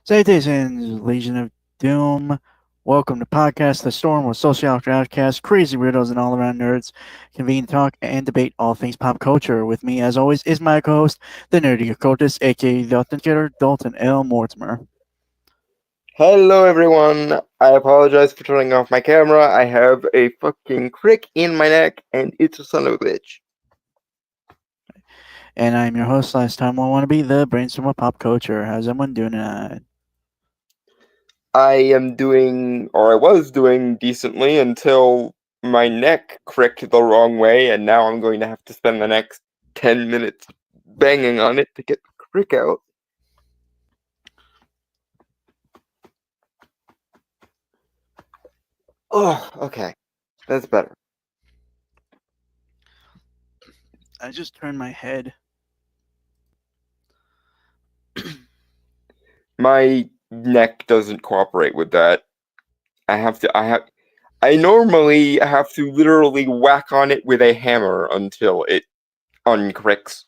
Salutations, Legion of Doom. Welcome to Podcast The Storm, with sociology outcasts, crazy weirdos, and all around nerds convene to talk and debate all things pop culture. With me, as always, is my co host, the nerdy occultist, aka the authenticator, Dalton L. Mortimer. Hello everyone, I apologize for turning off my camera. I have a fucking crick in my neck and it's a son of a bitch. And I'm your host, last time I want to be the brainstorm of pop culture. How's everyone doing tonight? I am doing, or I was doing decently until my neck cricked the wrong way and now I'm going to have to spend the next 10 minutes banging on it to get the crick out. Oh, okay. That's better. I just turned my head. My neck doesn't cooperate with that. I normally have to literally whack on it with a hammer until it uncricks.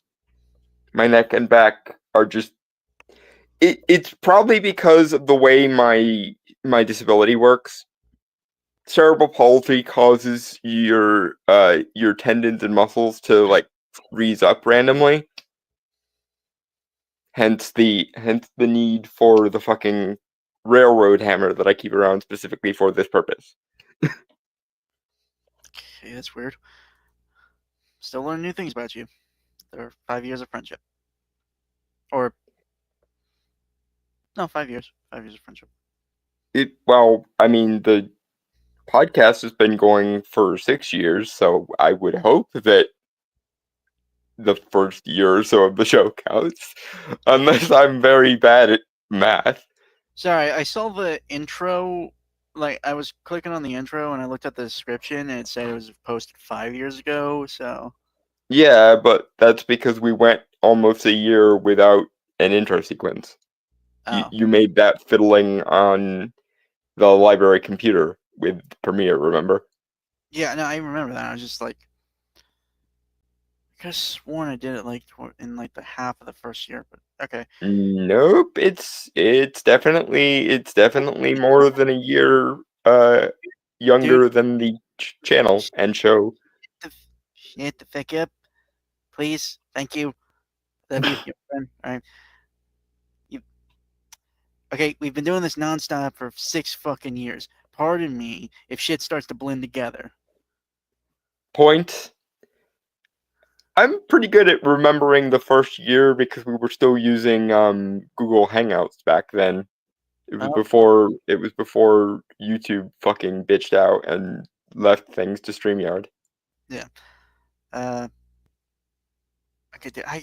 My neck and back are just it's probably because of the way my disability works. Cerebral palsy causes your tendons and muscles to like freeze up randomly. Hence the need for the fucking railroad hammer that I keep around specifically for this purpose. Okay, that's weird. Still learning new things about you. There are 5 years of friendship. Or, no, 5 years. 5 years of friendship. I mean, the podcast has been going for 6 years, so I would hope that the first year or so of the show counts, unless I'm very bad at math. Sorry, I saw the intro. Like, I was clicking on the intro and I looked at the description and it said it was posted 5 years ago. So, Yeah, but that's because we went almost a year without an intro sequence. oh, You made that fiddling on the library computer with Premiere, remember? yeah, no, I remember that. I was just like, I could have sworn I did it like in like the half of the first year, but okay. Nope, it's definitely more than a year Dude, younger than the channel and show. hit the fuck up, please. Thank you. Love you, your friend. All right. You, okay, we've been doing this nonstop for 6 fucking years. Pardon me if shit starts to blend together. Point. I'm pretty good at remembering the first year because we were still using Google Hangouts back then. Oh, It was before YouTube fucking bitched out and left things to StreamYard. yeah. Uh, okay, dude, I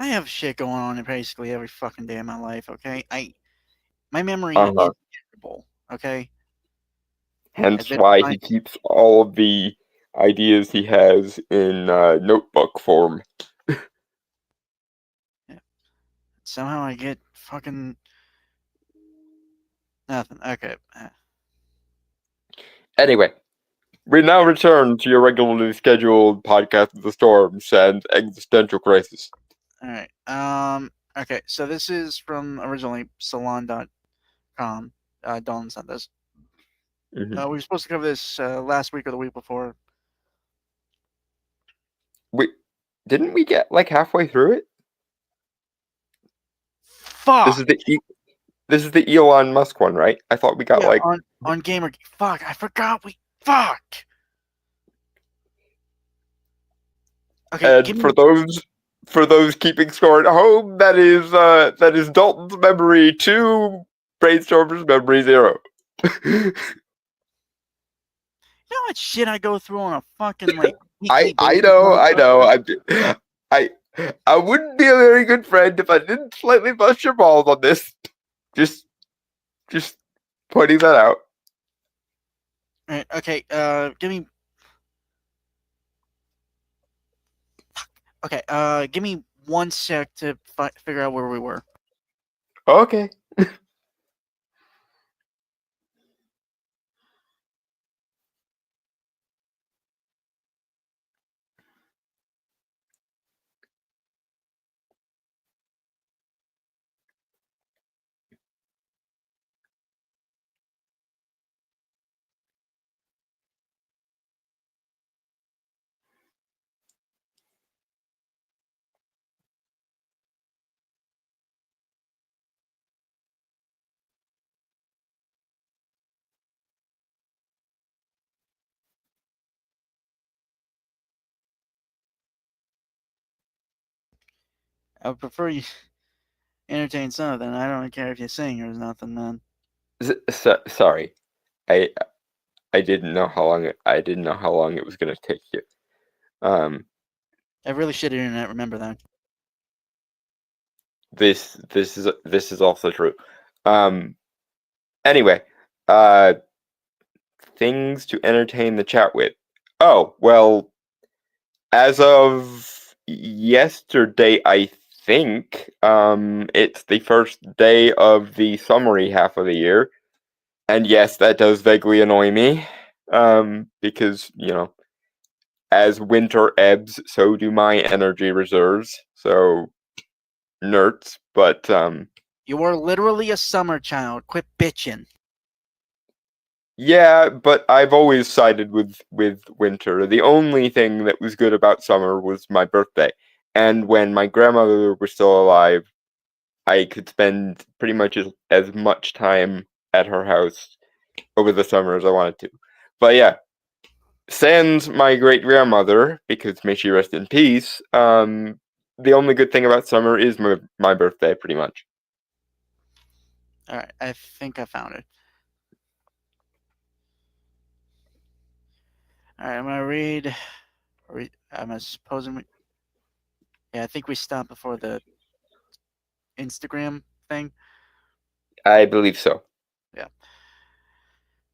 have shit going on in basically every fucking day of my life. Okay, my memory Uh-huh. is terrible. Okay, as Hence if why I he keeps all of the ideas he has in notebook form. yeah, somehow I get fucking Nothing. Okay. Anyway, we now return to your regularly scheduled podcast of the storms and existential crisis. All right. Okay. So this is from originally Salon.com. Dalton sent this. Mhm. We were supposed to cover this last week or the week before. Didn't we get like halfway through it? Fuck. This is the Elon Musk one, right? I thought we got Yeah, like on Gamer. Fuck. I forgot. Fuck. Okay. and for those keeping score at home, that is Dalton's memory 2, Brainstormer's memory 0. You know what shit I go through on a fucking like I weekly basis? know. motherfucker? I wouldn't be a very good friend if I didn't slightly bust your balls on this. Just pointing that out. All right, okay. Give me. Okay. Give me 1 sec to figure out where we were. Okay. I would prefer you entertain something. I don't care if you sing or nothing, man. Sorry. I didn't know how long it was gonna take you. I really shit internet. Remember that. This is also true. Anyway, things to entertain the chat with. Oh, well, as of yesterday, I think, it's the first day of the summery half of the year. And yes, that does vaguely annoy me. Because, as winter ebbs, so do my energy reserves. So, nerds. But, You are literally a summer child. Quit bitching. yeah, but I've always sided with winter. The only thing that was good about summer was my birthday. And when my grandmother was still alive, I could spend pretty much as much time at her house over the summer as I wanted to. But yeah, sans my great grandmother, because may she rest in peace, the only good thing about summer is my birthday, pretty much. All right. I think I found it. All right. I'm gonna read. I'm supposing. Yeah, I think we stopped before the Instagram thing. I believe so. Yeah.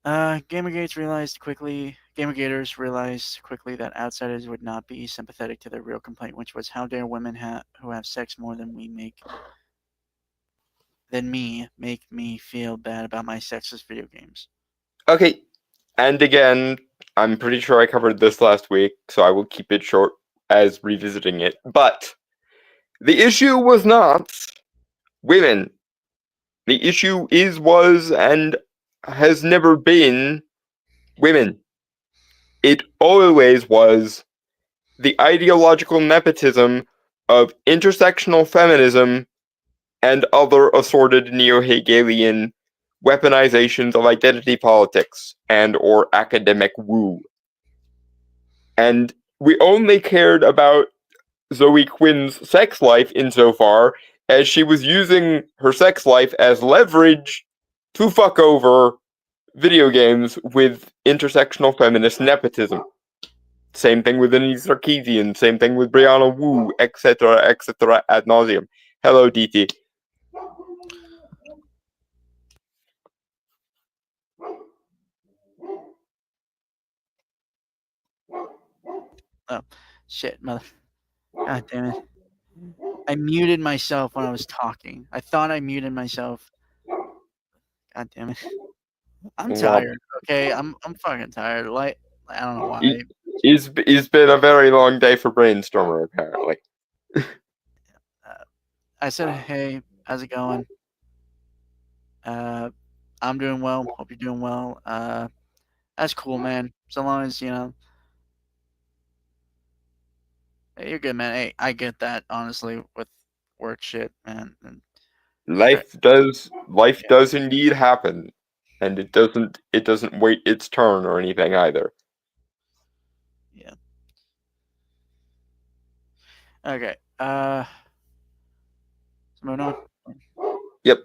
Gamergators realized quickly that outsiders would not be sympathetic to their real complaint, which was, how dare women who have sex more than me make me feel bad about my sexist video games. Okay, and again, I'm pretty sure I covered this last week, so I will keep it short as revisiting it. But the issue was not women. The issue was, and has never been women. It always was the ideological nepotism of intersectional feminism and other assorted neo-Hegelian weaponizations of identity politics and or academic woo. And we only cared about Zoe Quinn's sex life insofar as she was using her sex life as leverage to fuck over video games with intersectional feminist nepotism. Same thing with Denise Sarkeesian, same thing with Brianna Wu, etc., ad nauseum. Hello, DT. Oh, shit, mother. God damn it. I muted myself when I was talking. I thought I muted myself. God damn it. I'm Well, tired. Okay, I'm fucking tired. Like I don't know why. it's been a very long day for Brainstormer, apparently. I said, hey, how's it going? Uh, I'm doing well. Hope you're doing well. That's cool, man. So long as hey, you're good, man. Hey, I get that honestly with work shit, man. And stress. Life Yeah, does indeed happen, and it doesn't wait its turn or anything either. yeah. Okay. So moving on. Yep.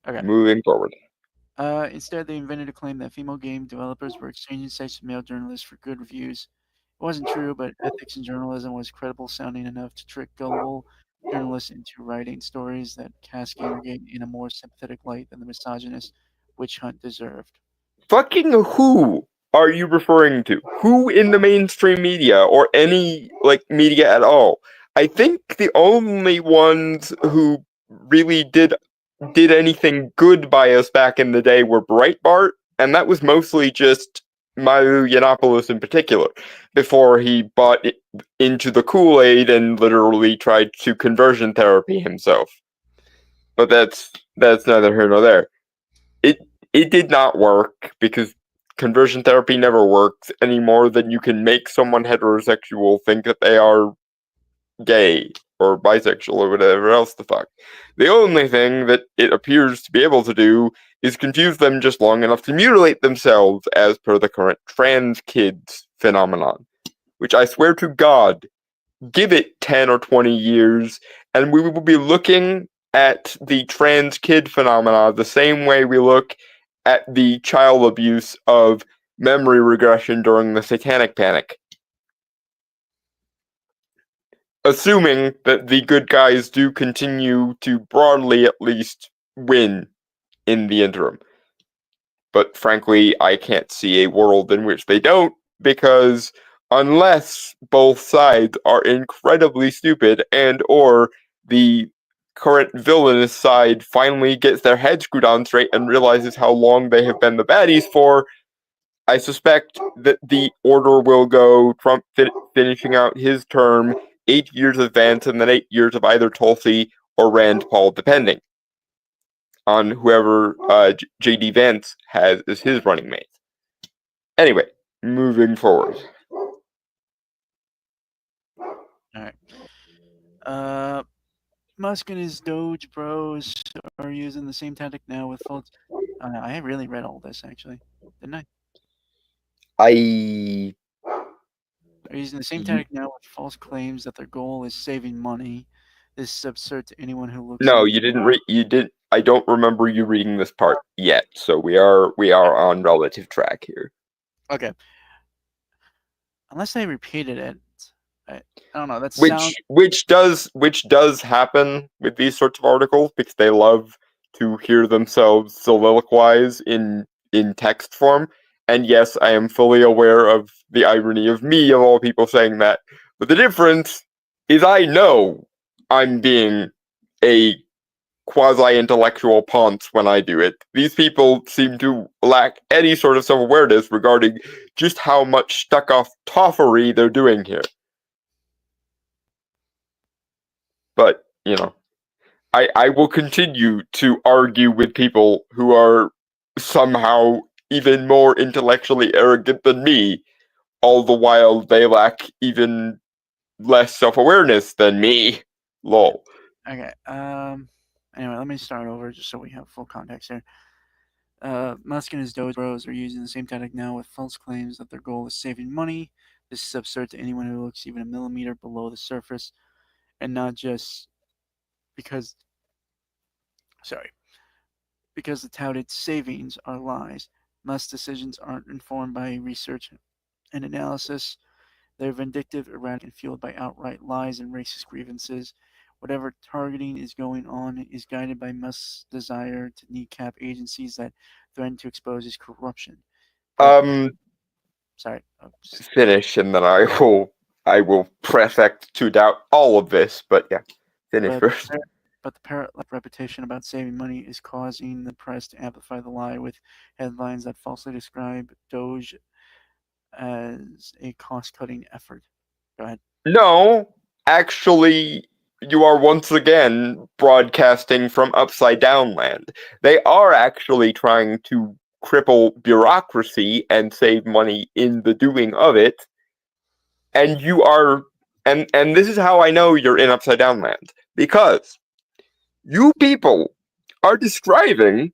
Okay. Moving forward. Instead, they invented a claim that female game developers were exchanging sex with male journalists for good reviews. It wasn't true, but ethics in journalism was credible sounding enough to trick gullible journalists into writing stories that cast Gamergate in a more sympathetic light than the misogynist witch hunt deserved. Fucking who are you referring to? Who in the mainstream media or any like media at all? I think the only ones who really did anything good by us back in the day were Breitbart, and that was mostly just Mayu Yiannopoulos in particular, before he bought into the Kool-Aid and literally tried to conversion therapy himself. But that's neither here nor there. It it did not work because conversion therapy never works any more than you can make someone heterosexual think that they are gay or bisexual or whatever else the fuck. The only thing that it appears to be able to do is confuse them just long enough to mutilate themselves as per the current trans kids phenomenon. Which I swear to God, give it 10 or 20 years, and we will be looking at the trans kid phenomena the same way we look at the child abuse of memory regression during the Satanic Panic. Assuming that the good guys do continue to broadly at least win in the interim. But frankly, I can't see a world in which they don't, because unless both sides are incredibly stupid and or the current villainous side finally gets their head screwed on straight and realizes how long they have been the baddies for, I suspect that the order will go Trump finishing out his term, 8 years of Vance, and then 8 years of either Tulsi or Rand Paul, depending on whoever J.D. Vance has as his running mate. Anyway, moving forward. All right. Musk and his Doge bros are using the same tactic now with false. I really read all this actually, didn't I? I Are using the same tactic now with false claims that their goal is saving money. This is absurd to anyone who looks no, even. you didn't read. You did. I don't remember you reading this part yet, so we are on relative track here. Okay. Unless they repeated it, I don't know. That Which sounds which does happen with these sorts of articles because they love to hear themselves soliloquize in text form. And yes, I am fully aware of the irony of me of all people saying that. But the difference is I know I'm being a quasi-intellectual ponce when I do it. These people seem to lack any sort of self-awareness regarding just how much stuck-off toffery they're doing here. But, I will continue to argue with people who are somehow even more intellectually arrogant than me, all the while they lack even less self-awareness than me. Lol. okay. Anyway, let me start over just so we have full context here. Musk and his Doge bros are using the same tactic now with false claims that their goal is saving money. This is absurd to anyone who looks even a millimeter below the surface, and not just because, sorry, because the touted savings are lies. Musk's decisions aren't informed by research and analysis. They're vindictive, erratic, and fueled by outright lies and racist grievances. Whatever targeting is going on is guided by Musk's desire to kneecap agencies that threaten to expose his corruption. But sorry, Finish, and then I will prefect to doubt all of this. But yeah, finish but first. but the parrot-like repetition about saving money is causing the press to amplify the lie with headlines that falsely describe Doge as a cost-cutting effort. Go ahead. No, actually, you are once again broadcasting from upside down land. They are actually trying to cripple bureaucracy and save money in the doing of it. And you are, and this is how I know you're in upside down land, because you people are describing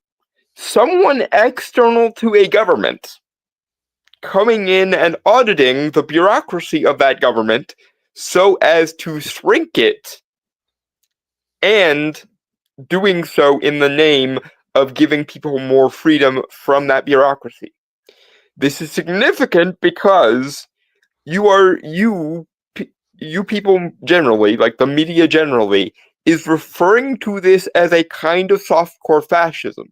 someone external to a government coming in and auditing the bureaucracy of that government so as to shrink it, and doing so in the name of giving people more freedom from that bureaucracy. This is significant because you people generally, like the media generally, is referring to this as a kind of softcore fascism.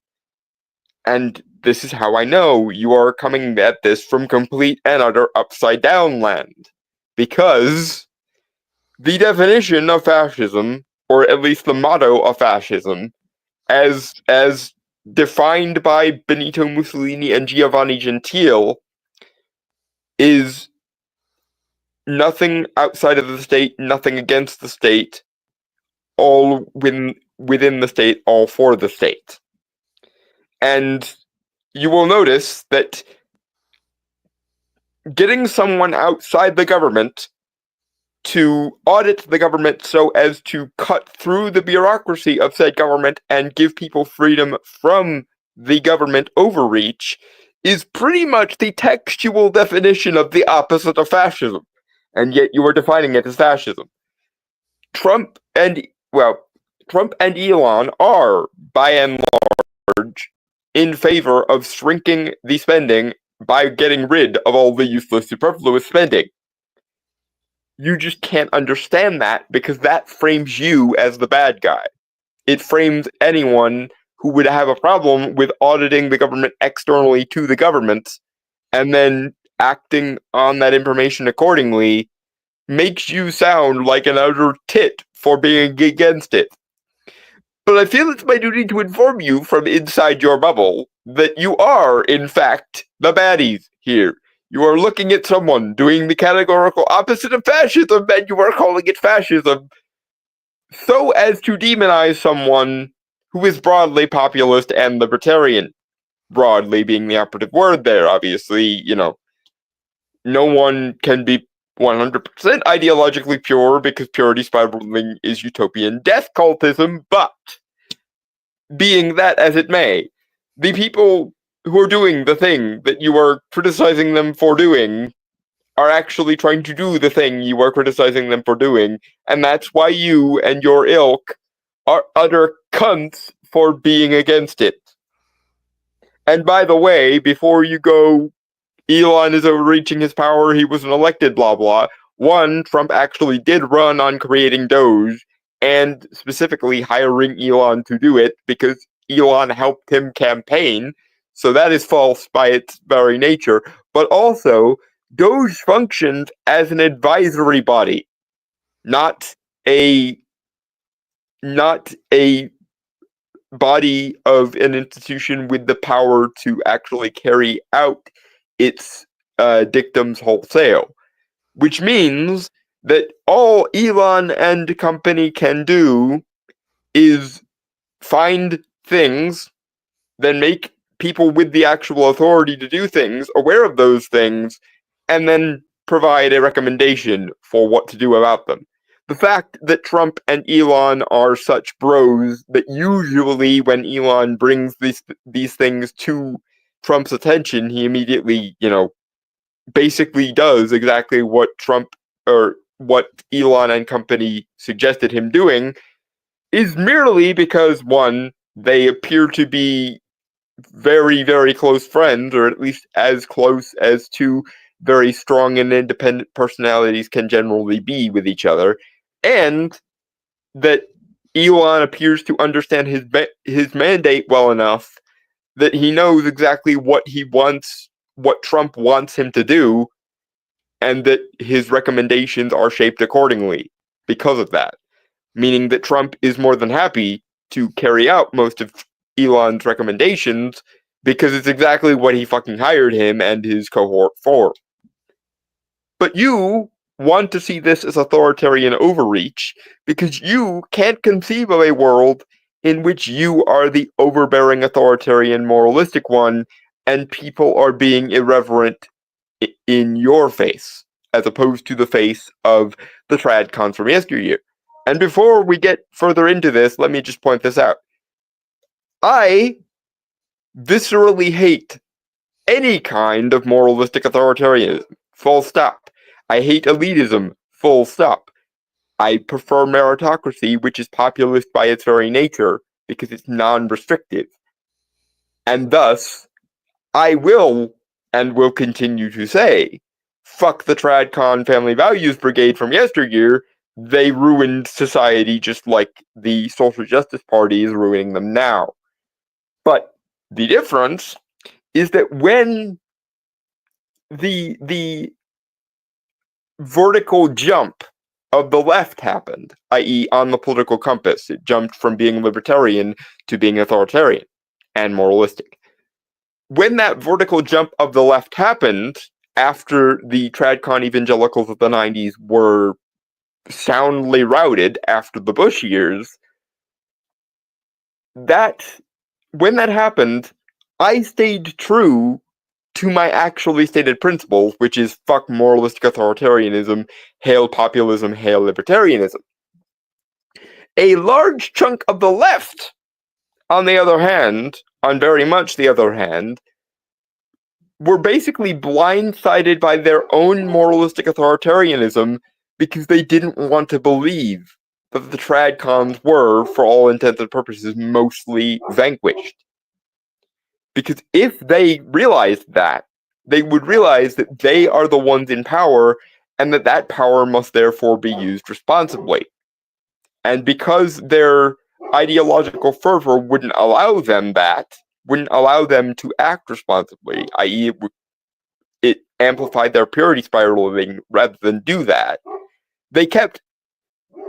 And this is how I know you are coming at this from complete and utter upside down land. Because the definition of fascism, or at least the motto of fascism, as defined by Benito Mussolini and Giovanni Gentile, is nothing outside of the state, nothing against the state, all within the state, all for the state. And you will notice that getting someone outside the government to audit the government so as to cut through the bureaucracy of said government and give people freedom from the government overreach is pretty much the textual definition of the opposite of fascism. And yet you are defining it as fascism. Trump and Elon are, by and large, in favor of shrinking the spending by getting rid of all the useless, superfluous spending. You just can't understand that because that frames you as the bad guy. It frames anyone who would have a problem with auditing the government externally to the government and then acting on that information accordingly makes you sound like an utter tit for being against it. But I feel it's my duty to inform you from inside your bubble that you are, in fact, the baddies here. You are looking at someone doing the categorical opposite of fascism, and you are calling it fascism so as to demonize someone who is broadly populist and libertarian. Broadly being the operative word there, obviously, no one can be 100% ideologically pure because purity spiraling is utopian death cultism, but being that as it may, the people who are doing the thing that you are criticizing them for doing are actually trying to do the thing you are criticizing them for doing, and that's why you and your ilk are utter cunts for being against it. And by the way, before you go, Elon is overreaching his power, he wasn't elected, blah blah. One, Trump actually did run on creating Doge, and specifically hiring Elon to do it because Elon helped him campaign, so that is false by its very nature. But also, Doge functions as an advisory body, not a body of an institution with the power to actually carry out its dictums wholesale. Which means that all Elon and company can do is find things, then make people with the actual authority to do things aware of those things, and then provide a recommendation for what to do about them. The fact that Trump and Elon are such bros that usually when Elon brings these things to Trump's attention, he immediately, basically does exactly what Trump or what Elon and company suggested him doing, is merely because, one, they appear to be very, very close friends, or at least as close as two very strong and independent personalities can generally be with each other, and that Elon appears to understand his mandate well enough that he knows exactly what he wants, what Trump wants him to do, and that his recommendations are shaped accordingly because of that. meaning that Trump is more than happy to carry out most of Elon's recommendations because it's exactly what he fucking hired him and his cohort for. But you want to see this as authoritarian overreach because you can't conceive of a world in which you are the overbearing authoritarian moralistic one and people are being irreverent in your face as opposed to the face of the tradcons from yesteryear. And before we get further into this, let me just point this out. I viscerally hate any kind of moralistic authoritarianism. Full stop. I hate elitism. Full stop. I prefer meritocracy, which is populist by its very nature, because it's non-restrictive. And thus, I will, and will continue to say, fuck the Tradcon Family Values Brigade from yesteryear. They ruined society just like the Social Justice Party is ruining them now. But the difference is that when the vertical jump of the left happened, i.e. on the political compass, it jumped from being libertarian to being authoritarian and moralistic. When that vertical jump of the left happened, after the Tradcon evangelicals of the 90s were soundly routed after the Bush years, when that happened, I stayed true to my actually stated principles, which is fuck moralistic authoritarianism, hail populism, hail libertarianism. A large chunk of the left, on very much the other hand, were basically blindsided by their own moralistic authoritarianism because they didn't want to believe that the Tradcons were, for all intents and purposes, mostly vanquished. Because if they realized that, they would realize that they are the ones in power and that power must therefore be used responsibly. And because their ideological fervor wouldn't allow them to act responsibly, i.e. it amplified their purity spiraling rather than do that, they kept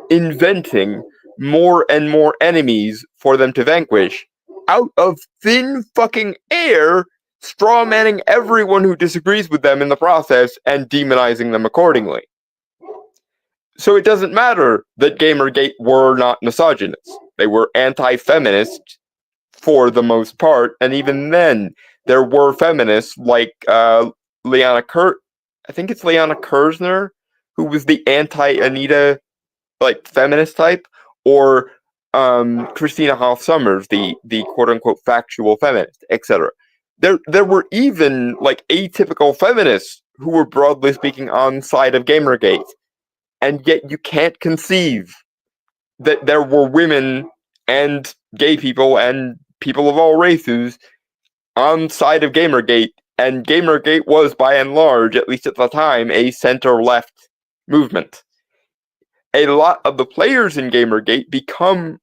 inventing more and more enemies for them to vanquish out of thin fucking air, strawmanning everyone who disagrees with them in the process and demonizing them accordingly. So it doesn't matter that Gamergate were not misogynist. They were anti-feminist for the most part, and even then, there were feminists like I think it's Liana Kersner, who was the anti-Anita, like, feminist type, or Christina Hoff Sommers, the quote-unquote factual feminist, etc. There were even, like, atypical feminists who were, broadly speaking, on side of Gamergate, and yet you can't conceive that there were women and gay people and people of all races on side of Gamergate, and Gamergate was, by and large, at least at the time, a center-left movement. A lot of the players in Gamergate became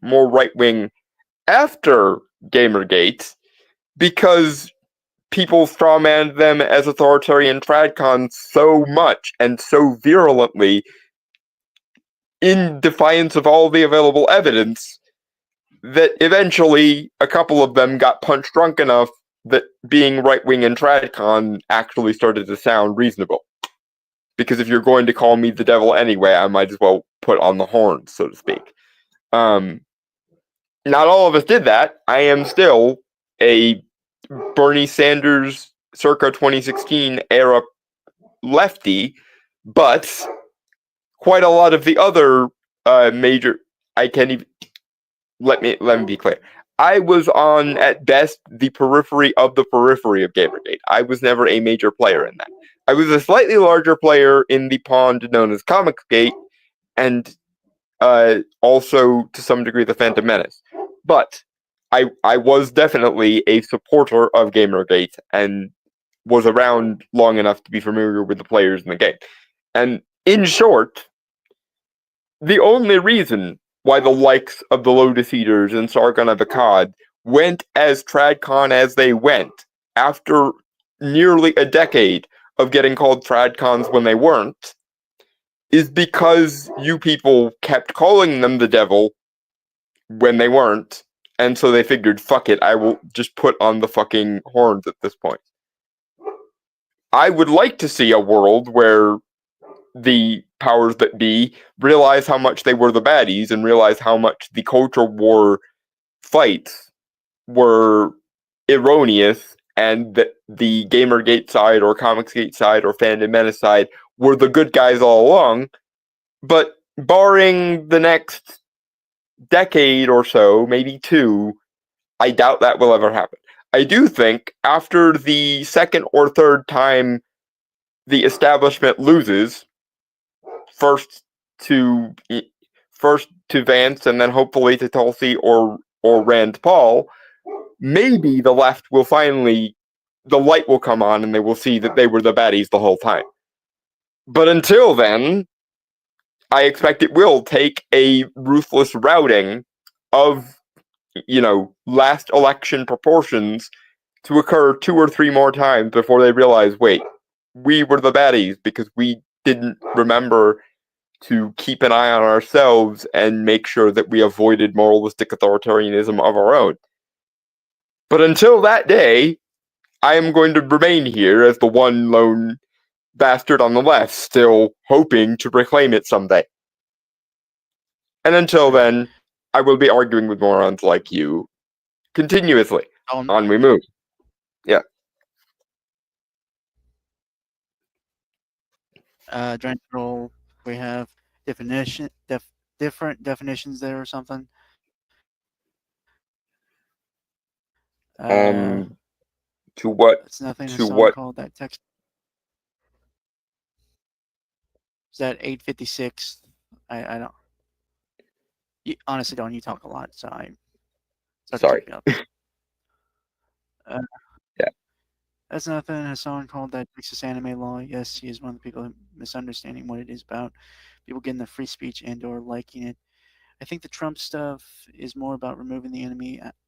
more right-wing after Gamergate because people strawmanned them as authoritarian tradcons so much and so virulently in defiance of all the available evidence that eventually a couple of them got punch drunk enough that being right-wing and tradcon actually started to sound reasonable. Because if you're going to call me the devil anyway, I might as well put on the horns, so to speak. Not all of us did that. I am still a Bernie Sanders circa 2016 era lefty, but quite a lot of the other major... Let me be clear. I was on, at best, the periphery of Gamergate. I was never a major player in that. I was a slightly larger player in the pond known as Comicsgate, and also, to some degree, the Phantom Menace. But I was definitely a supporter of Gamergate, and was around long enough to be familiar with the players in the game. And in short, the only reason why the likes of the Lotus Eaters and Sargon of Akkad went as Tradcon as they went, after nearly a decade of getting called Tradcons when they weren't, is because you people kept calling them the devil when they weren't, and so they figured, fuck it, I will just put on the fucking horns at this point. I would like to see a world where the powers that be realize how much they were the baddies and realize how much the culture war fights were erroneous, and that the Gamergate side or Comicsgate side or Fandom Menace side were the good guys all along. But barring the next decade or so, maybe two, I doubt that will ever happen. I do think after the second or third time the establishment loses, first to Vance and then hopefully to Tulsi or Rand Paul, maybe the left will finally, the light will come on and they will see that they were the baddies the whole time. But until then, I expect it will take a ruthless routing of, last election proportions to occur 2 or 3 more times before they realize, wait, we were the baddies because we didn't remember to keep an eye on ourselves and make sure that we avoided moralistic authoritarianism of our own. But until that day, I am going to remain here as the one lone bastard on the left, still hoping to reclaim it someday. And until then, I will be arguing with morons like you continuously. On we move. Yeah. General, we have different definitions there or something. To what? It's nothing. To what? Called that text. Is that 856? I don't. You, honestly, don't. You talk a lot, so I. Sorry. Yeah. That's nothing. Hassan called that Texas anime law. Yes, he is one of the people misunderstanding what it is about. People getting the free speech and/or liking it. I think the Trump stuff is more about removing the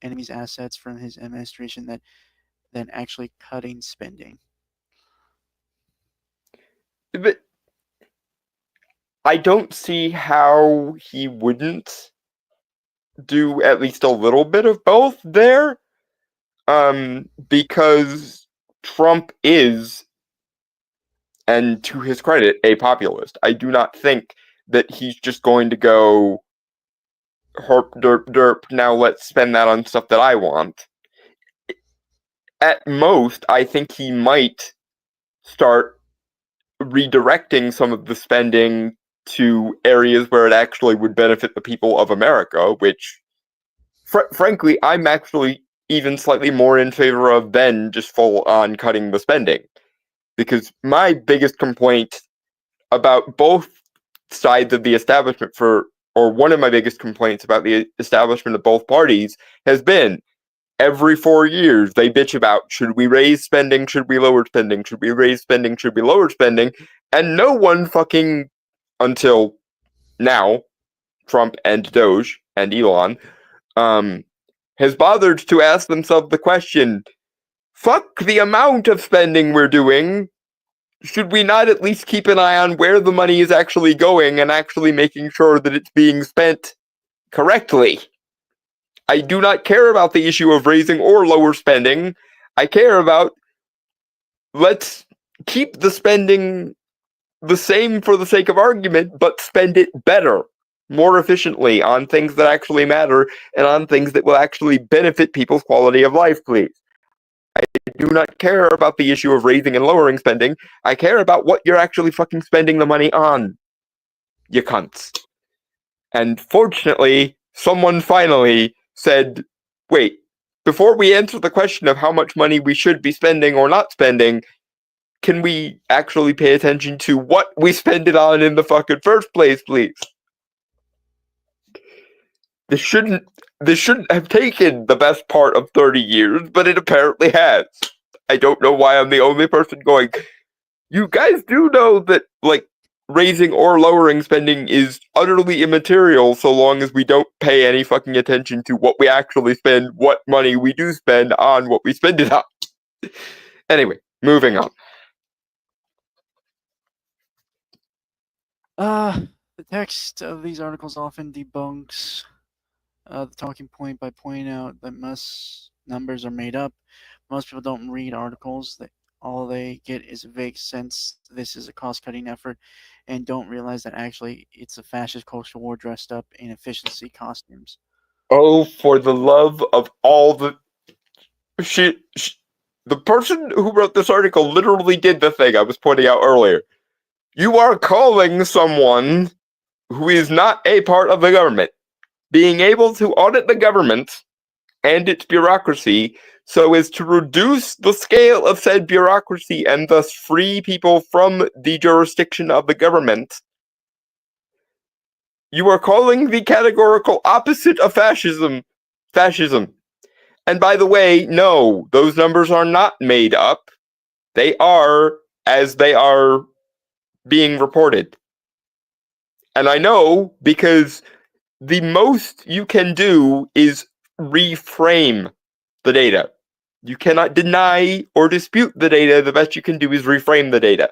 enemy's assets from his administration than actually cutting spending. But I don't see how he wouldn't do at least a little bit of both there. Because Trump is, and to his credit, a populist. I do not think that he's just going to go herp derp derp, now let's spend that on stuff that I want. At most, I think he might start redirecting some of the spending to areas where it actually would benefit the people of America, which, frankly, I'm actually even slightly more in favor of than just full on cutting the spending. Because my biggest complaint about both sides of the establishment or one of my biggest complaints about the establishment of both parties has been every 4 years they bitch about, should we raise spending, should we lower spending, should we raise spending, should we lower spending, and no one fucking, until now, Trump and Doge and Elon, has bothered to ask themselves the question, fuck the amount of spending we're doing, should we not at least keep an eye on where the money is actually going and actually making sure that it's being spent correctly? I do not care about the issue of raising or lower spending. I care about, let's keep the spending the same for the sake of argument, but spend it better, more efficiently, on things that actually matter and on things that will actually benefit people's quality of life, please. I do not care about the issue of raising and lowering spending. I care about what you're actually fucking spending the money on, you cunts. And fortunately, someone finally said, wait, before we answer the question of how much money we should be spending or not spending, can we actually pay attention to what we spend it on in the fucking first place, please? This shouldn't have taken the best part of 30 years, but it apparently has. I don't know why I'm the only person going, you guys do know that, raising or lowering spending is utterly immaterial so long as we don't pay any fucking attention to what we actually spend, what money we do spend on what we spend it on. Anyway, moving on. The text of these articles often debunks the talking point by pointing out that most numbers are made up. Most people don't read articles. All they get is a vague sense this is a cost-cutting effort, and don't realize that actually it's a fascist culture war dressed up in efficiency costumes. Oh, for the love of all the she the person who wrote this article literally did the thing I was pointing out earlier. You are calling someone who is not a part of the government being able to audit the government and its bureaucracy so as to reduce the scale of said bureaucracy and thus free people from the jurisdiction of the government. You are calling the categorical opposite of fascism. And by the way, no, those numbers are not made up. They are as they are being reported. And I know because the most you can do is reframe the data. You cannot deny or dispute the data. The best you can do is reframe the data.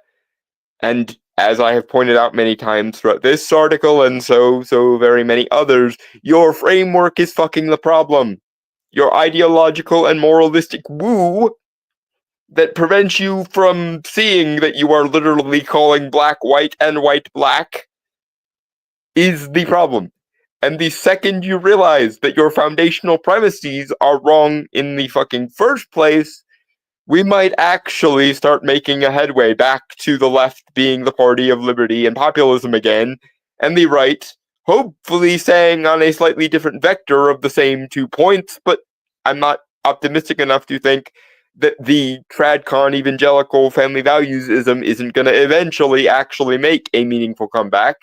And as I have pointed out many times throughout this article and so very many others, your framework is fucking the problem. Your ideological and moralistic woo that prevents you from seeing that you are literally calling black white and white black is the problem. And the second you realize that your foundational premises are wrong in the fucking first place, we might actually start making a headway back to the left being the party of liberty and populism again, and the right hopefully staying on a slightly different vector of the same 2 points, but I'm not optimistic enough to think that the tradcon evangelical family valuesism isn't going to eventually actually make a meaningful comeback.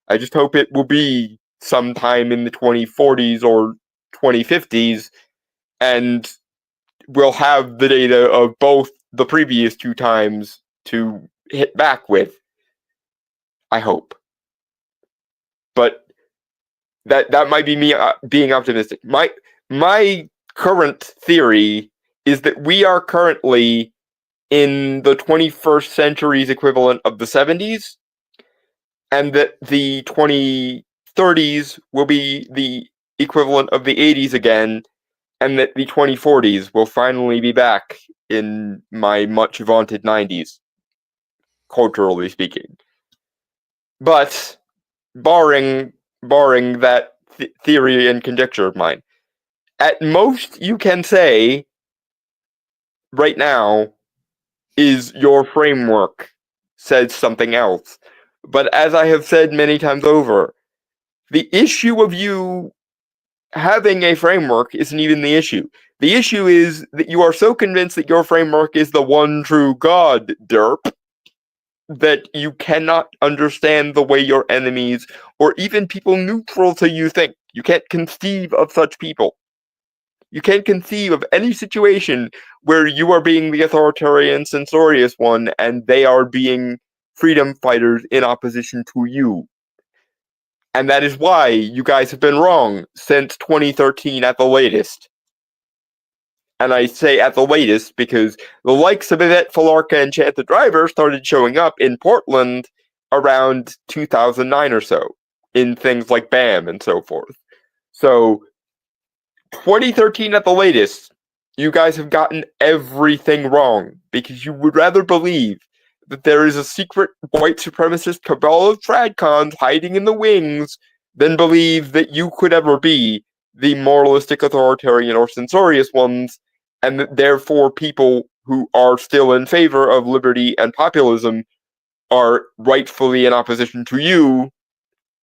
I just hope it will be sometime in the 2040s or 2050s, and we'll have the data of both the previous 2 times to hit back with. I hope. But that might be me being optimistic. My current theory is that we are currently in the 21st century's equivalent of the 70s, and that the 2030s will be the equivalent of the 80s again, and that the 2040s will finally be back in my much vaunted 90s, culturally speaking. But barring that theory and conjecture of mine, at most you can say right now is your framework says something else. But as I have said many times over, the issue of you having a framework isn't even the issue. The issue is that you are so convinced that your framework is the one true God, derp, that you cannot understand the way your enemies, or even people neutral to you, think. You can't conceive of such people. You can't conceive of any situation where you are being the authoritarian, censorious one, and they are being freedom fighters in opposition to you. And that is why you guys have been wrong since 2013 at the latest. And I say at the latest because the likes of Yvette Falarca and Chance the Driver started showing up in Portland around 2009 or so, in things like BAM and so forth. So, 2013 at the latest, you guys have gotten everything wrong because you would rather believe that there is a secret white supremacist cabal of tradcons hiding in the wings than believe that you could ever be the moralistic, authoritarian, or censorious ones, and that therefore people who are still in favor of liberty and populism are rightfully in opposition to you.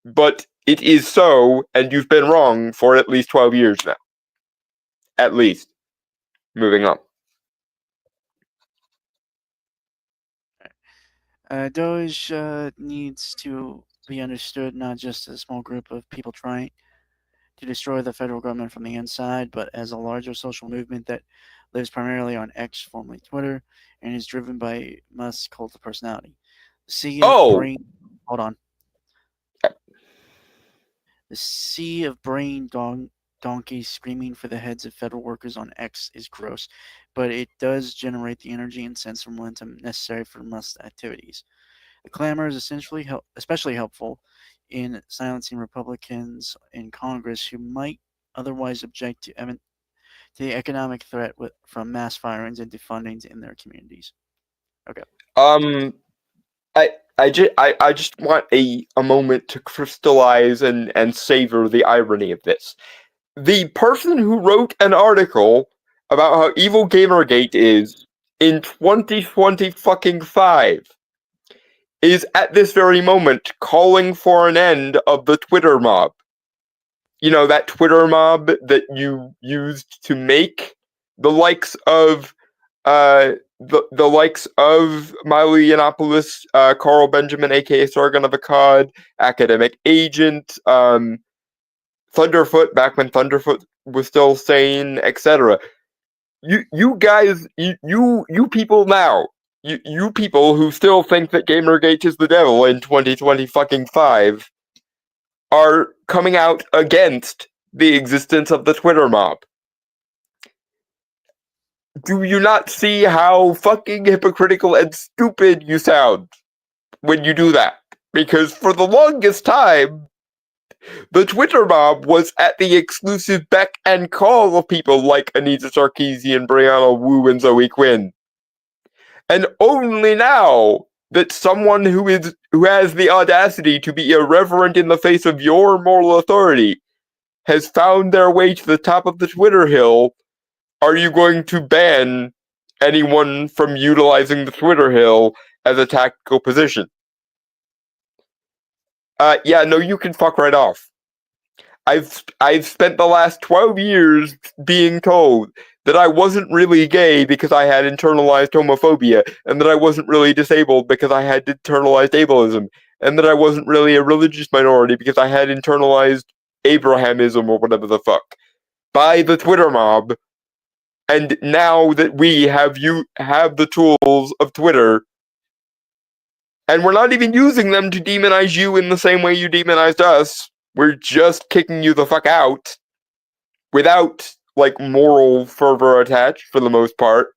But it is so, and you've been wrong for at least 12 years now. At least. Moving on. Doge needs to be understood not just as a small group of people trying to destroy the federal government from the inside, but as a larger social movement that lives primarily on X, formerly Twitter, and is driven by Musk's cult of personality. The sea of brain. Hold on. The sea of donkeys screaming for the heads of federal workers on X is gross, but it does generate the energy and sense of momentum necessary for Musk's activities. The clamor is especially helpful in silencing Republicans in Congress who might otherwise object to the economic threat from mass firings and defundings in their communities. Okay. Um, I just want a moment to crystallize and savor the irony of this. The person who wrote an article about how evil Gamergate is in 2020 fucking 5 is at this very moment calling for an end of the Twitter mob. You know, that Twitter mob that you used to make the likes of the likes of Milo Yiannopoulos, Carl Benjamin, aka Sargon of Akkad, Academic Agent, Thunderfoot, back when Thunderfoot was still sane, etc. You guys, you people now, you people who still think that Gamergate is the devil in 2020 fucking 5 are coming out against the existence of the Twitter mob. Do you not see how fucking hypocritical and stupid you sound when you do that? Because for the longest time, the Twitter mob was at the exclusive beck and call of people like Anita Sarkeesian, Brianna Wu, and Zoe Quinn. And only now that someone who has the audacity to be irreverent in the face of your moral authority has found their way to the top of the Twitter hill, are you going to ban anyone from utilizing the Twitter hill as a tactical position? Yeah, no, you can fuck right off. I've spent the last 12 years being told that I wasn't really gay because I had internalized homophobia, and that I wasn't really disabled because I had internalized ableism, and that I wasn't really a religious minority because I had internalized Abrahamism or whatever the fuck by the Twitter mob. And now that we have the tools of Twitter, and we're not even using them to demonize you in the same way you demonized us, we're just kicking you the fuck out without, like, moral fervor attached for the most part.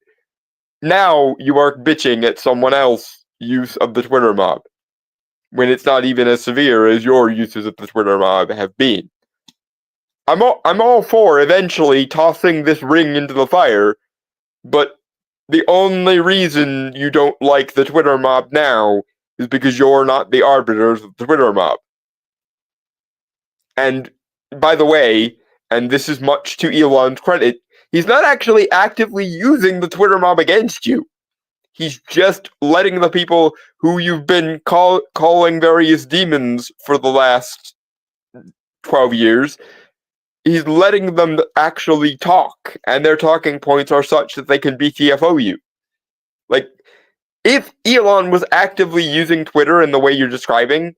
Now you are bitching at someone else's use of the Twitter mob, when it's not even as severe as your uses of the Twitter mob have been. I'm all for eventually tossing this ring into the fire, but the only reason you don't like the Twitter mob now is because you're not the arbiters of the Twitter mob. And by the way, and this is much to Elon's credit, he's not actually actively using the Twitter mob against you. He's just letting the people who you've been calling various demons for the last 12 years, he's letting them actually talk, and their talking points are such that they can BTFO you. Like, if Elon was actively using Twitter in the way you're describing,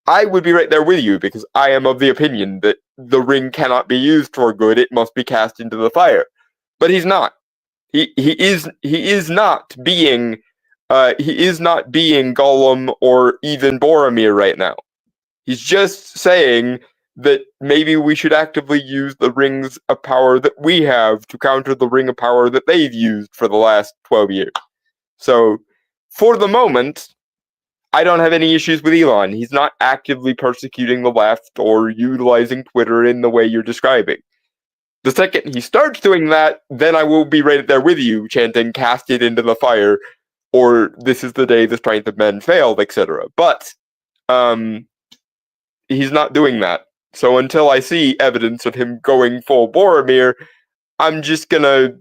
I would be right there with you, because I am of the opinion that the ring cannot be used for good, it must be cast into the fire. But he's not. He is not being Gollum or even Boromir right now. He's just saying that maybe we should actively use the rings of power that we have to counter the ring of power that they've used for the last 12 years. So, for the moment, I don't have any issues with Elon. He's not actively persecuting the left or utilizing Twitter in the way you're describing. The second he starts doing that, then I will be right there with you, chanting, cast it into the fire, or this is the day the strength of men failed, etc. But, he's not doing that. So until I see evidence of him going full Boromir, I'm just gonna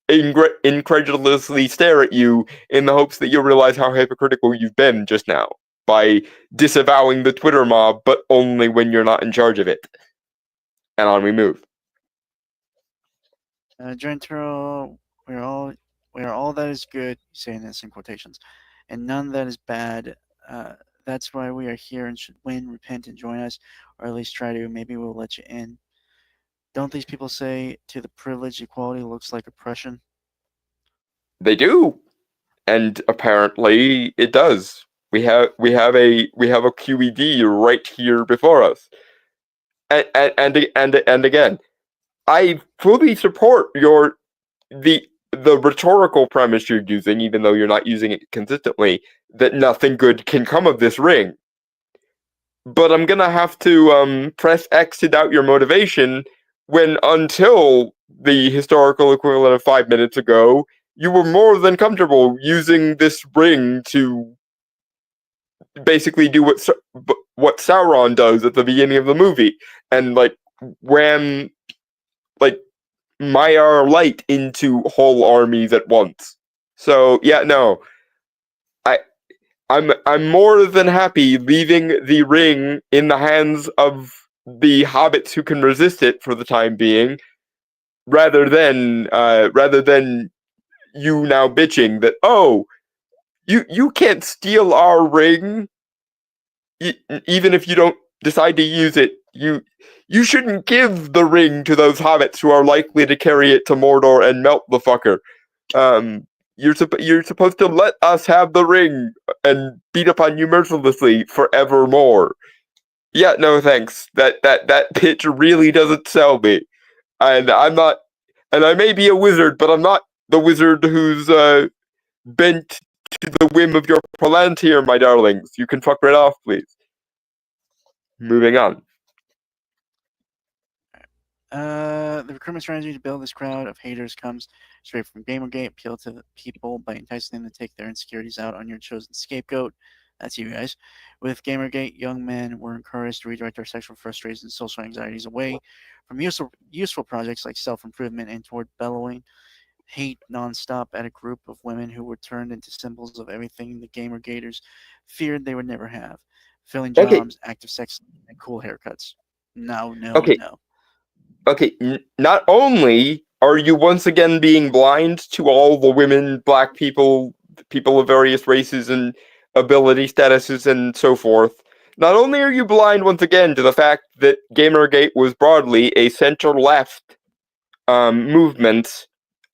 incredulously stare at you in the hopes that you'll realize how hypocritical you've been just now by disavowing the Twitter mob, but only when you're not in charge of it. And on we move. Gentro, we are all that is good, saying this in quotations, and none that is bad. That's why we are here and should win, repent, and join us, or at least try to. Maybe we'll let you in. Don't these people say to the privilege equality looks like oppression? They do, and apparently it does. We have a QED right here before us, and again, I fully support the rhetorical premise you're using, even though you're not using it consistently, that nothing good can come of this ring. But I'm gonna have to press X to doubt your motivation when, until the historical equivalent of 5 minutes ago, you were more than comfortable using this ring to basically do what Sauron does at the beginning of the movie, and like ram like Maiar light into whole armies at once. So yeah, no, I'm more than happy leaving the ring in the hands of the hobbits who can resist it for the time being, rather than you now bitching that, oh, you can't steal our ring, even if you don't decide to use it. You shouldn't give the ring to those hobbits who are likely to carry it to Mordor and melt the fucker. You're supposed to let us have the ring and beat upon you mercilessly forevermore. Yeah, no thanks. That pitch really doesn't sell me. And I'm not, and I may be a wizard, but I'm not the wizard who's bent to the whim of your Palantir, my darlings. You can fuck right off, please. Moving on. The recruitment strategy to build this crowd of haters comes straight from Gamergate. Appeal to the people by enticing them to take their insecurities out on your chosen scapegoat. That's you guys. With Gamergate, young men were encouraged to redirect their sexual frustrations and social anxieties away from useful projects like self-improvement and toward bellowing hate nonstop at a group of women who were turned into symbols of everything the Gamergaters feared they would never have. Filling jobs, active sex, and cool haircuts. No. Okay, not only are you once again being blind to all the women, black people, people of various races and ability statuses and so forth, not only are you blind once again to the fact that Gamergate was broadly a center-left movement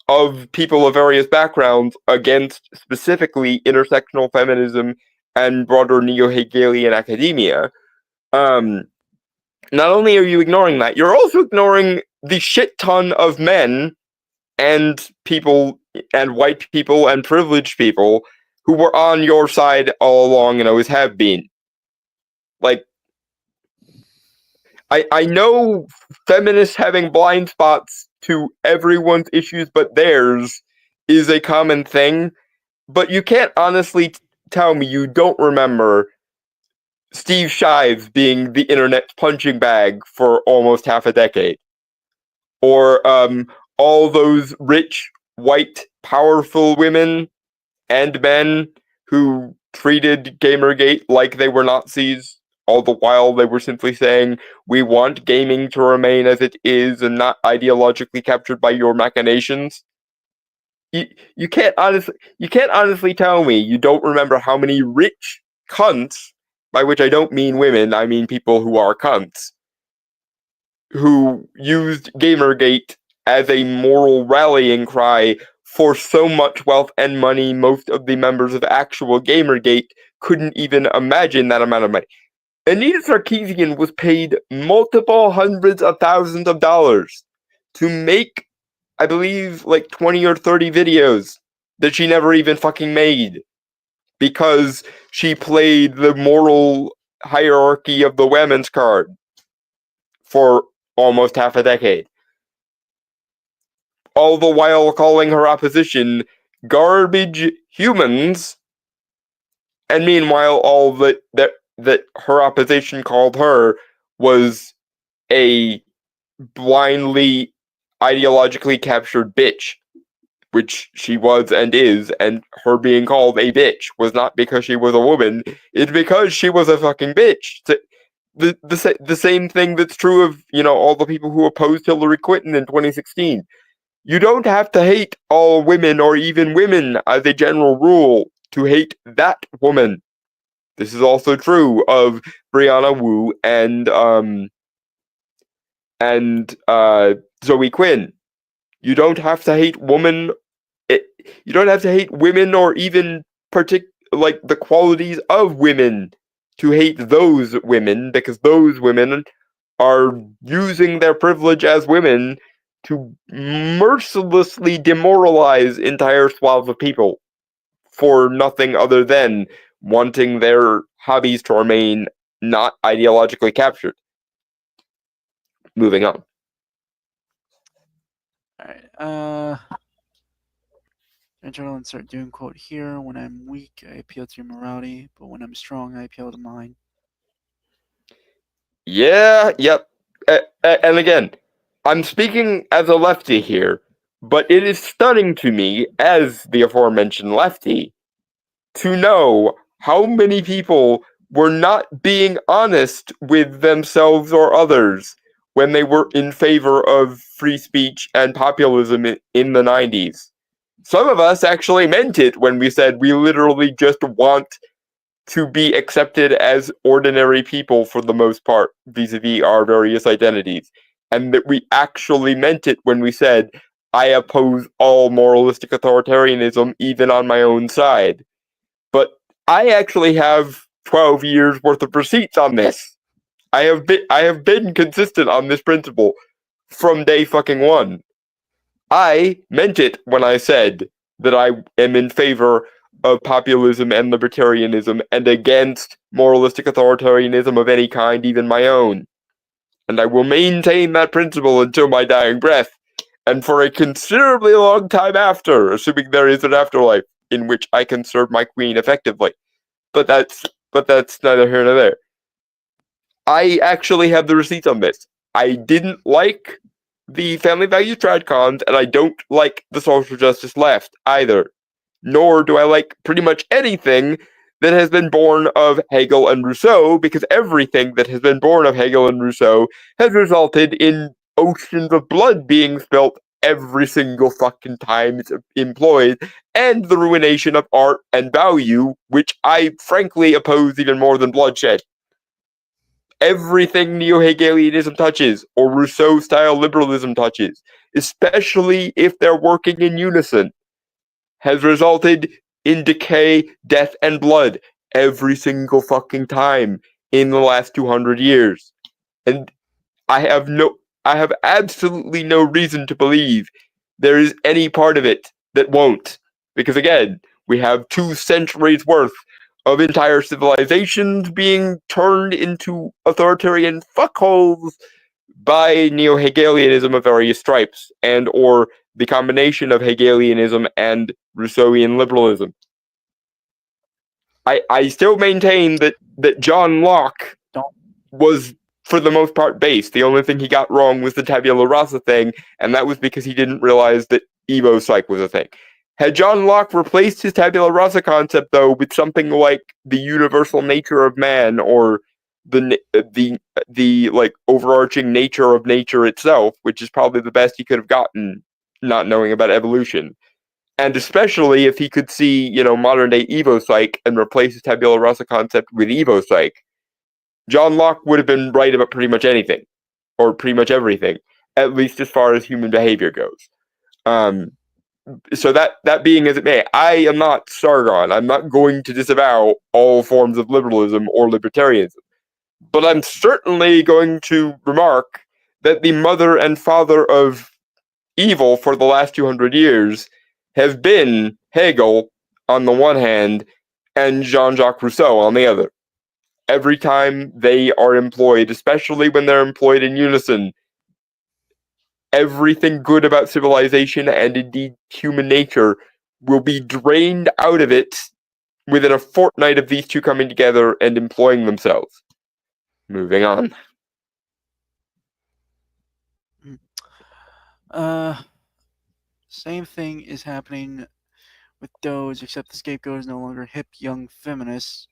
of people of various backgrounds against specifically intersectional feminism and broader neo-Hegelian academia, not only are you ignoring that, you're also ignoring the shit ton of men and people and white people and privileged people who were on your side all along and always have been. Like, I know feminists having blind spots to everyone's issues but theirs is a common thing, but you can't honestly tell me you don't remember Steve Shives being the internet's punching bag for almost half a decade. Or all those rich, white, powerful women and men who treated Gamergate like they were Nazis, all the while they were simply saying, we want gaming to remain as it is and not ideologically captured by your machinations. You can't honestly tell me you don't remember how many rich cunts, by which I don't mean women, I mean people who are cunts, who used Gamergate as a moral rallying cry for so much wealth and money most of the members of actual Gamergate couldn't even imagine that amount of money. Anita Sarkeesian was paid multiple hundreds of thousands of dollars to make, I believe, like 20 or 30 videos that she never even fucking made, because she played the moral hierarchy of the women's card for almost half a decade. All the while calling her opposition garbage humans, and meanwhile all that her opposition called her was a blindly ideologically captured bitch, which she was and is, and her being called a bitch was not because she was a woman, it's because she was a fucking bitch. The same thing that's true of, all the people who opposed Hillary Clinton in 2016. You don't have to hate all women or even women as a general rule to hate that woman. This is also true of Brianna Wu and Zoe Quinn. You don't have to hate women. You don't have to hate women or even the qualities of women to hate those women, because those women are using their privilege as women to mercilessly demoralize entire swaths of people for nothing other than wanting their hobbies to remain not ideologically captured. Moving on. Alright, internal insert doom quote here. When I'm weak, I appeal to your morality, but when I'm strong, I appeal to mine. Yeah, yep. And again, I'm speaking as a lefty here, but it is stunning to me, as the aforementioned lefty, to know how many people were not being honest with themselves or others when they were in favor of free speech and populism in the 90s. Some of us actually meant it when we said we literally just want to be accepted as ordinary people for the most part, vis-a-vis our various identities. And that we actually meant it when we said, I oppose all moralistic authoritarianism, even on my own side. But I actually have 12 years worth of receipts on this. I have been consistent on this principle from day fucking one. I meant it when I said that I am in favor of populism and libertarianism and against moralistic authoritarianism of any kind, even my own. And I will maintain that principle until my dying breath, and for a considerably long time after, assuming there is an afterlife in which I can serve my queen effectively. But that's neither here nor there. I actually have the receipts on this. I didn't like the family values tradcons, and I don't like the social justice left either. Nor do I like pretty much anything that has been born of Hegel and Rousseau, because everything that has been born of Hegel and Rousseau has resulted in oceans of blood being spilt every single fucking time it's employed, and the ruination of art and value, which I frankly oppose even more than bloodshed. Everything neo-Hegelianism touches, or Rousseau-style liberalism touches, especially if they're working in unison, has resulted in decay, death, and blood every single fucking time in the last 200 years. And I have absolutely no reason to believe there is any part of it that won't. Because again, we have 2 centuries worth of entire civilizations being turned into authoritarian fuckholes by neo-Hegelianism of various stripes, and or the combination of Hegelianism and Rousseauian liberalism. I still maintain that John Locke was, for the most part, based. The only thing he got wrong was the tabula rasa thing, and that was because he didn't realize that Evo Psych was a thing. Had John Locke replaced his tabula rasa concept, though, with something like the universal nature of man, or the like overarching nature of nature itself, which is probably the best he could have gotten, not knowing about evolution, and especially if he could see, modern day Evo Psych and replace his tabula rasa concept with Evo Psych, John Locke would have been right about pretty much anything, or pretty much everything, at least as far as human behavior goes. So that being as it may, I am not Sargon. I'm not going to disavow all forms of liberalism or libertarianism. But I'm certainly going to remark that the mother and father of evil for the last 200 years have been Hegel on the one hand and Jean-Jacques Rousseau on the other. Every time they are employed, especially when they're employed in unison, everything good about civilization and indeed human nature will be drained out of it within a fortnight of these two coming together and employing themselves. Moving on. Same thing is happening with Doge, except the scapegoat is no longer hip young feminists.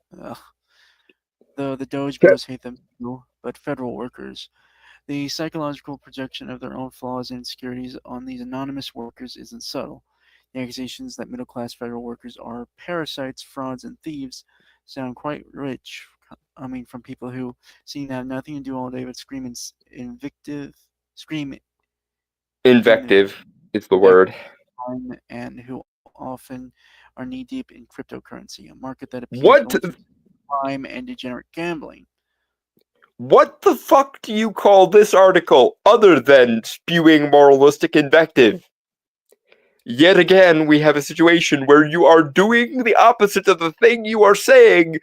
Though the Doge bros hate them too, but federal workers. The psychological projection of their own flaws and insecurities on these anonymous workers isn't subtle. The accusations that middle-class federal workers are parasites, frauds, and thieves sound quite rich, coming from people who seem to have nothing to do all day but scream Invective is the word. And who often are knee-deep in cryptocurrency, a market that appeals What? only to crime and degenerate gambling. What the fuck do you call this article other than spewing moralistic invective? yet again, we have a situation where you are doing the opposite of the thing you are saying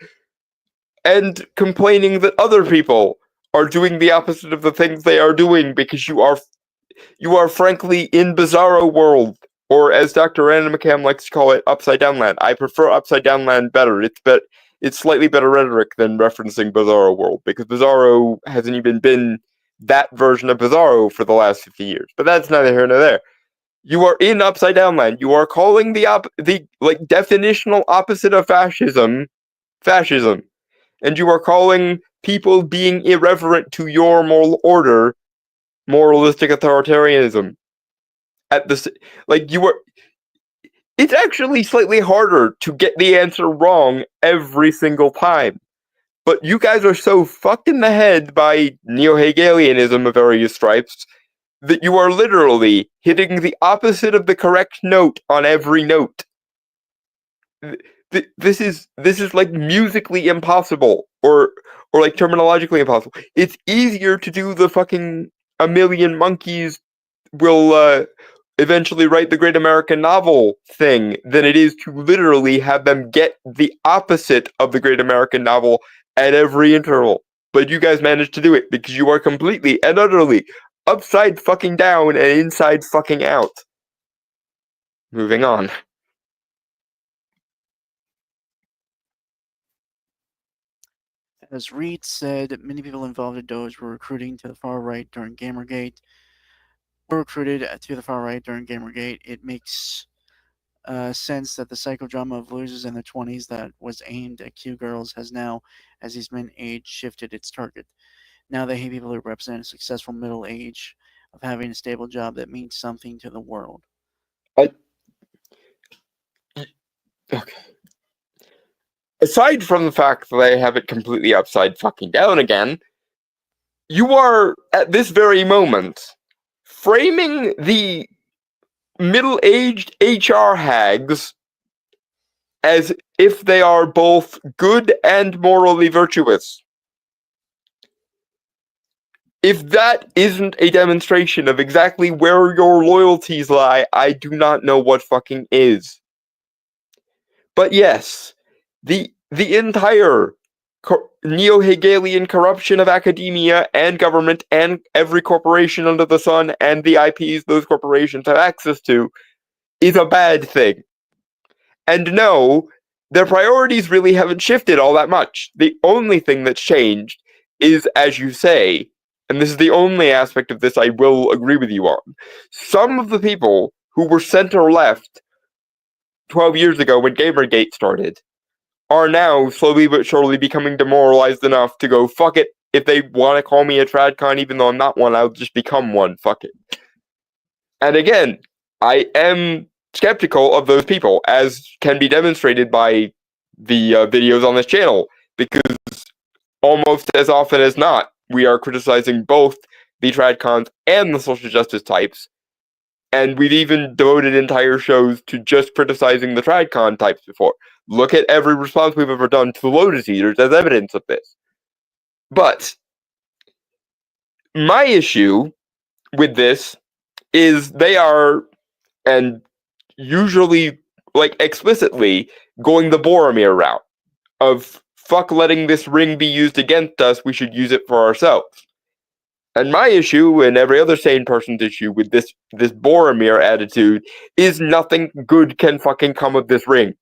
and complaining that other people are doing the opposite of the things they are doing because you are frankly in Bizarro World, or as Dr. Random McCam likes to call it, Upside Down Land. I prefer Upside Down Land better. It's slightly better rhetoric than referencing Bizarro World, because Bizarro hasn't even been that version of Bizarro for the last 50 years. But that's neither here nor there. You are in Upside Down Land. You are calling the definitional opposite of fascism, and you are calling people being irreverent to your moral order moralistic authoritarianism. It's actually slightly harder to get the answer wrong every single time. But you guys are so fucked in the head by neo-Hegelianism of various stripes that you are literally hitting the opposite of the correct note on every note. This is like musically impossible, or like terminologically impossible. It's easier to do the fucking A Million Monkeys will eventually write the great American novel thing than it is to literally have them get the opposite of the great American novel at every interval. But you guys managed to do it because you are completely and utterly upside fucking down and inside fucking out. Moving on. As Reed said, many people involved in Doge were recruiting to the far right during Gamergate. It makes sense that the psychodrama of losers in their 20s that was aimed at Q girls has now, as these men age, shifted its target. Now they hate people who represent a successful middle age of having a stable job that means something to the world. Okay. Aside from the fact that they have it completely upside fucking down again, you are, at this very moment, framing the middle-aged HR hags as if they are both good and morally virtuous. If that isn't a demonstration of exactly where your loyalties lie, I do not know what fucking is. But yes, the entire neo-Hegelian corruption of academia and government and every corporation under the sun and the IPs those corporations have access to is a bad thing. And no, their priorities really haven't shifted all that much. The only thing that's changed is, as you say, and this is the only aspect of this I will agree with you on, some of the people who were center-left 12 years ago when Gamergate started are now slowly but surely becoming demoralized enough to go, fuck it, if they want to call me a tradcon even though I'm not one, I'll just become one, fuck it. And again, I am skeptical of those people, as can be demonstrated by the videos on this channel, because almost as often as not, we are criticizing both the tradcons and the social justice types, and we've even devoted entire shows to just criticizing the tradcon types before. Look at every response we've ever done to the Lotus Eaters as evidence of this. But my issue with this is they are, and usually, like, explicitly, going the Boromir route of, fuck letting this ring be used against us, we should use it for ourselves. And my issue, and every other sane person's issue with this Boromir attitude, is nothing good can fucking come of this ring.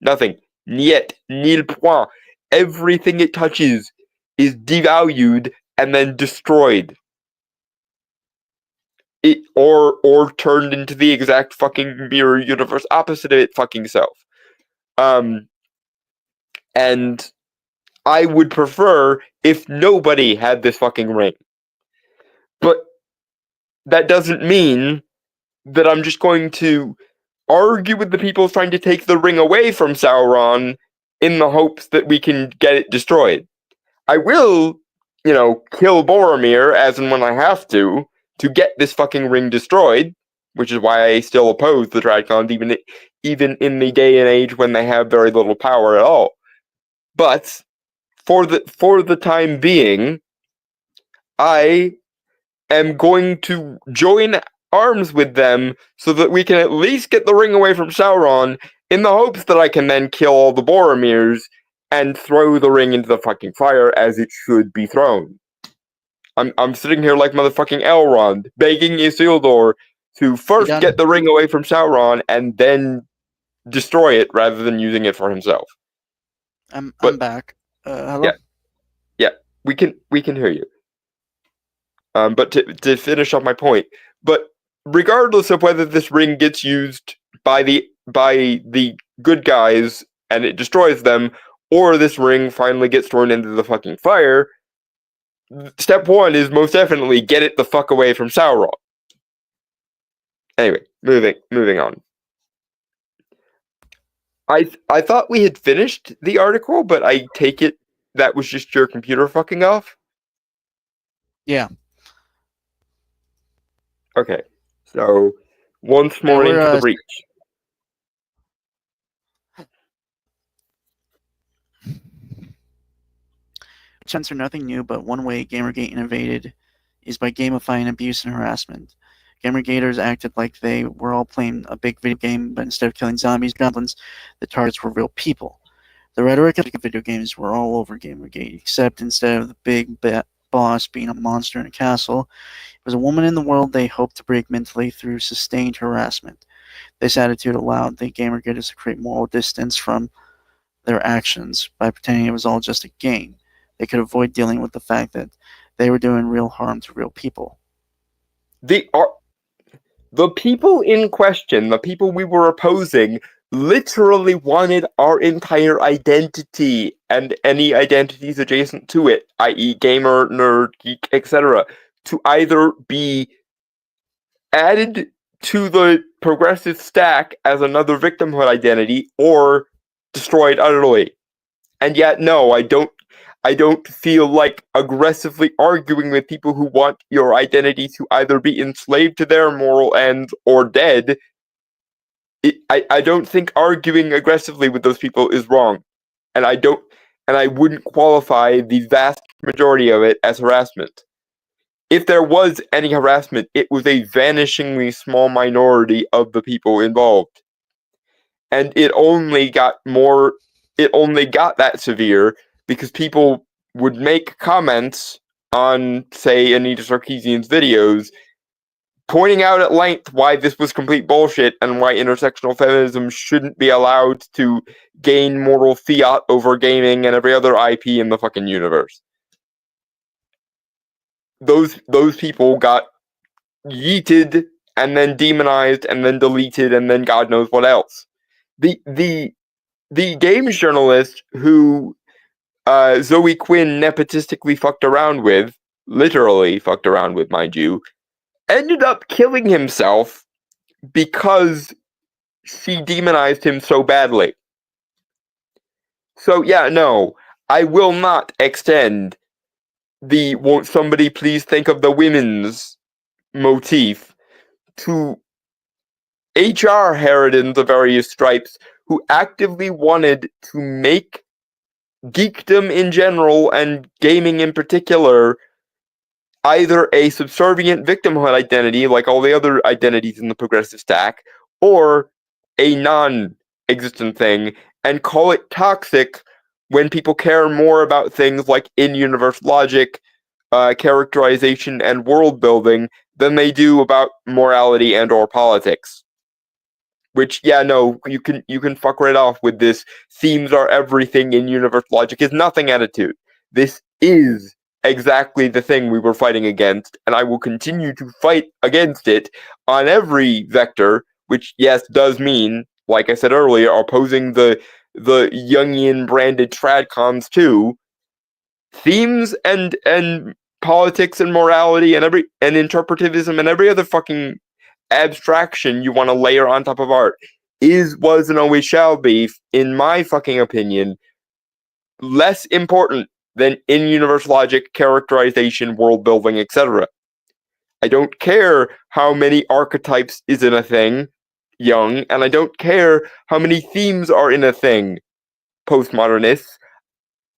Nothing. Niet. Nil point. Everything it touches is devalued and then destroyed. It or turned into the exact fucking mirror universe opposite of it fucking self. And I would prefer if nobody had this fucking ring. But that doesn't mean that I'm just going to argue with the people trying to take the ring away from Sauron in the hopes that we can get it destroyed. I will, kill Boromir as and when I have to get this fucking ring destroyed, which is why I still oppose the Tradcons, even in the day and age when they have very little power at all. But for the time being, I am going to join arms with them so that we can at least get the ring away from Sauron in the hopes that I can then kill all the Boromirs and throw the ring into the fucking fire as it should be thrown. I'm sitting here like motherfucking Elrond, begging Isildur to first get the ring away from Sauron and then destroy it rather than using it for himself. I'm back. Hello? Yeah, we can hear you. But to finish off my point, but regardless of whether this ring gets used by the good guys and it destroys them, or this ring finally gets thrown into the fucking fire, step one is most definitely get it the fuck away from Sauron. Anyway, moving on. I thought we had finished the article, but I take it that was just your computer fucking off? Yeah. Okay. So, once more into the breach. Chants are nothing new, but one way Gamergate innovated is by gamifying abuse and harassment. Gamergaters acted like they were all playing a big video game, but instead of killing zombies, goblins, the targets were real people. The rhetoric of video games were all over Gamergate, except instead of the big boss being a monster in a castle, it was a woman in the world they hoped to break mentally through sustained harassment. This attitude allowed the Gamergaters to create moral distance from their actions by pretending it was all just a game. They could avoid dealing with the fact that they were doing real harm to real people. The people in question, the people we were opposing, literally wanted our entire identity and any identities adjacent to it, i.e. gamer, nerd, geek, etc., to either be added to the progressive stack as another victimhood identity or destroyed utterly. And yet, no, I don't feel like aggressively arguing with people who want your identity to either be enslaved to their moral ends or dead. I don't think arguing aggressively with those people is wrong. And I wouldn't qualify the vast majority of it as harassment. If there was any harassment, it was a vanishingly small minority of the people involved. And it only got that severe because people would make comments on, say, Anita Sarkeesian's videos, pointing out at length why this was complete bullshit and why intersectional feminism shouldn't be allowed to gain moral fiat over gaming and every other IP in the fucking universe. Those people got yeeted and then demonized and then deleted and then God knows what else. The games journalist who Zoe Quinn nepotistically fucked around with, literally fucked around with, mind you, ended up killing himself because she demonized him so badly. So yeah, no, I will not extend the won't somebody please think of the women's motif to HR harridans of various stripes who actively wanted to make geekdom in general and gaming in particular either a subservient victimhood identity like all the other identities in the progressive stack or a non-existent thing and call it toxic when people care more about things like in-universe logic, characterization, and world building than they do about morality and or politics. Which, yeah, no, you can fuck right off with this themes are everything in universe logic is nothing attitude. This is exactly the thing we were fighting against, and I will continue to fight against it on every vector, which, yes, does mean, like I said earlier, opposing the Jungian branded tradcons too. Themes and politics and morality and interpretivism and every other fucking abstraction you want to layer on top of art was and always shall be, in my fucking opinion, less important than in-universe logic, characterization, world building, etc. I don't care how many archetypes is in a thing, Jung, and I don't care how many themes are in a thing, postmodernists.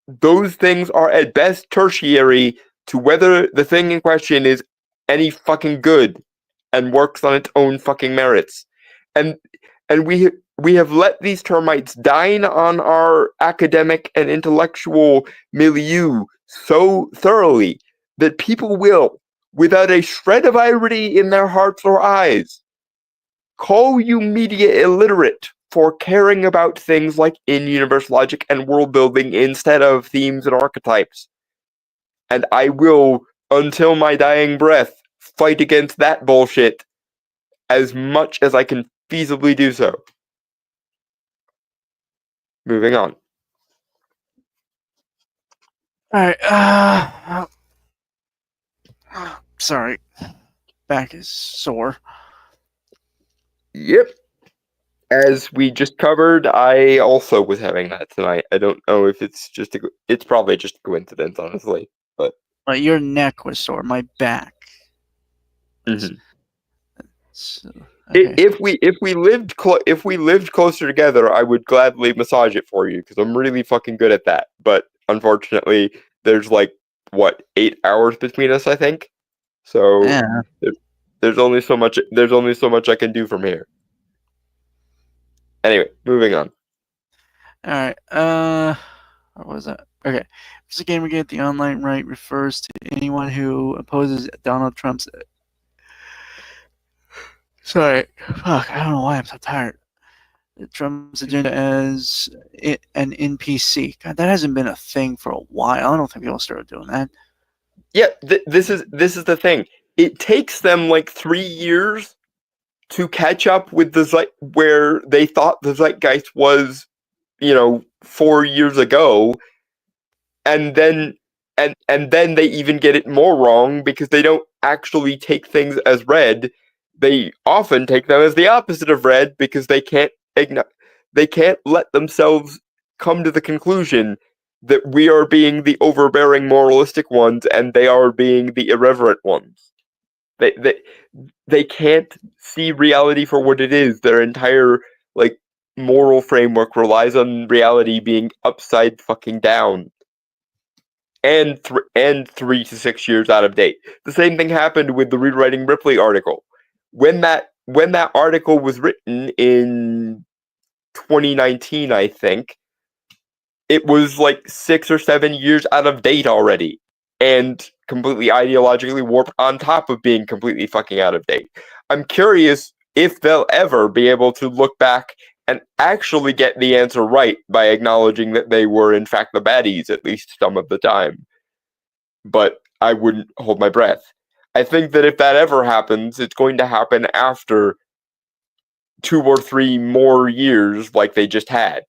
Those things are at best tertiary to whether the thing in question is any fucking good. and works on its own fucking merits. And we have let these termites dine on our academic and intellectual milieu so thoroughly that people will, without a shred of irony in their hearts or eyes, call you media illiterate for caring about things like in-universe logic and world building instead of themes and archetypes. And I will, until my dying breath, fight against that bullshit as much as I can feasibly do so. Moving on. Alright, sorry. Back is sore. Yep. As we just covered, I also was having that tonight. I don't know if it's it's probably just a coincidence, honestly. But your neck was sore, my back. mm-hmm. So, okay. If we lived closer together, I would gladly massage it for you because I'm really fucking good at that. But unfortunately, there's like 8 hours between us, I think. So Yeah. there's only so much I can do from here. Anyway, moving on. Alright, what was that? Okay. Because Gamergate, the online right refers to anyone who opposes Donald Trump's. Sorry. Fuck, I don't know why I'm so tired. Trump's agenda as an NPC. God, that hasn't been a thing for a while. I don't think people started doing that. Yeah, this is the thing. It takes them like 3 years to catch up with where they thought the zeitgeist was, 4 years ago, and then they even get it more wrong because they don't actually take things as read. They often take them as the opposite of read because they can't let themselves come to the conclusion that we are being the overbearing moralistic ones and they are being the irreverent ones. They can't see reality for what it is. Their entire moral framework relies on reality being upside fucking down and 3 to 6 years out of date. The same thing happened with the Rewriting Ripley article. When that article was written in 2019, I think, it was like 6 or 7 years out of date already and completely ideologically warped on top of being completely fucking out of date. I'm curious if they'll ever be able to look back and actually get the answer right by acknowledging that they were in fact the baddies, at least some of the time. But I wouldn't hold my breath. I think that if that ever happens, it's going to happen after 2 or 3 more years like they just had.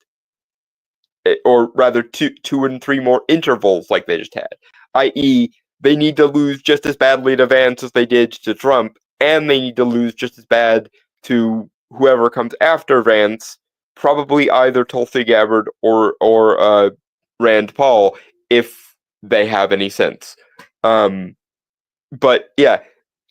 Or rather, 2 and 3 more intervals like they just had. I.e., they need to lose just as badly to Vance as they did to Trump, and they need to lose just as bad to whoever comes after Vance, probably either Tulsi Gabbard or Rand Paul, if they have any sense. But yeah,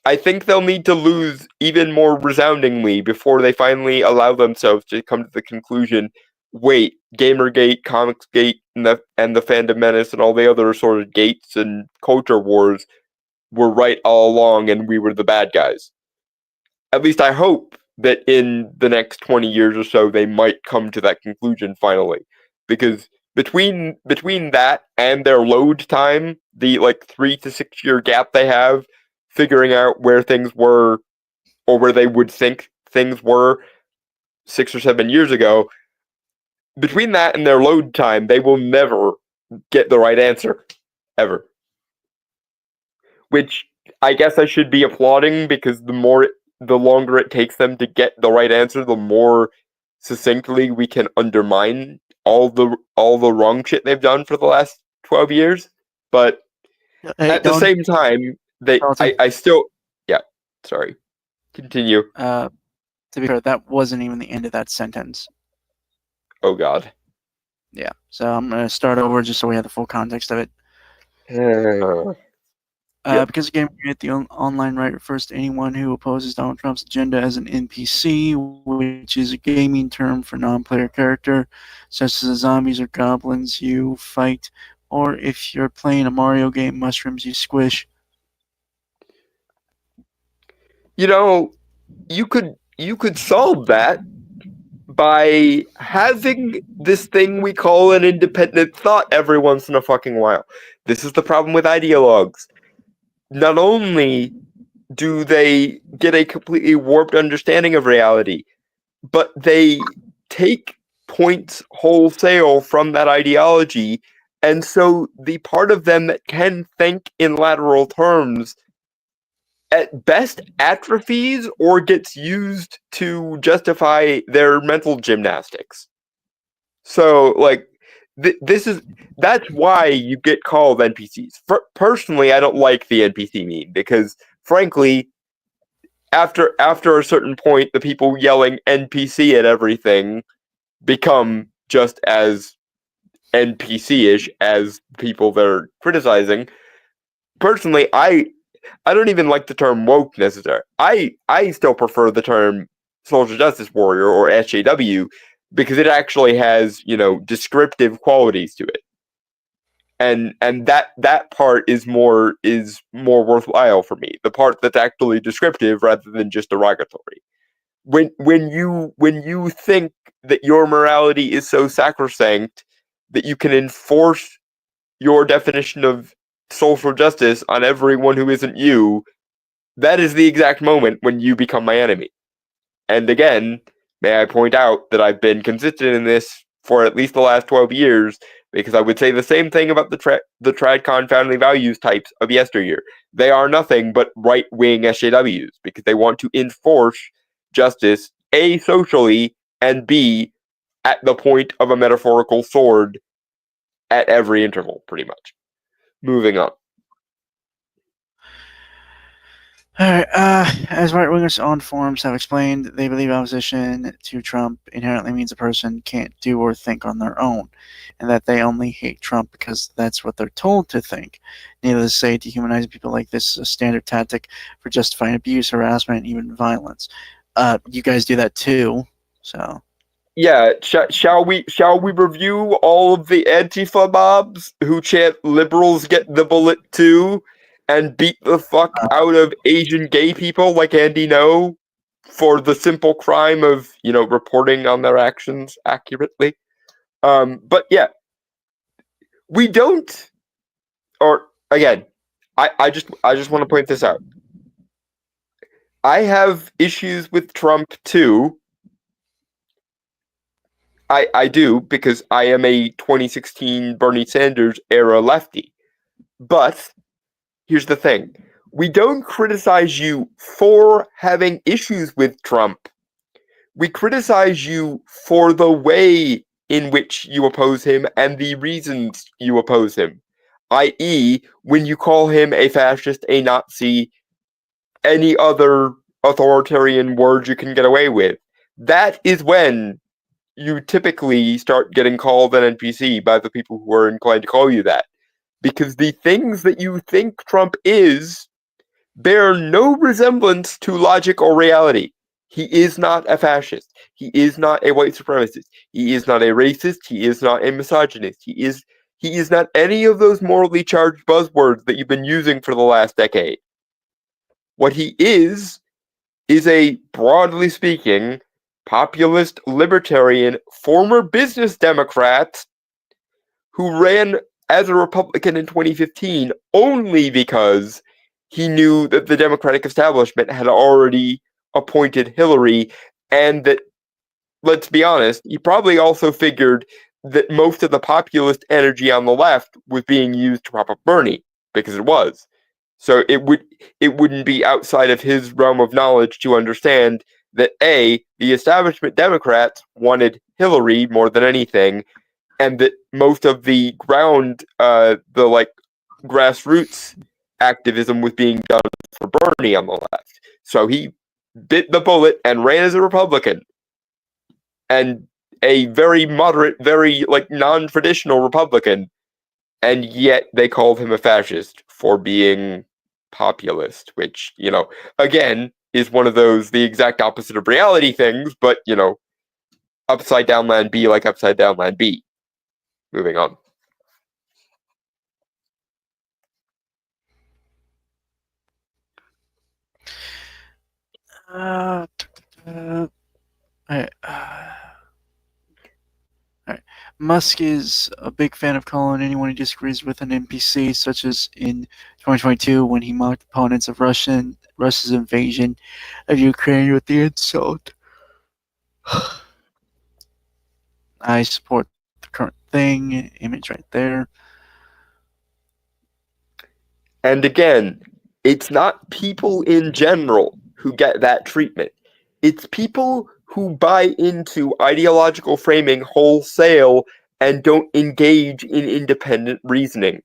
I think they'll need to lose even more resoundingly before they finally allow themselves to come to the conclusion, wait, Gamergate, Comicsgate, and the Fandom Menace and all the other sort of gates and culture wars were right all along and we were the bad guys. At least I hope that in the next 20 years or so they might come to that conclusion finally. Because between that and their load time, the 3 to 6 year gap they have figuring out where things were or where they would think things were 6 or 7 years ago, between that and their load time, they will never get the right answer. Ever. Which I guess I should be applauding because the longer it takes them to get the right answer, the more succinctly we can undermine all the wrong shit they've done for the last 12 years. But at the same time, I still... Yeah, sorry. Continue. To be fair, that wasn't even the end of that sentence. Oh, God. Yeah, so I'm going to start over just so we have the full context of it. Yep. Because Gamergate, the online right refers to anyone who opposes Donald Trump's agenda as an NPC, which is a gaming term for non-player character, such as the zombies or goblins you fight, or if you're playing a Mario game, mushrooms you squish. You know, you could solve that by having this thing we call an independent thought every once in a fucking while. This is the problem with ideologues. Not only do they get a completely warped understanding of reality, but they take points wholesale from that ideology, and so the part of them that can think in lateral terms at best atrophies or gets used to justify their mental gymnastics. So, like, that's why you get called NPCs. Personally, I don't like the NPC meme because, frankly, after a certain point, the people yelling NPC at everything become just as NPC-ish as people they're criticizing. Personally, I don't even like the term woke necessarily. I still prefer the term social justice warrior or SJW because it actually has, descriptive qualities to it. And that part is more worthwhile for me. The part that's actually descriptive rather than just derogatory. When you think that your morality is so sacrosanct that you can enforce your definition of social justice on everyone who isn't you, that is the exact moment when you become my enemy. And again, may I point out that I've been consistent in this for at least the last 12 years, because I would say the same thing about the Tradcon family values types of yesteryear. They are nothing but right-wing SJWs, because they want to enforce justice, A, socially, and B, at the point of a metaphorical sword at every interval, pretty much. Moving on. All right. As right wingers on forums have explained, they believe opposition to Trump inherently means a person can't do or think on their own, and that they only hate Trump because that's what they're told to think. Needless to say, dehumanizing people like this is a standard tactic for justifying abuse, harassment, and even violence. You guys do that too, so. Yeah, shall we review all of the Antifa mobs who chant liberals get the bullet too and beat the fuck out of Asian gay people like Andy Ngo for the simple crime of, reporting on their actions accurately? But yeah, we don't, or again, I just want to point this out. I have issues with Trump too. I do, because I am a 2016 Bernie Sanders era lefty. But here's the thing. We don't criticize you for having issues with Trump. We criticize you for the way in which you oppose him and the reasons you oppose him. I.e., when you call him a fascist, a Nazi, any other authoritarian word you can get away with. That is when you typically start getting called an NPC by the people who are inclined to call you that. Because the things that you think Trump is bear no resemblance to logic or reality. He is not a fascist. He is not a white supremacist. He is not a racist. He is not a misogynist. He is not any of those morally charged buzzwords that you've been using for the last decade. What he is a, broadly speaking, populist libertarian former business Democrat who ran as a Republican in 2015 only because he knew that the Democratic establishment had already appointed Hillary, and that, let's be honest, he probably also figured that most of the populist energy on the left was being used to prop up Bernie, because it was. So it wouldn't be outside of his realm of knowledge to understand that A, the establishment Democrats wanted Hillary more than anything, and that most of the grassroots activism was being done for Bernie on the left. So he bit the bullet and ran as a Republican, and a very moderate, very non-traditional Republican, and yet they called him a fascist for being populist, which, again, is one of those the exact opposite of reality things, but, upside down land B like upside down land B. Moving on. Uh, all right. All right. Musk is a big fan of calling anyone he disagrees with an NPC, such as in 2022 when he mocked opponents of Russia's invasion of Ukraine with the insult. I support the current thing. Image right there. And again, it's not people in general who get that treatment. It's people who buy into ideological framing wholesale and don't engage in independent reasoning.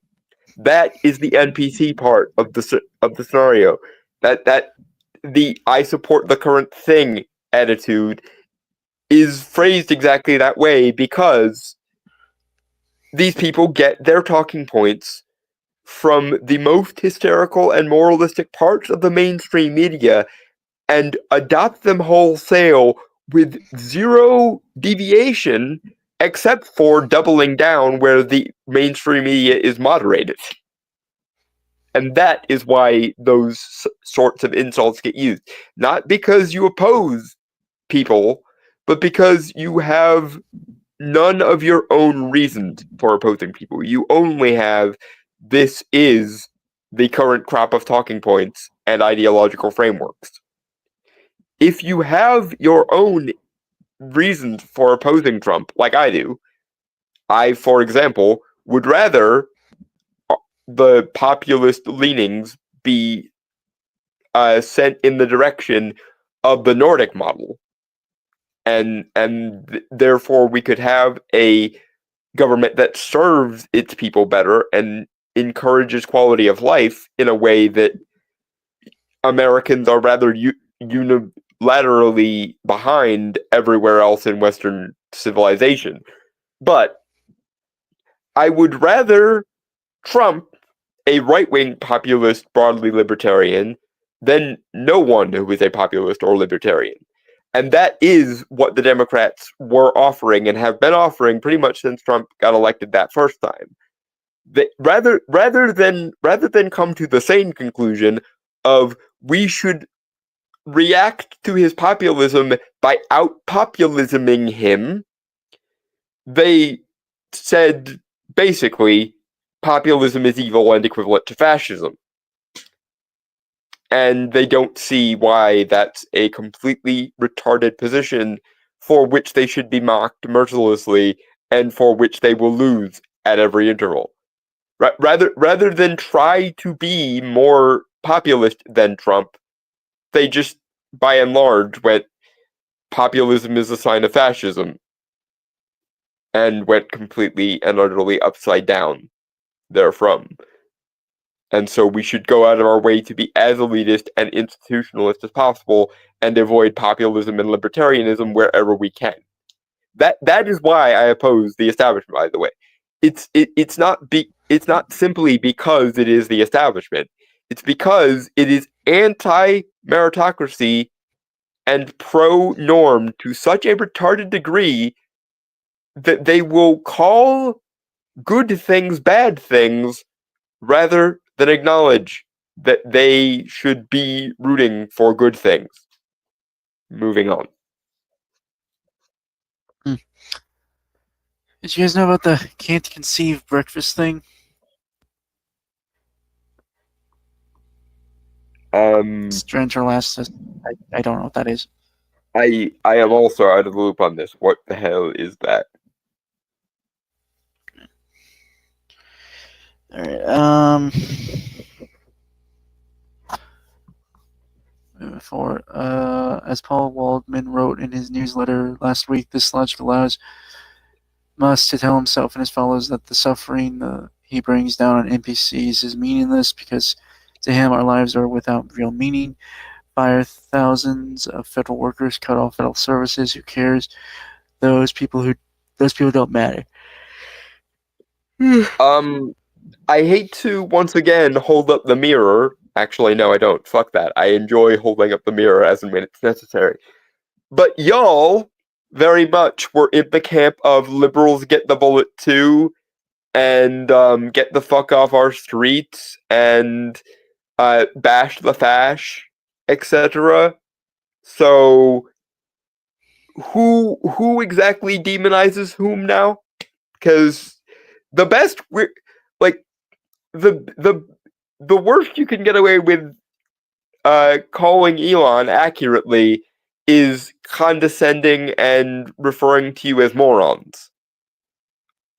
That is the NPC part of the scenario. That the I support the current thing attitude is phrased exactly that way because these people get their talking points from the most hysterical and moralistic parts of the mainstream media and adopt them wholesale with zero deviation except for doubling down where the mainstream media is moderated. And that is why those sorts of insults get used. Not because you oppose people, but because you have none of your own reasons for opposing people. You only have this is the current crop of talking points and ideological frameworks. If you have your own reasons for opposing Trump, like I do, I, for example, would rather the populist leanings be sent in the direction of the Nordic model, and therefore we could have a government that serves its people better and encourages quality of life in a way that Americans are rather unilaterally behind everywhere else in Western civilization. But I would rather Trump, a right-wing populist, broadly libertarian, than no one who is a populist or libertarian. And that is what the Democrats were offering and have been offering pretty much since Trump got elected that first time. Rather than come to the same conclusion of we should react to his populism by out-populisming him, they said basically populism is evil and equivalent to fascism. And they don't see why that's a completely retarded position for which they should be mocked mercilessly and for which they will lose at every interval. Rather than try to be more populist than Trump, they just, by and large, went populism is a sign of fascism and went completely and utterly upside down therefrom. And so we should go out of our way to be as elitist and institutionalist as possible and avoid populism and libertarianism wherever we can. That is why I oppose the establishment, by the way. It's not simply because it is the establishment. It's because it is anti-meritocracy and pro-norm to such a retarded degree that they will call good things bad things rather than acknowledge that they should be rooting for good things. Moving on. Did you guys know about the can't conceive breakfast thing? Stranger last. I don't know what that is. I am also out of the loop on this. What the hell is that? All right. Moving forward. As Paul Waldman wrote in his newsletter last week, this logic allows Musk to tell himself and his followers that the suffering he brings down on NPCs is meaningless because to him our lives are without real meaning. Fire thousands of federal workers, cut off federal services. Who cares? Those people don't matter. I hate to once again hold up the mirror. Actually, no, I don't. Fuck that. I enjoy holding up the mirror as and when it's necessary. But y'all very much were in the camp of liberals get the bullet too, and get the fuck off our streets, and bash the fash, etc. So who exactly demonizes whom now? Because the best like the worst you can get away with calling Elon accurately is condescending and referring to you as morons.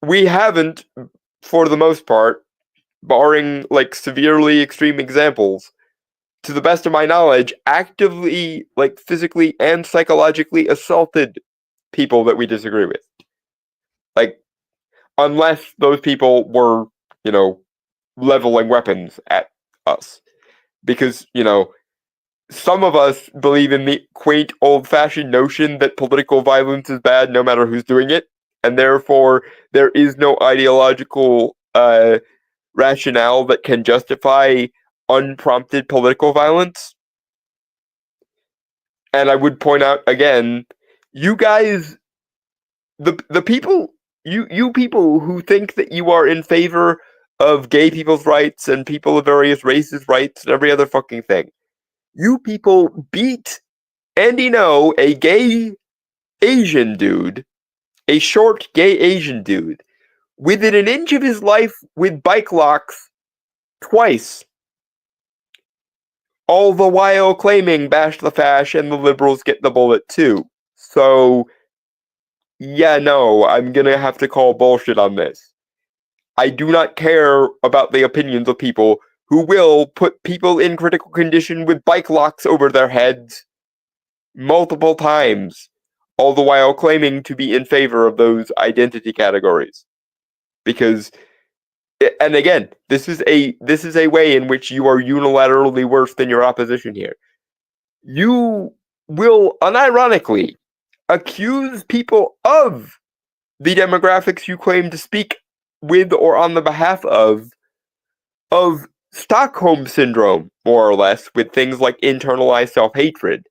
We haven't, for the most part, barring like severely extreme examples, to the best of my knowledge, actively, like physically and psychologically assaulted people that we disagree with. Like, unless those people were, you know, leveling weapons at us. Because, you know, some of us believe in the quaint old fashioned notion that political violence is bad no matter who's doing it, and therefore there is no ideological rationale that can justify unprompted political violence. And I would point out again, you guys, the people, you people who think that you are in favor of gay people's rights and people of various races' rights and every other fucking thing, you people beat Andy Ngo, a gay Asian dude, a short gay Asian dude, within an inch of his life with bike locks twice. All the while claiming bash the fash and the liberals get the bullet too. So, yeah, no, I'm gonna have to call bullshit on this. I do not care about the opinions of people who will put people in critical condition with bike locks over their heads multiple times, all the while claiming to be in favor of those identity categories. Because, and again, this is a way in which you are unilaterally worse than your opposition here. You will unironically accuse people of the demographics you claim to speak with or on the behalf of Stockholm syndrome, more or less, with things like internalized self-hatred,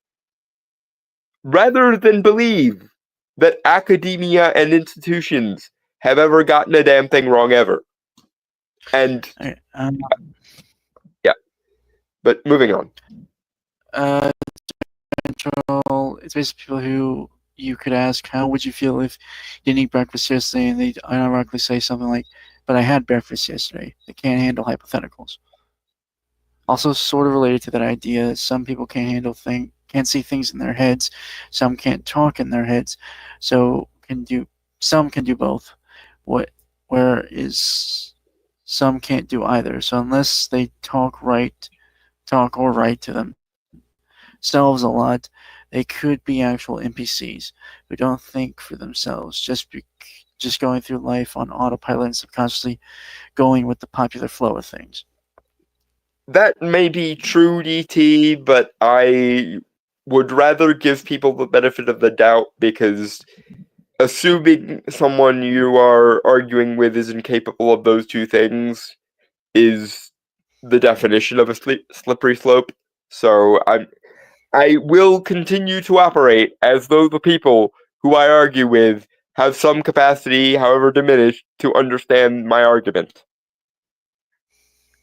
rather than believe that academia and institutions have ever gotten a damn thing wrong ever. And yeah, but moving on. It's basically people who you could ask, how would you feel if you didn't eat breakfast yesterday, and they unironically say something like, but I had breakfast yesterday. They can't handle hypotheticals. Also, sort of related to that idea, some people can't see things in their heads. Some can't talk in their heads. So some can do both. Whereas some can't do either. So unless they talk or write to themselves a lot, they could be actual NPCs who don't think for themselves, just going through life on autopilot and subconsciously going with the popular flow of things. That may be true, DT, but I would rather give people the benefit of the doubt, because assuming someone you are arguing with is incapable of those two things is the definition of a slippery slope. So I will continue to operate as though the people who I argue with have some capacity, however diminished, to understand my argument.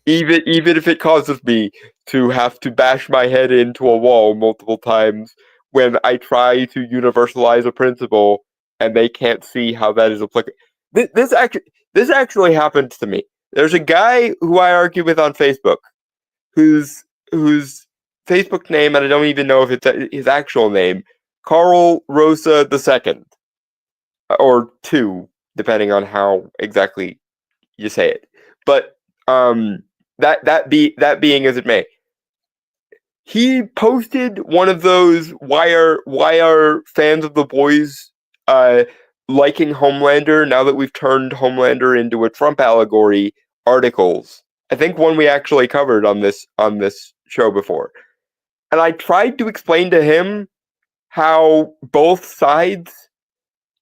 Even if it causes me to have to bash my head into a wall multiple times when I try to universalize a principle and they can't see how that is applicable. This actually happened to me. There's a guy who I argue with on Facebook, whose Facebook name, and I don't even know if it's his actual name, Carl Rosa II, or 2, depending on how exactly you say it. But that being as it may, he posted one of those why are fans of The Boys liking Homelander now that we've turned Homelander into a Trump allegory articles. I think one we actually covered on this show before. And I tried to explain to him how both sides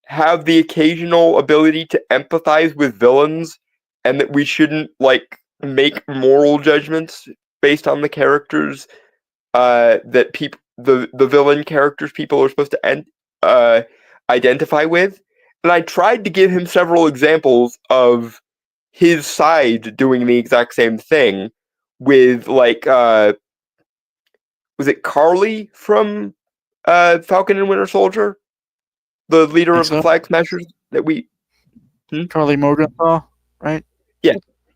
have the occasional ability to empathize with villains, and that we shouldn't like make moral judgments based on the characters that the villain characters people are supposed to identify with. And I tried to give him several examples of his side doing the exact same thing with, like, was it Carly from Falcon and Winter Soldier? The leader Think of the so? Flag Smashers that we Charlie Morgenthau, right?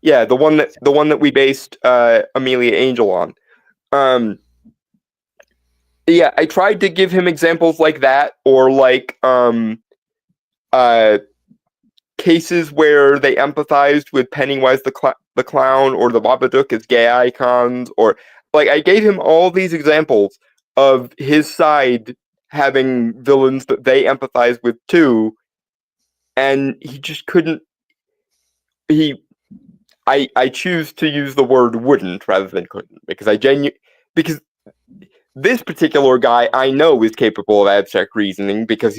Yeah, the one that we based Amelia Angel on. Yeah, I tried to give him examples like that, or like cases where they empathized with Pennywise the clown or the Babadook as gay icons, or like I gave him all these examples of his side having villains that they empathize with too, and he just couldn't. I choose to use the word wouldn't rather than couldn't because this particular guy I know is capable of abstract reasoning because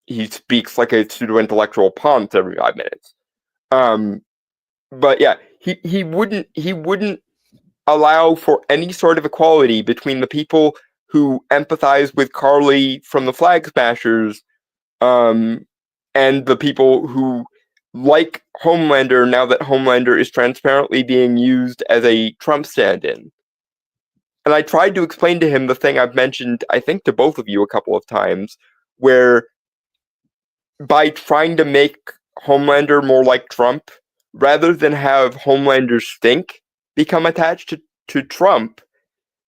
he speaks like a pseudo-intellectual ponce every 5 minutes. But yeah, he wouldn't allow for any sort of equality between the people who empathize with Carly from the Flag Smashers, and the people who like Homelander now that Homelander is transparently being used as a Trump stand-in. And I tried to explain to him the thing I've mentioned, I think, to both of you a couple of times, where by trying to make Homelander more like Trump, rather than have Homelander's stink become attached to Trump,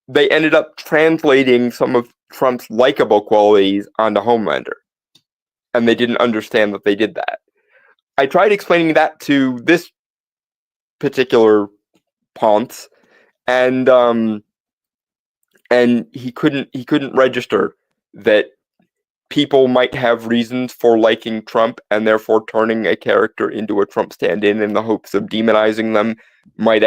they ended up translating some of Trump's likable qualities onto Homelander. And they didn't understand that they did that. I tried explaining that to this particular Ponce, and he couldn't register that people might have reasons for liking Trump and therefore turning a character into a Trump stand-in in the hopes of demonizing them might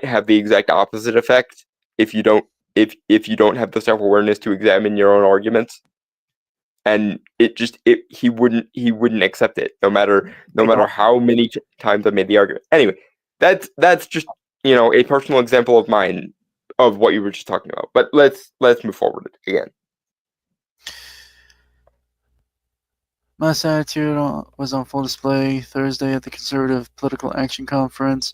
have the exact opposite effect if you don't have the self-awareness to examine your own arguments. And he wouldn't accept it no matter how many times I made the argument. Anyway, that's just a personal example of mine of what you were just talking about. But let's move forward again. Musk's attitude was on full display Thursday at the Conservative Political Action Conference.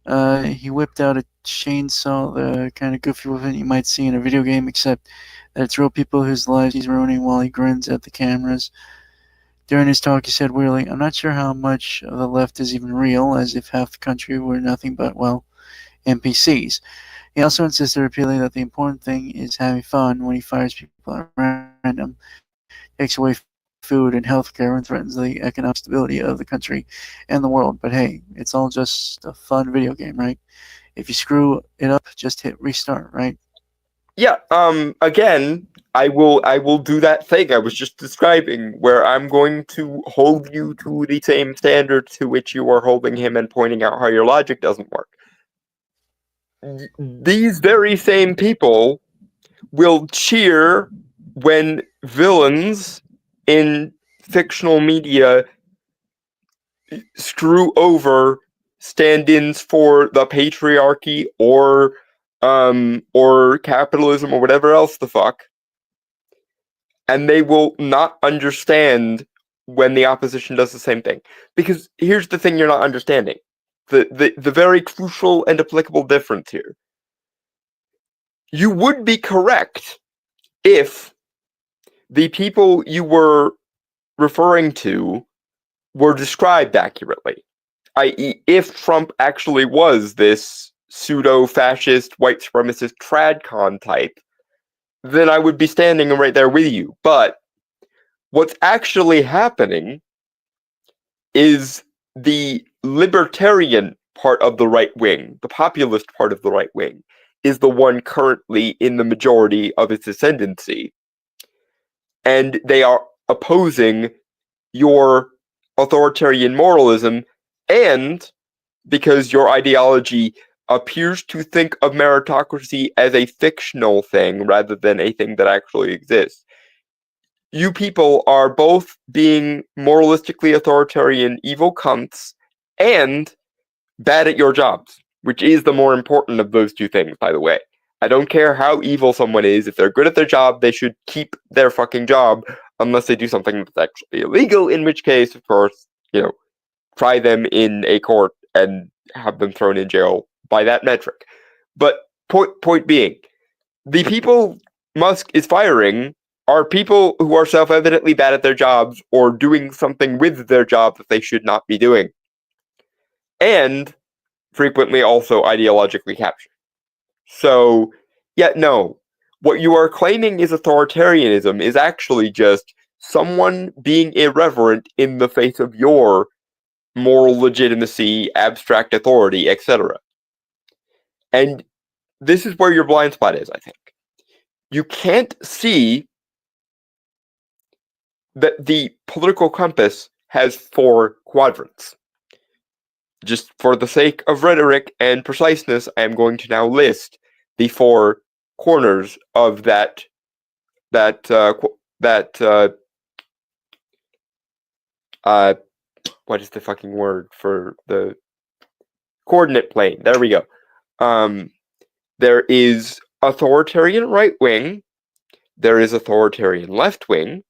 He whipped out a chainsaw, the kind of goofy weapon you might see in a video game, except that it's real people whose lives he's ruining while he grins at the cameras. During his talk, he said wearily, "I'm not sure how much of the left is even real, as if half the country were nothing but, well, NPCs." He also insisted repeatedly that the important thing is having fun when he fires people at random, takes away food and healthcare, and threatens the economic stability of the country and the world. But hey, it's all just a fun video game, right? If you screw it up, just hit restart, right? Yeah, again, I will do that thing I was just describing, where I'm going to hold you to the same standard to which you are holding him and pointing out how your logic doesn't work. These very same people will cheer when villains in fictional media screw over stand-ins for the patriarchy or capitalism or whatever else the fuck, and they will not understand when the opposition does the same thing. Because here's the thing you're not understanding. The very crucial and applicable difference here. You would be correct if the people you were referring to were described accurately. I.e., if Trump actually was this pseudo-fascist, white supremacist tradcon type, then I would be standing right there with you. But what's actually happening is the libertarian part of the right wing, the populist part of the right wing, is the one currently in the majority of its ascendancy. And they are opposing your authoritarian moralism, and because your ideology appears to think of meritocracy as a fictional thing rather than a thing that actually exists. You people are both being moralistically authoritarian evil cunts and bad at your jobs, which is the more important of those two things, by the way. I don't care how evil someone is. If they're good at their job, they should keep their fucking job unless they do something that's actually illegal, in which case, of course, try them in a court and have them thrown in jail by that metric. But point being, the people Musk is firing are people who are self-evidently bad at their jobs or doing something with their job that they should not be doing. And frequently also ideologically captured. So, no. What you are claiming is authoritarianism is actually just someone being irreverent in the face of your moral legitimacy, abstract authority, etc. And this is where your blind spot is, I think. You can't see that the political compass has 4 quadrants. Just for the sake of rhetoric and preciseness, I am going to now list the 4 corners of what is the fucking word for the coordinate plane? There we go. There is authoritarian right wing, there is authoritarian left wing,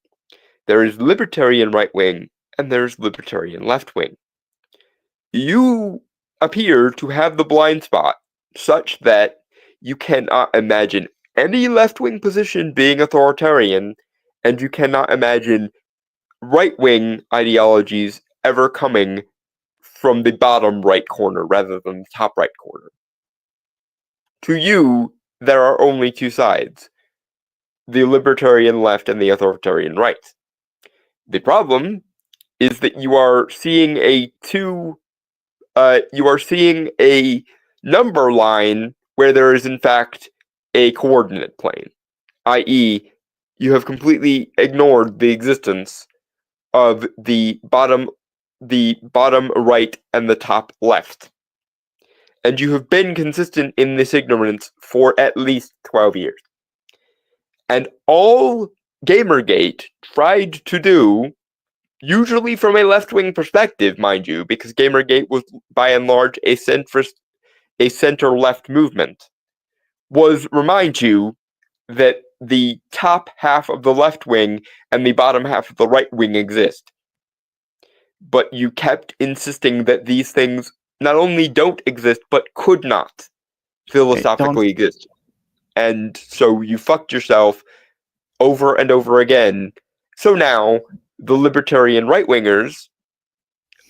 there is libertarian right wing, and there's libertarian left wing. You appear to have the blind spot such that you cannot imagine any left-wing position being authoritarian, and you cannot imagine right-wing ideologies ever coming from the bottom right corner rather than the top right corner. To you, there are only 2 sides, the libertarian left and the authoritarian right. The problem is that you are seeing a number line where there is in fact a coordinate plane, i.e., you have completely ignored the existence of the bottom right and the top left. And you have been consistent in this ignorance for at least 12 years. And all Gamergate tried to do, usually from a left-wing perspective, mind you, because Gamergate was by and large a center-left movement, was remind you that the top half of the left wing and the bottom half of the right wing exist. But you kept insisting that these things not only don't exist, but could not philosophically exist. And so you fucked yourself over and over again. So now the libertarian right-wingers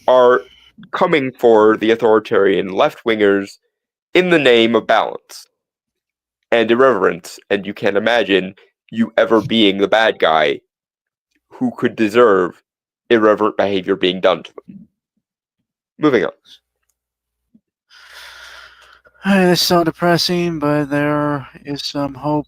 are coming for the authoritarian left-wingers in the name of balance and irreverence, and you can't imagine you ever being the bad guy who could deserve irreverent behavior being done to them. Moving on. It's so depressing, but there is some hope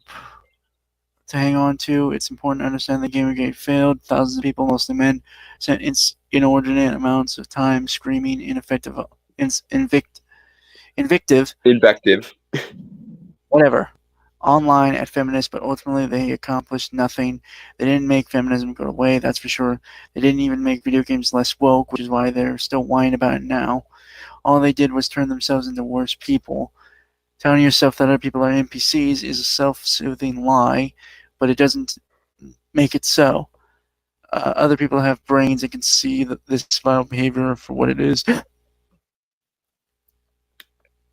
to hang on to. It's important to understand that Gamergate failed. Thousands of people, mostly men, spent inordinate amounts of time screaming invective, whatever, online at feminists, but ultimately they accomplished nothing. They didn't make feminism go away, that's for sure. They didn't even make video games less woke, which is why they're still whining about it now. All they did was turn themselves into worse people. Telling yourself that other people are NPCs is a self-soothing lie, but it doesn't make it so. Other people have brains and can see this vile behavior for what it is.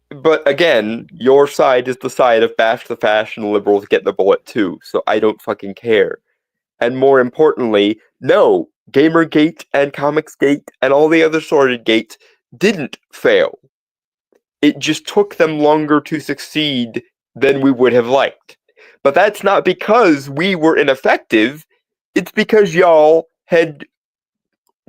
But again, your side is the side of bash the fashion liberals get the bullet too, so I don't fucking care. And more importantly, no, Gamergate and Comicsgate and all the other sorted gates didn't fail. It just took them longer to succeed than we would have liked. But that's not because we were ineffective, it's because y'all had,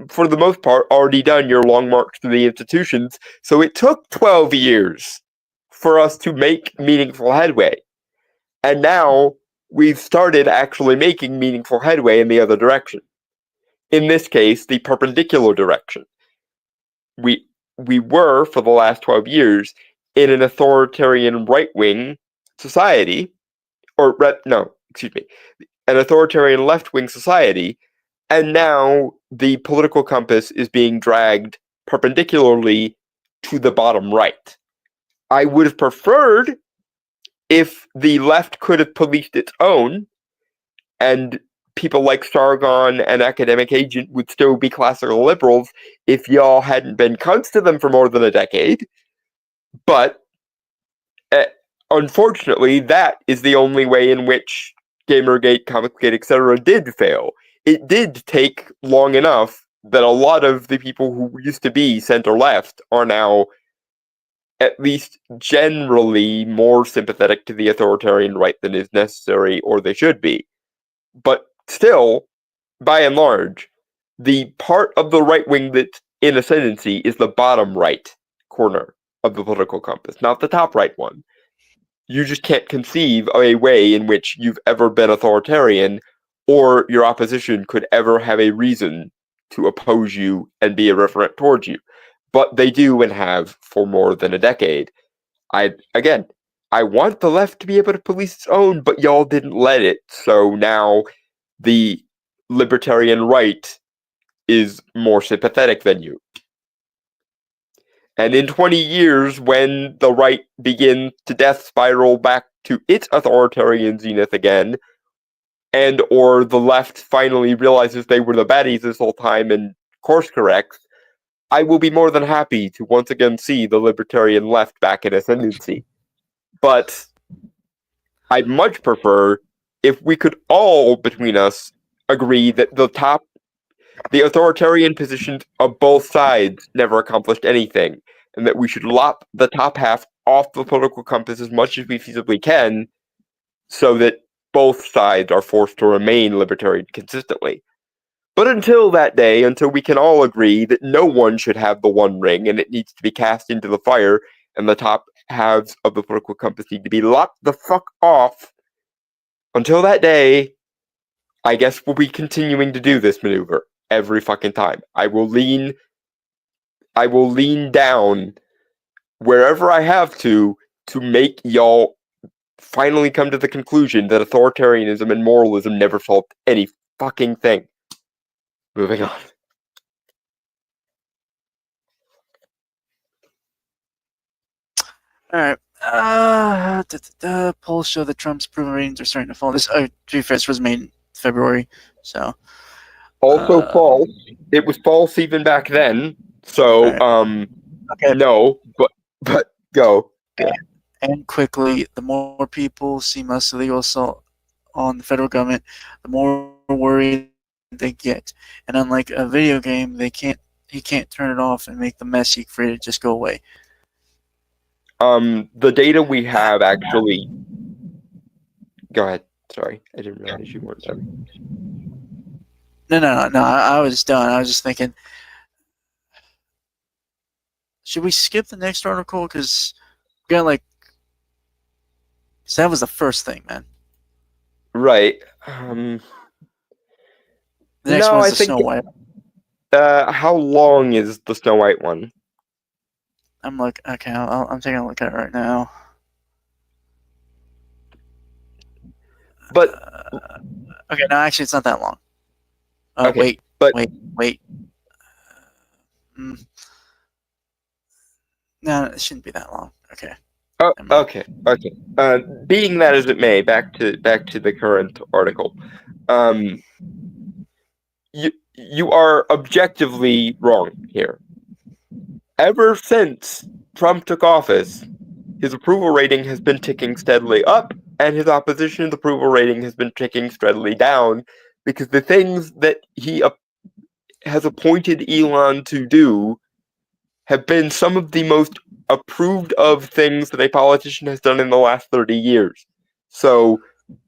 for the most part, already done your long march through the institutions, so it took 12 years for us to make meaningful headway. And now we've started actually making meaningful headway in the other direction. In this case, the perpendicular direction. We were, for the last 12 years, in an authoritarian right-wing society, an authoritarian left-wing society, and now the political compass is being dragged perpendicularly to the bottom right. I would have preferred if the left could have policed its own, and people like Sargon and Academic Agent would still be classical liberals if y'all hadn't been cunts to them for more than a decade. But unfortunately, that is the only way in which Gamergate, Comicsgate, etc. did fail. It did take long enough that a lot of the people who used to be center-left are now at least generally more sympathetic to the authoritarian right than is necessary or they should be. But still, by and large, the part of the right wing that's in ascendancy is the bottom right corner of the political compass, not the top right one. You just can't conceive of a way in which you've ever been authoritarian or your opposition could ever have a reason to oppose you and be irreverent towards you. But they do and have for more than a decade. I want the left to be able to police its own, but y'all didn't let it. So now the libertarian right is more sympathetic than you. And in 20 years, when the right begins to death spiral back to its authoritarian zenith again, and or the left finally realizes they were the baddies this whole time and course corrects, I will be more than happy to once again see the libertarian left back in ascendancy. But I'd much prefer if we could all, between us, agree that the authoritarian positions of both sides never accomplished anything, and that we should lop the top half off the political compass as much as we feasibly can, so that both sides are forced to remain libertarian consistently. But until that day, until we can all agree that no one should have the One Ring and it needs to be cast into the fire, and the top halves of the political compass need to be locked the fuck off, until that day, I guess we'll be continuing to do this maneuver every fucking time. I will lean down wherever I have to make y'all finally come to the conclusion that authoritarianism and moralism never solved any fucking thing. Moving on. All right. Polls show that Trump's approval ratings are starting to fall. This, to be fair, this was made in February, so. Also false. It was false even back then. So, okay. No, but go. Yeah. And quickly, the more people see mass illegal assault on the federal government, the more worried they get. And unlike a video game, he can't turn it off and make the messy for it to just go away. The data we have actually. Go ahead. Sorry, I didn't realize you weren't done. No. I was done. I was just thinking, should we skip the next article? Because we got so that was the first thing, man. Right. The next one's the Snow White. How long is the Snow White one? I'm okay. I'm taking a look at it right now. But okay, no, actually, it's not that long. Okay, Wait. No, it shouldn't be that long. Okay. Oh, okay. Being that as it may, back to the current article. You are objectively wrong here. Ever since Trump took office, his approval rating has been ticking steadily up, and his opposition's approval rating has been ticking steadily down, because the things that he has appointed Elon to do have been some of the most approved of things that a politician has done in the last 30 years. So,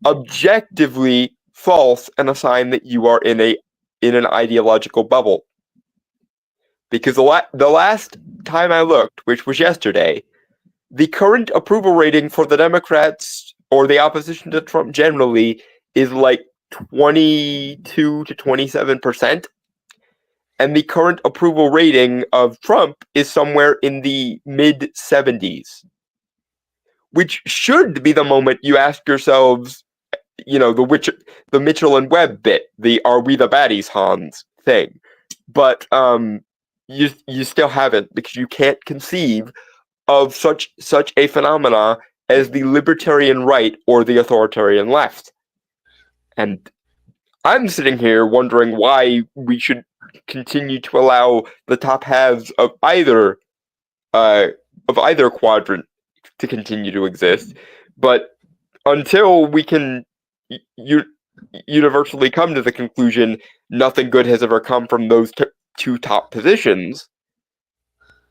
objectively false, and a sign that you are in an ideological bubble. Because the last time I looked, which was yesterday, the current approval rating for the Democrats, or the opposition to Trump generally, is like 22 to 27%. And the current approval rating of Trump is somewhere in the mid-70s. Which should be the moment you ask yourselves, the Mitchell and Webb bit, the "Are we the baddies, Hans?" thing. But you still haven't, because you can't conceive of such a phenomena as the libertarian right or the authoritarian left. And I'm sitting here wondering why we should continue to allow the top halves of either quadrant to continue to exist. But until we can, universally come to the conclusion nothing good has ever come from those two top positions,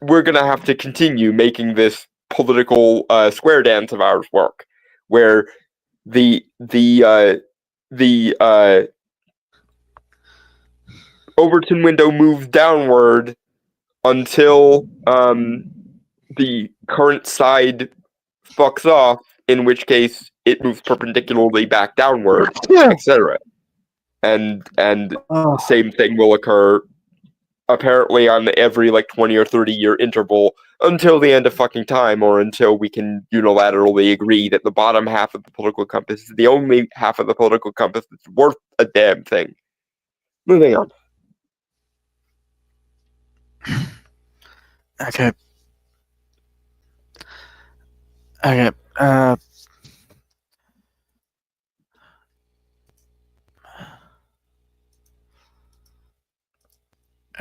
we're gonna have to continue making this political square dance of ours work, where the Overton window moves downward until the current side fucks off, in which case it moves perpendicularly back downward, etc. And same thing will occur apparently on every 20 or 30-year interval until the end of fucking time, or until we can unilaterally agree that the bottom half of the political compass is the only half of the political compass that's worth a damn thing. Moving on. Okay.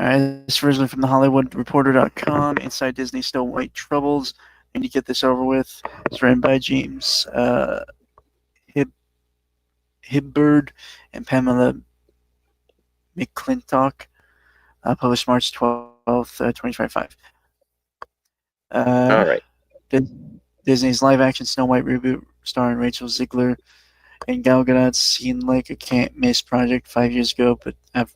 It's originally from the HollywoodReporter.com. Inside Disney Snow White Troubles. And to get this over with, it's written by James Hibberd and Pamela McClintock. Published March 12th, 2025. All right. Disney's live-action Snow White reboot, starring Rachel Zegler and Gal Gadot, seemed like a can't-miss project 5 years ago, but have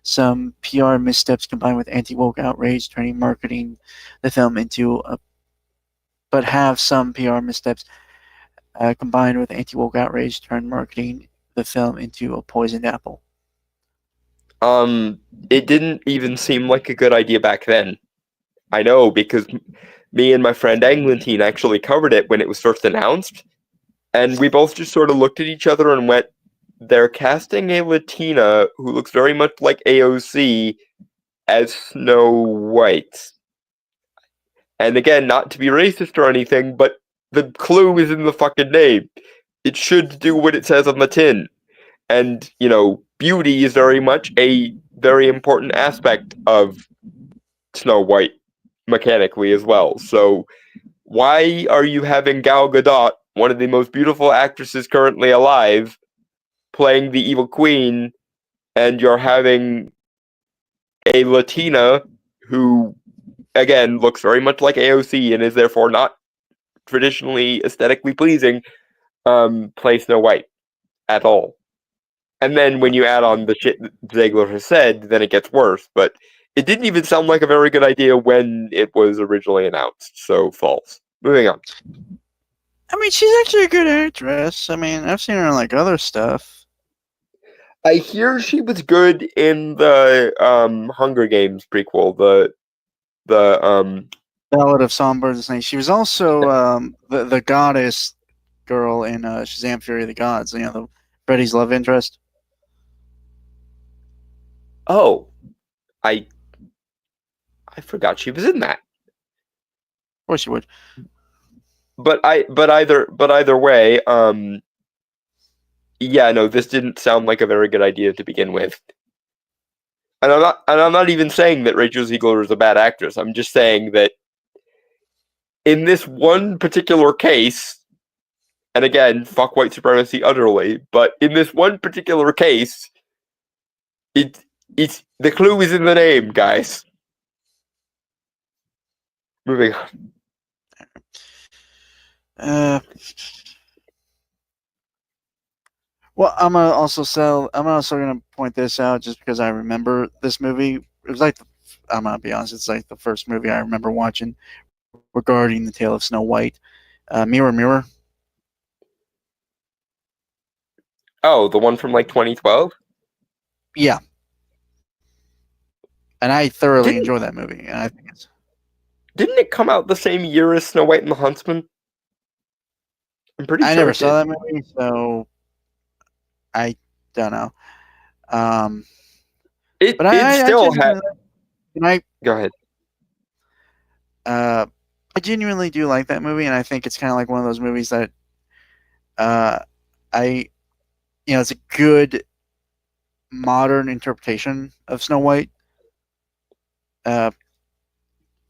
some PR missteps combined with anti-woke outrage, turning marketing the film into a. But have some PR missteps combined with anti-woke outrage, turned marketing the film into a poisoned apple. It didn't even seem like a good idea back then. I know, because me and my friend Eglantine actually covered it when it was first announced, and we both just sort of looked at each other and went, they're casting a Latina who looks very much like AOC as Snow White. And again, not to be racist or anything, but the clue is in the fucking name. It should do what it says on the tin. And, beauty is very much a very important aspect of Snow White mechanically as well. So why are you having Gal Gadot, one of the most beautiful actresses currently alive, playing the evil queen, and you're having a Latina who, again, looks very much like AOC and is therefore not traditionally aesthetically pleasing, play Snow White at all? And then when you add on the shit that Zegler has said, then it gets worse. But it didn't even sound like a very good idea when it was originally announced. So false. Moving on. I mean, she's actually a good actress. I mean, I've seen her in other stuff. I hear she was good in the Hunger Games prequel, the Ballad of Songbirds and Snakes. She was also the goddess girl in Shazam: Fury of the Gods. The Freddy's love interest. Oh, I forgot she was in that. Of course you would. But either way, yeah, no, this didn't sound like a very good idea to begin with. And I'm not even saying that Rachel Zegler is a bad actress. I'm just saying that in this one particular case, and again, fuck white supremacy utterly, but in this one particular case, it's the clue is in the name, guys. Moving on. Well, I'm also gonna point this out just because I remember this movie. It was I'm gonna be honest, it's the first movie I remember watching regarding the Tale of Snow White. Mirror, Mirror. Oh, the one from 2012? Yeah. And I thoroughly enjoy that movie, and I think didn't it come out the same year as Snow White and the Huntsman? I'm pretty sure I never saw that movie, so I don't know. But it still had. Go ahead. I genuinely do like that movie, and I think it's kind of like one of those movies that, it's a good modern interpretation of Snow White.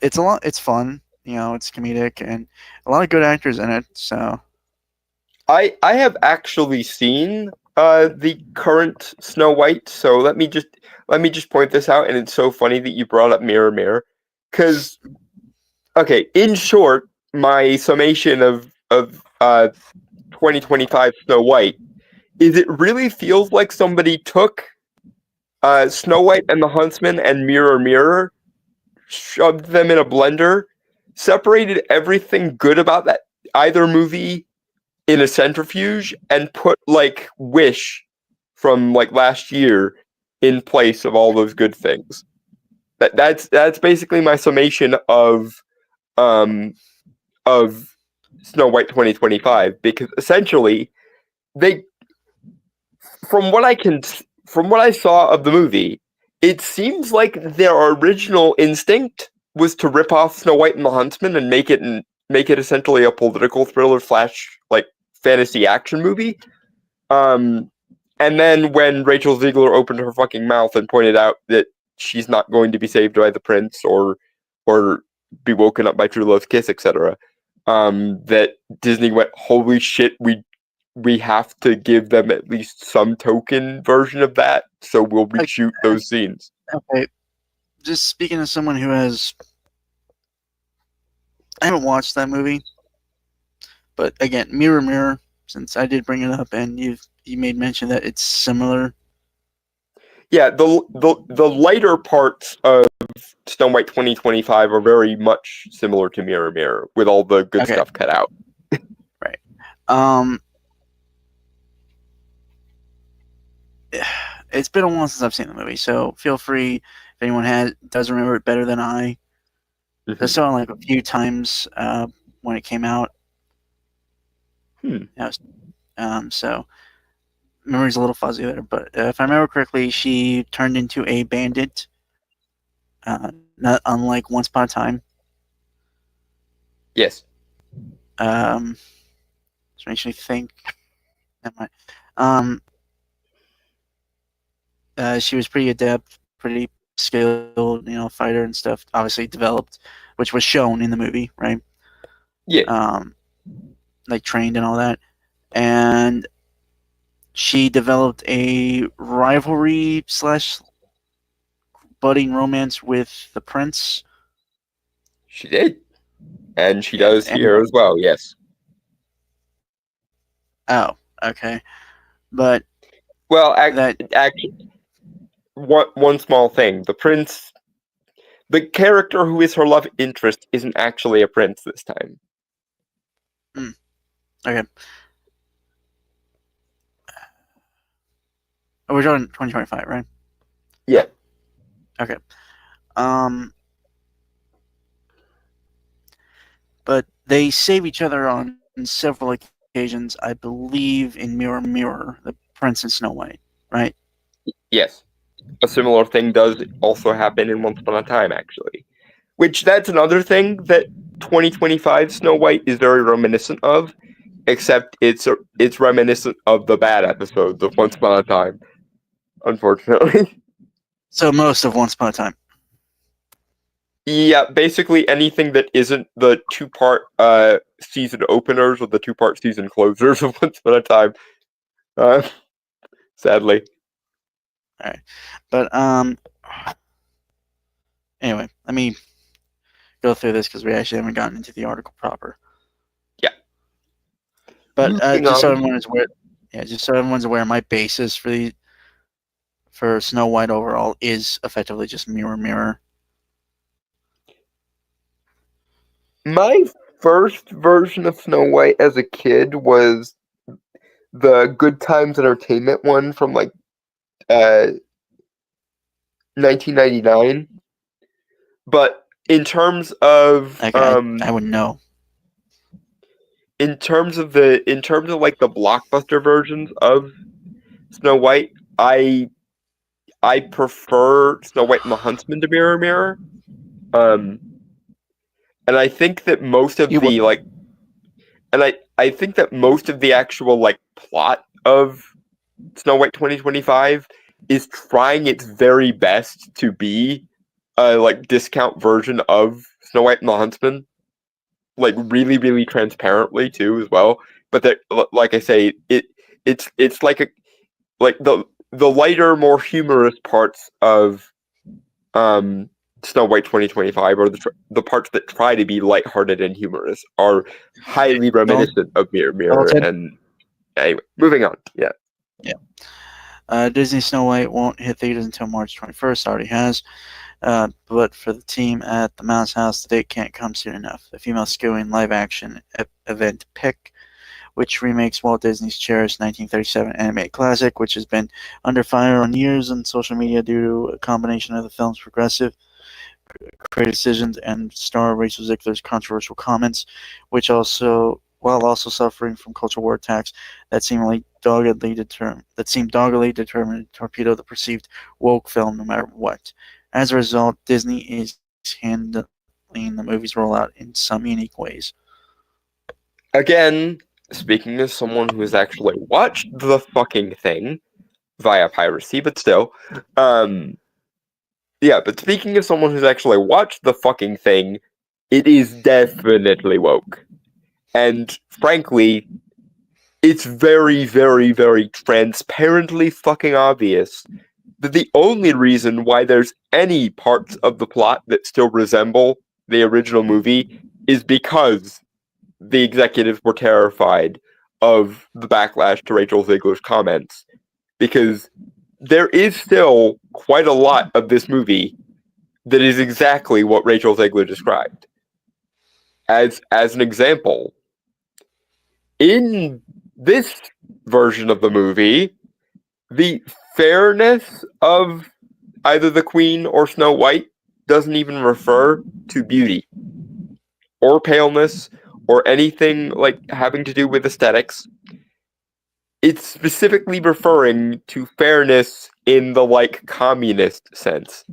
It's fun, it's comedic, and a lot of good actors in it. So I have actually seen the current Snow White, so let me just point this out, and it's so funny that you brought up Mirror Mirror, because okay, in short, my summation of 2025 Snow White is it really feels like somebody took Snow White and the Huntsman and Mirror Mirror, shoved them in a blender, separated everything good about that either movie in a centrifuge, and put like Wish from like last year in place of all those good things. That's basically my summation um of Snow White 2025, because essentially they from what I can from what I saw of the movie, it seems like their original instinct was to rip off Snow White and the Huntsman and make it essentially a political thriller slash like fantasy action movie. And then when Rachel Ziegler opened her fucking mouth and pointed out that she's not going to be saved by the prince or be woken up by true love's kiss, etc., that Disney went, holy shit, we have to give them at least some token version of that, so we'll reshoot those scenes. Okay, just speaking as someone who has, I haven't watched that movie, but again, Mirror Mirror, since I did bring it up, and you made mention that it's similar. Yeah, the lighter parts of Snow White 2025 are very much similar to Mirror Mirror, with all the good stuff cut out. Right. It's been a while since I've seen the movie, so feel free if anyone does remember it better than I. I saw it like a few times when it came out. So memory's a little fuzzy there, but if I remember correctly, she turned into a bandit, not unlike Once Upon a Time. Yes. So makes me think. Never mind. She was pretty adept, pretty skilled, fighter and stuff. Obviously developed, which was shown in the movie, right? Yeah. Like trained and all that, and she developed a rivalry / budding romance with the prince. She did, and she does here as well. Yes. Oh, okay, but well, actually, one small thing: the prince, the character who is her love interest, isn't actually a prince this time. Okay. Oh, we're talking 2025, right? Yeah. Okay. But they save each other on several occasions, I believe, in Mirror Mirror, the Prince and Snow White, right? Yes. A similar thing does also happen in Once Upon a Time, actually. Which, that's another thing that 2025 Snow White is very reminiscent of, except it's reminiscent of the bad episodes of Once Upon a Time, unfortunately. So most of Once Upon a Time. Yeah, basically anything that isn't the 2-part season openers or the 2-part season closers of Once Upon a Time. Sadly. All right, but anyway, let me go through this because we actually haven't gotten into the article proper. Yeah. But just so everyone is aware, just so everyone's aware, my basis for Snow White overall is effectively just Mirror Mirror. My first version of Snow White as a kid was the Good Times Entertainment one from like 1999. But in terms of I wouldn't know. In terms of like the blockbuster versions of Snow White, I prefer Snow White and the Huntsman to Mirror Mirror. And I think that most of I think that most of the actual like plot of Snow White 2025 is trying its very best to be a like discount version of Snow White and the Huntsman, like really, really transparently too as well. but like I say, it's like the lighter, more humorous parts of Snow White 2025, or the parts that try to be lighthearted and humorous, are highly reminiscent of Mirror Mirror. And anyway, moving on. Yeah. Disney Snow White won't hit theaters until March 21st. Already has. But for the team at the Mouse House, the date can't come soon enough. The female skewing live-action event Pick, which remakes Walt Disney's cherished 1937 animated classic, which has been under fire on years on social media due to a combination of the film's progressive creative decisions and star Rachel Zegler's controversial comments, which while also suffering from cultural war attacks that seemed doggedly determined to torpedo the perceived woke film no matter what. As a result, Disney is handling the movie's rollout in some unique ways. Again, speaking as someone who has actually watched the fucking thing via piracy, but still, yeah, but speaking of someone who's actually watched the fucking thing, it is definitely woke. And frankly, it's very, very, very transparently fucking obvious that the only reason why there's any parts of the plot that still resemble the original movie is because the executives were terrified of the backlash to Rachel Zegler's comments. Because there is still quite a lot of this movie that is exactly what Rachel Zegler described. As an example, in this version of the movie, the fairness of either the Queen or Snow White doesn't even refer to beauty or paleness or anything like having to do with aesthetics. It's specifically referring to fairness in the like communist sense.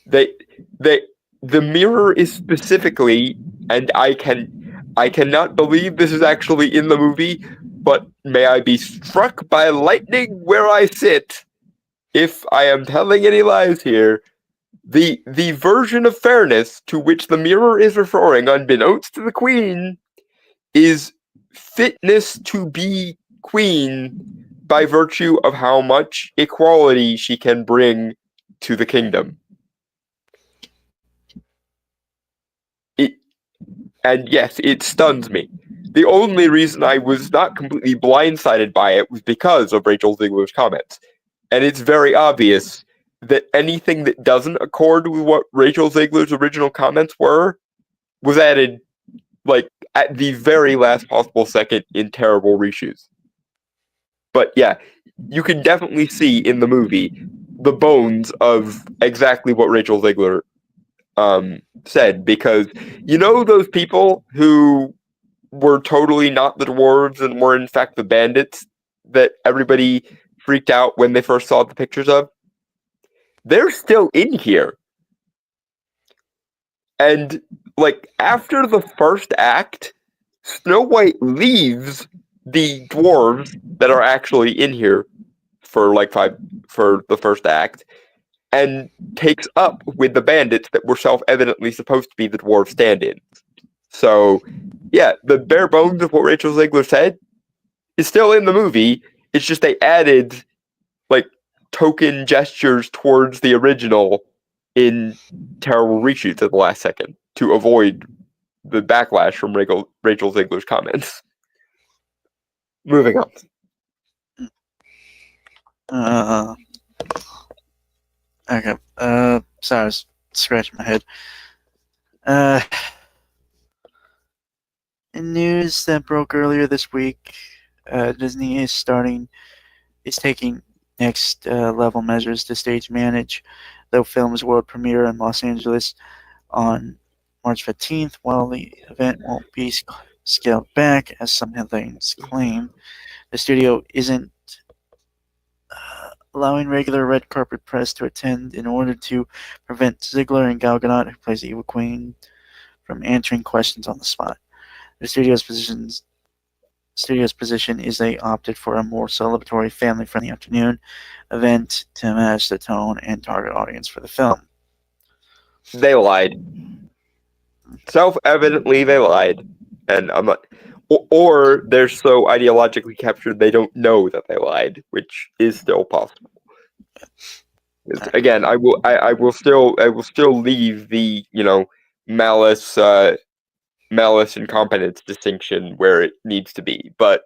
The mirror is specifically, and I cannot believe this is actually in the movie, but may I be struck by lightning where I sit if I am telling any lies here. The version of fairness to which the mirror is referring, unbeknownst to the Queen, is fitness to be queen by virtue of how much equality she can bring to the kingdom. And yes, it stuns me. The only reason I was not completely blindsided by it was because of Rachel Zegler's comments. And it's very obvious that anything that doesn't accord with what Rachel Zegler's original comments were was added, like, at the very last possible second in terrible reshoots. But yeah, you can definitely see in the movie the bones of exactly what Rachel Zegler said, because you know those people who were totally not the dwarves and were in fact the bandits that everybody freaked out when they first saw the pictures of? They're still in here. And like after the first act, Snow White leaves the dwarves that are actually in here for the first act, and takes up with the bandits that were self-evidently supposed to be the dwarf stand-ins. So, yeah, the bare bones of what Rachel Zegler said is still in the movie. It's just they added, like, token gestures towards the original in terrible reshoots at the last second to avoid the backlash from Rachel Zegler's comments. Moving on. Okay. Sorry, I was scratching my head. In news that broke earlier this week, Disney is taking next level measures to stage manage the film's world premiere in Los Angeles on March 15th. While the event won't be scaled back, as some headlines claim, the studio isn't allowing regular red carpet press to attend in order to prevent Zegler and Gal Gadot, who plays the Evil Queen, from answering questions on the spot. The studio's position is they opted for a more celebratory, family-friendly afternoon event to match the tone and target audience for the film. They lied. Self-evidently, they lied, and I'm not. Or they're so ideologically captured they don't know that they lied, which is still possible. Again, I will still leave the malice malice and competence distinction where it needs to be, but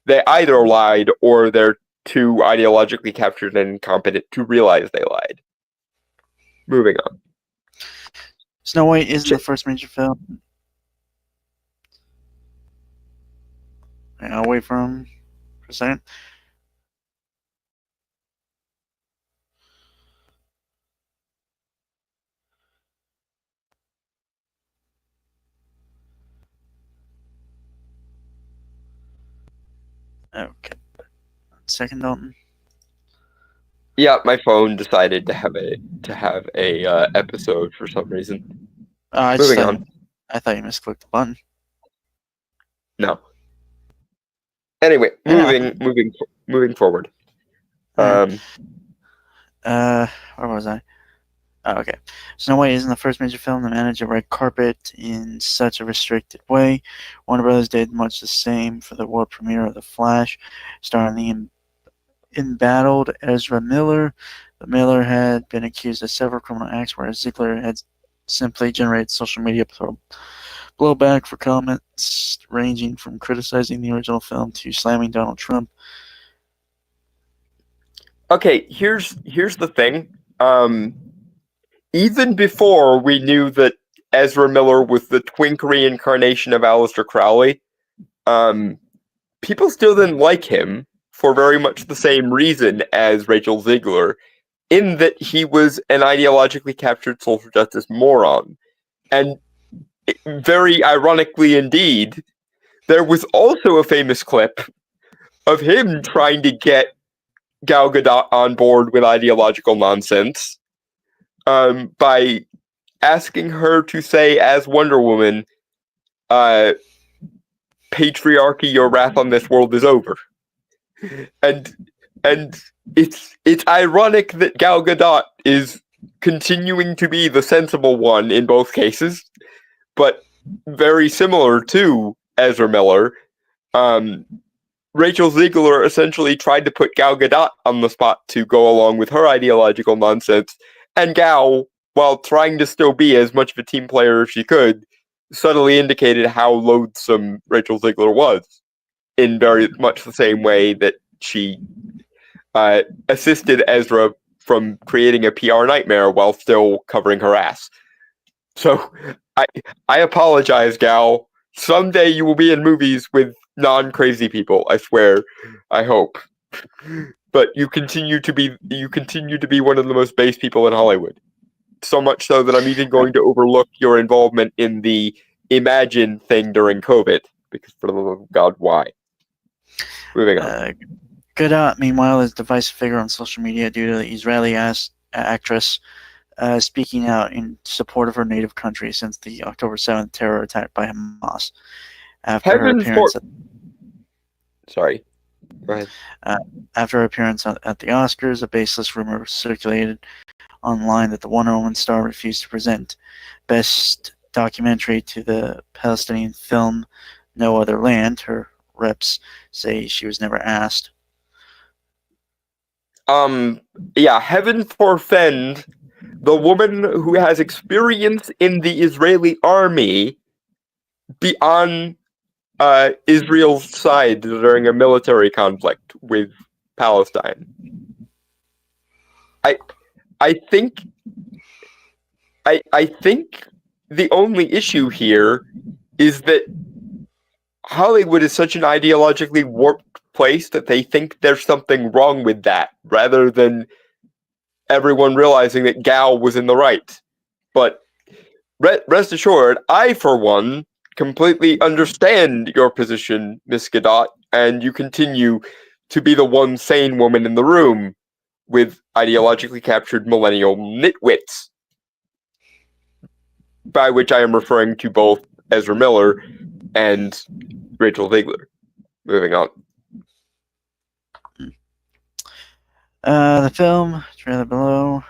they either lied or they're too ideologically captured and incompetent to realize they lied. Moving on. Snow White isn't the first major film. I'll wait for him for a second. Okay. Second, Dalton. Yeah, my phone decided to have a episode for some reason. Moving on. I thought you misclicked the button. No. Anyway, moving forward. Where was I? Oh, okay. Snow White isn't the first major film to manage a red carpet in such a restricted way. Warner Brothers did much the same for the world premiere of The Flash, starring the embattled Ezra Miller. But Miller had been accused of several criminal acts, whereas Ziegler had simply generated social media blowback for comments ranging from criticizing the original film to slamming Donald Trump. Okay, here's the thing. Even before we knew that Ezra Miller was the twink reincarnation of Aleister Crowley, people still didn't like him for very much the same reason as Rachel Ziegler, in that he was an ideologically captured social justice moron. And very ironically indeed, there was also a famous clip of him trying to get Gal Gadot on board with ideological nonsense by asking her to say, as Wonder Woman, patriarchy, your wrath on this world is over. And it's ironic that Gal Gadot is continuing to be the sensible one in both cases, but very similar to Ezra Miller. Rachel Ziegler essentially tried to put Gal Gadot on the spot to go along with her ideological nonsense, and Gal, while trying to still be as much of a team player as she could, subtly indicated how loathsome Rachel Ziegler was, in very much the same way that she assisted Ezra from creating a PR nightmare while still covering her ass. So, I apologize, Gal. Someday you will be in movies with non-crazy people, I swear. I hope. But you continue to be one of the most base people in Hollywood. So much so that I'm even going to overlook your involvement in the Imagine thing during COVID. Because for the love of God, why? Moving on. Gadot, meanwhile, is a divisive figure on social media due to the Israeli actress speaking out in support of her native country since the October 7th terror attack by Hamas. After her appearance at the Oscars, a baseless rumor circulated online that the Wonder Woman star refused to present Best Documentary to the Palestinian film No Other Land. Her reps say she was never asked. Yeah, heaven forfend the woman who has experience in the Israeli army be on Israel's side during a military conflict with Palestine. I think the only issue here is that Hollywood is such an ideologically warped place that they think there's something wrong with that, rather than everyone realizing that Gal was in the right. But rest assured, I, for one, completely understand your position, Miss Gadot, and you continue to be the one sane woman in the room with ideologically captured millennial nitwits, by which I am referring to both Ezra Miller and Rachel Ziegler. Moving on. The film, trailer below,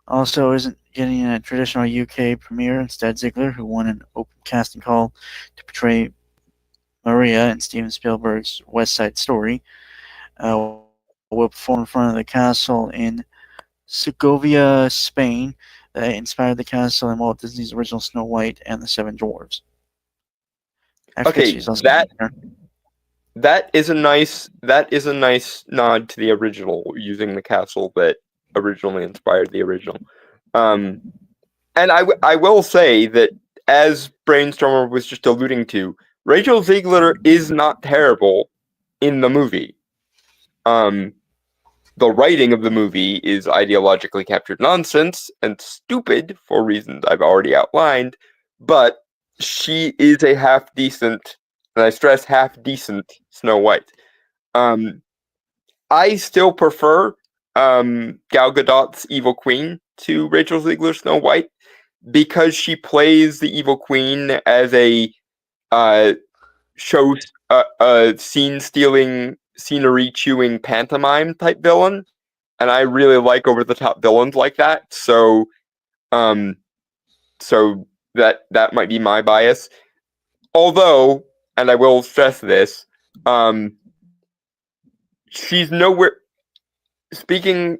also isn't getting a traditional UK premiere. Instead, Ziegler, who won an open casting call to portray Maria in Steven Spielberg's West Side Story, will perform in front of the castle in Segovia, Spain, that inspired the castle in Walt Disney's original Snow White and the Seven Dwarfs. I forget Okay, she's also that is a nice nod to the original, using the castle that originally inspired the original. And I will say that, as Brainstormer was just alluding to, Rachel Ziegler is not terrible in the movie. The writing of the movie is ideologically captured nonsense and stupid for reasons I've already outlined, but she is a half decent, and I stress half decent, Snow White. I still prefer Gal Gadot's Evil Queen to Rachel Ziegler's Snow White, because she plays the Evil Queen as a show scene stealing, scenery chewing pantomime type villain, and I really like over the top villains like that. So, um, so that might be my bias. Although, and I will stress this, she's nowhere. Speaking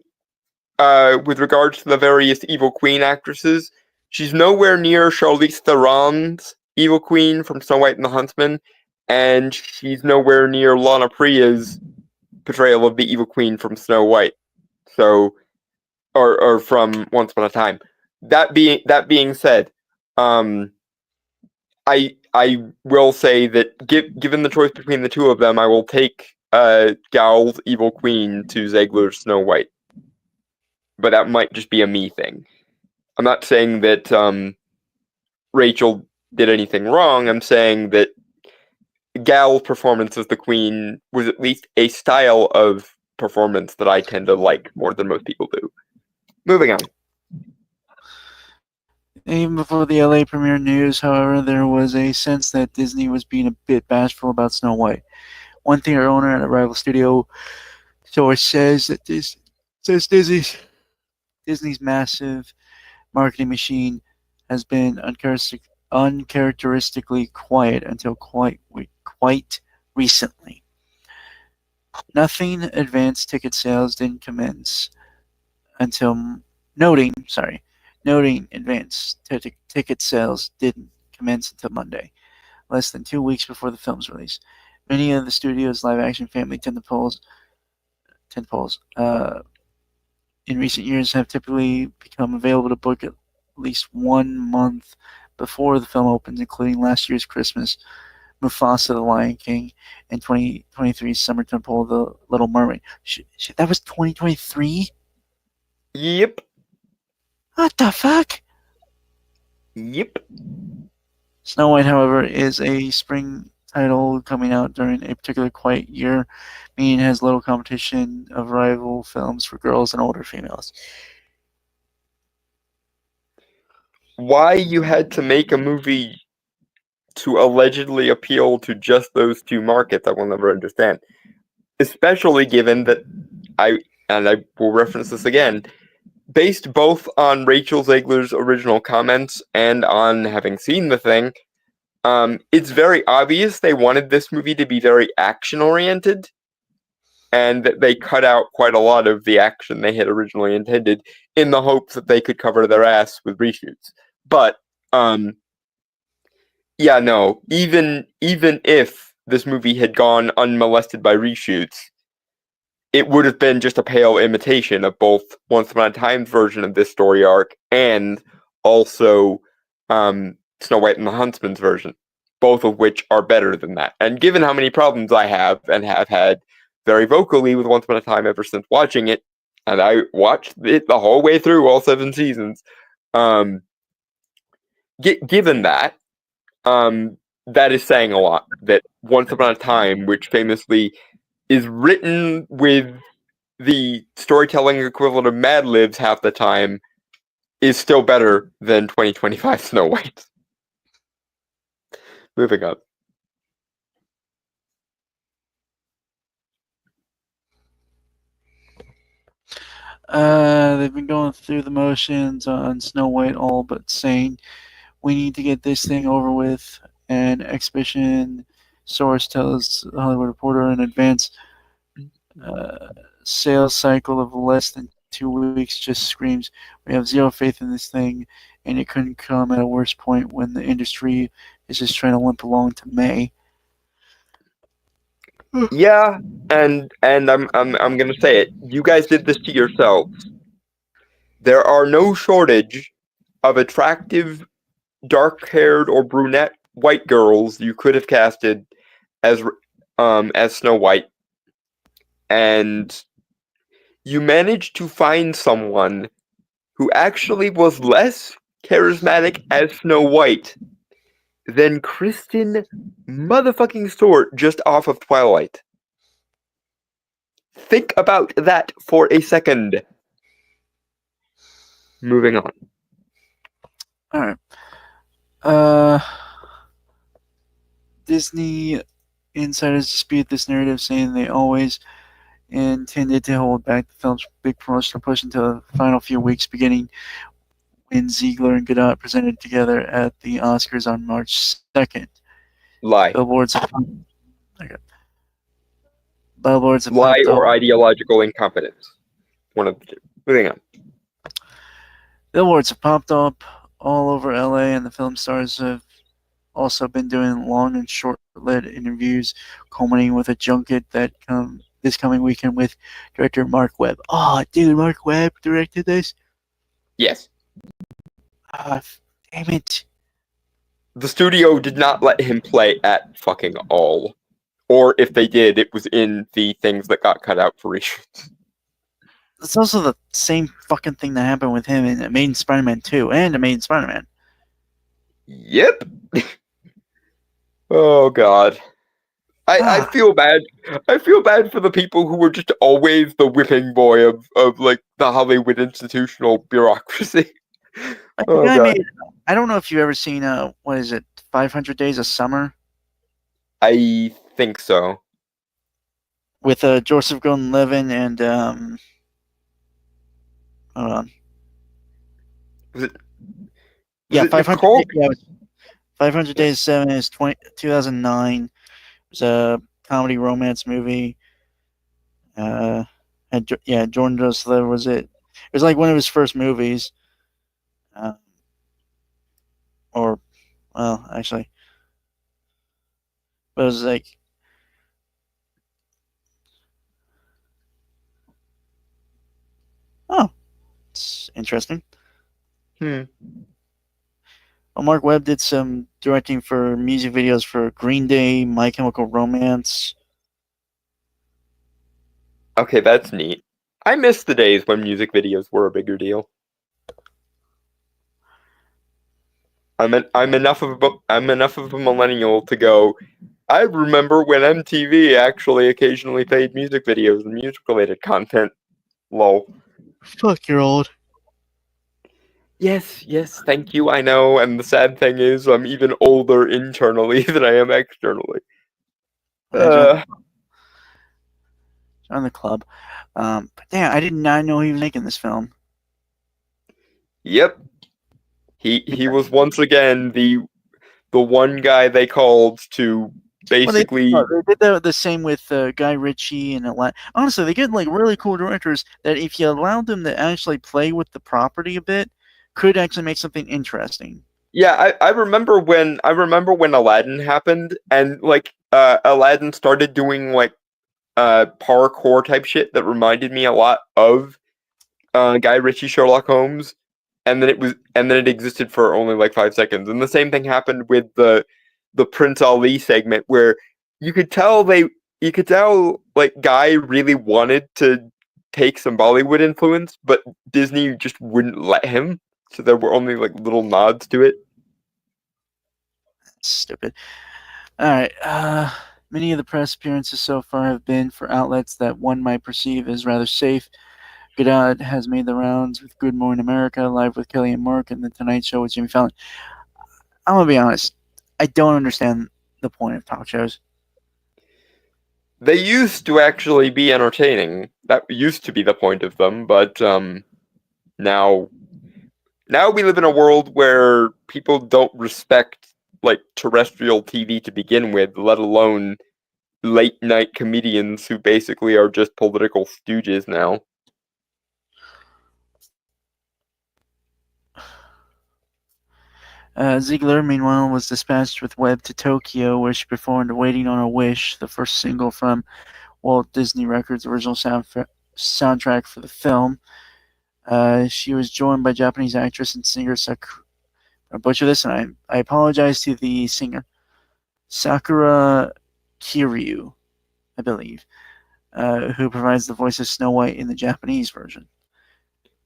with regards to the various Evil Queen actresses, she's nowhere near Charlize Theron's Evil Queen from Snow White and the Huntsman, and she's nowhere near Lana Priya's portrayal of the Evil Queen from Snow White. So, or from Once Upon a Time. That being said, I will say that given the choice between the two of them, I will take Gal's Evil Queen to Ziegler's Snow White. But that might just be a me thing. I'm not saying that Rachel did anything wrong. I'm saying that Gal's performance as the Queen was at least a style of performance that I tend to like more than most people do. Moving on. Even before the LA premiere news, however, there was a sense that Disney was being a bit bashful about Snow White. One theater owner at a rival studio source says that Disney's massive marketing machine has been uncharacteristically quiet until quite recently. Noting advanced ticket sales didn't commence until noting advanced ticket sales didn't commence until Monday, less than 2 weeks before the film's release. Many of the studio's live-action family tentpoles in recent years have typically become available to book at least 1 month before the film opens, including last year's Christmas, Mufasa: The Lion King, and 2023's summer tentpole, The Little Mermaid. Shit, that was 2023? Yep. What the fuck? Yep. Snow White, however, is a spring title coming out during a particularly quiet year, meaning it has little competition of rival films for girls and older females. Why you had to make a movie to allegedly appeal to just those two markets, I will never understand. Especially given that I will reference this again, based both on Rachel Ziegler's original comments and on having seen the thing, it's very obvious they wanted this movie to be very action-oriented, and that they cut out quite a lot of the action they had originally intended in the hopes that they could cover their ass with reshoots. But, yeah, no, even if this movie had gone unmolested by reshoots, it would have been just a pale imitation of both Once Upon a Time's version of this story arc and also Snow White and the Huntsman's version, both of which are better than that. And given how many problems I have and have had very vocally with Once Upon a Time ever since watching it, and I watched it the whole way through, all 7 seasons, given that, that is saying a lot. That Once Upon a Time, which famously is written with the storytelling equivalent of Mad Libs half the time, is still better than 2025 Snow White. Moving on. They've been going through the motions on Snow White, all but saying we need to get this thing over with. An exhibition source tells the Hollywood Reporter in advance uh, sales cycle of less than 2 weeks just screams we have zero faith in this thing, and it couldn't come at a worse point when the industry is just trying to limp along to May. Yeah, and I'm gonna say it. You guys did this to yourselves. There are no shortage of attractive dark-haired or brunette white girls you could have casted as Snow White, and you managed to find someone who actually was less charismatic as Snow White than Kristen motherfucking Stewart just off of Twilight. Think about that for a second. Moving on. All right. Uh, Disney insiders dispute this narrative, saying they always intended to hold back the film's big promotional push until the final few weeks, beginning when Ziegler and Godot presented together at the Oscars on March 2nd. Lie. Billboards have, okay. Billboards have Lie popped or up. ideological incompetence. One of the two. Moving on. Billboards have popped up all over LA, and the film stars have also been doing long and short-lived interviews, culminating with a junket that this coming weekend with director Mark Webb. Oh, dude, Mark Webb directed this? Yes. Damn it. The studio did not let him play at fucking all. Or if they did, it was in the things that got cut out for reshoots. It's also the same fucking thing that happened with him in Amazing Spider-Man 2 and Amazing Spider-Man. Yep. Oh god. I feel bad. I feel bad for the people who were just always the whipping boy of like the Hollywood institutional bureaucracy. Oh god. I don't know if you've ever seen what is it, 500 Days of Summer? I think so. With Joseph Gordon-Levitt and hold on. Was it? Yeah, it 500. Nicole? Yeah, 500 Days of 7 is 2009. It was a comedy romance movie. Jordan Joseph was it. It was like one of his first movies. Or, well, actually, but it was like, oh, it's interesting. Hmm. Well, Mark Webb did some directing for music videos for Green Day, My Chemical Romance. Okay, that's neat. I miss the days when music videos were a bigger deal. I'm enough of a millennial to go. I remember when MTV actually occasionally played music videos and music related content. Lol. Fuck, you're old. Yes, thank you. I know, and the sad thing is, I'm even older internally than I am externally. Join the club. But damn, I did not know he was making this film. Yep. He was once again the one guy they called to basically. Well, they did the same with Guy Ritchie and Atlanta. Honestly, they get like really cool directors that if you allowed them to actually play with the property a bit, could actually make something interesting. Yeah, I remember when Aladdin happened, and like Aladdin started doing like parkour type shit that reminded me a lot of Guy Ritchie Sherlock Holmes, and then it existed for only like 5 seconds. And the same thing happened with the Prince Ali segment, where you could tell like Guy really wanted to take some Bollywood influence, but Disney just wouldn't let him. So there were only like little nods to it. Stupid. All right. Many of the press appearances so far have been for outlets that one might perceive as rather safe. Godot has made the rounds with Good Morning America, Live with Kelly and Mark, and The Tonight Show with Jimmy Fallon. I'm going to be honest. I don't understand the point of talk shows. They used to actually be entertaining. That used to be the point of them, but now we live in a world where people don't respect like terrestrial TV to begin with, let alone late night comedians who basically are just political stooges now. Ziegler, meanwhile, was dispatched with Webb to Tokyo, where she performed Waiting on a Wish, the first single from Walt Disney Records' original soundtrack for the film. She was joined by Japanese actress and singer I butcher this, and I apologize to the singer. Sakura Kiryu, I believe, who provides the voice of Snow White in the Japanese version.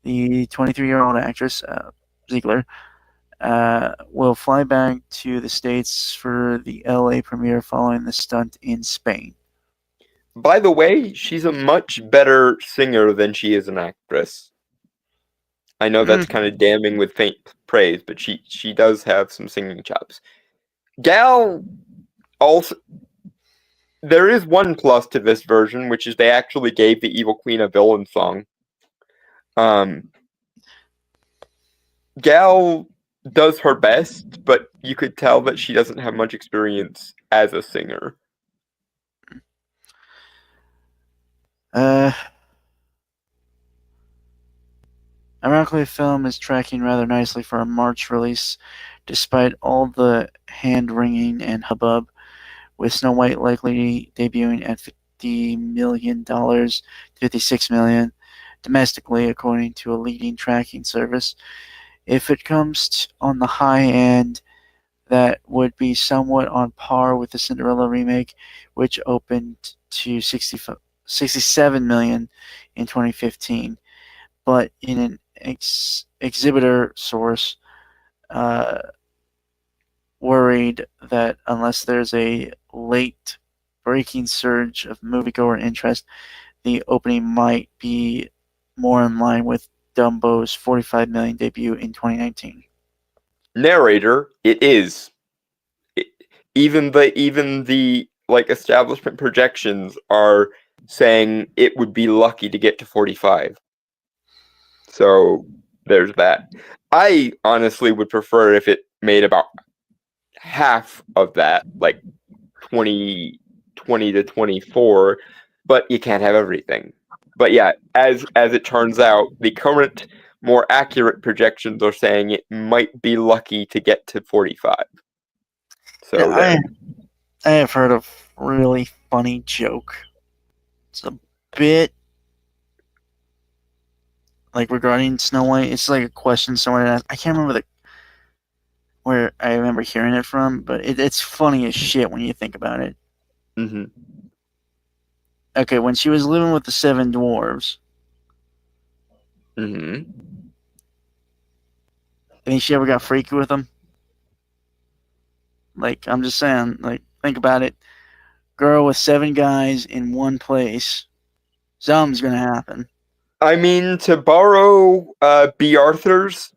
The 23-year-old actress, Ziegler, will fly back to the States for the LA premiere following the stunt in Spain. By the way, she's a much better singer than she is an actress. I know that's kind of damning with faint praise, but she does have some singing chops. Gal also, there is one plus to this version, which is they actually gave the Evil Queen a villain song. Gal does her best, but you could tell that she doesn't have much experience as a singer. Ironically, the film is tracking rather nicely for a March release, despite all the hand-wringing and hubbub, with Snow White likely debuting at $50 million to $56 million domestically, according to a leading tracking service. If it comes on the high end, that would be somewhat on par with the Cinderella remake, which opened to $67 million in 2015. But in an exhibitor source, worried that unless there's a late breaking surge of moviegoer interest, the opening might be more in line with Dumbo's $45 million debut in 2019. Narrator, it is. Even the like establishment projections are saying it would be lucky to get to 45. So there's that. I honestly would prefer if it made about half of that, like 20 to 24, but you can't have everything. But yeah, as it turns out, the current more accurate projections are saying it might be lucky to get to 45. So yeah, I have heard a really funny joke. It's a bit like regarding Snow White. It's like a question someone asked. I can't remember where I remember hearing it from, but it's funny as shit when you think about it. Mm-hmm. Okay, when she was living with the seven dwarves, Mm-hmm. think she ever got freaky with them? Like, I'm just saying, like, think about it. Girl with seven guys in one place. Something's gonna happen. I mean, to borrow B. Arthur's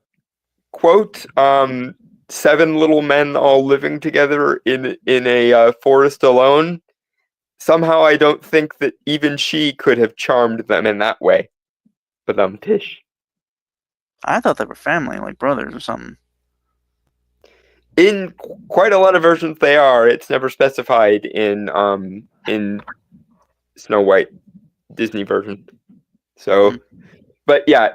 quote, seven little men all living together in a forest alone. Somehow, I don't think that even she could have charmed them in that way. But Tish. I thought they were family, like brothers or something. In quite a lot of versions, they are. It's never specified in Snow White Disney version. So, but yeah,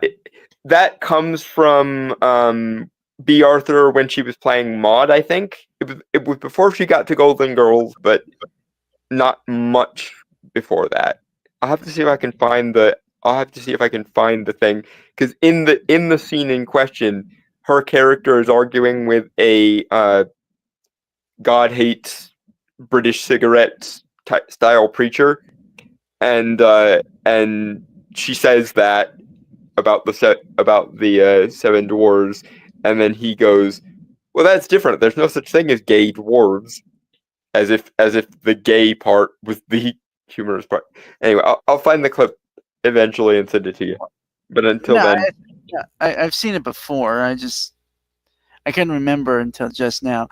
that comes from B. Arthur when she was playing Maud. I think it was before she got to Golden Girls, but not much before that. I'll have to see if I can find the. I'll have to see if I can find the thing because in the scene in question, her character is arguing with a God hates British cigarettes style preacher, and she says that about the seven dwarves, and then he goes, "Well, that's different. There's no such thing as gay dwarves," as if the gay part was the humorous part. Anyway, I'll find the clip eventually and send it to you. But until then, I've seen it before. I couldn't remember until just now.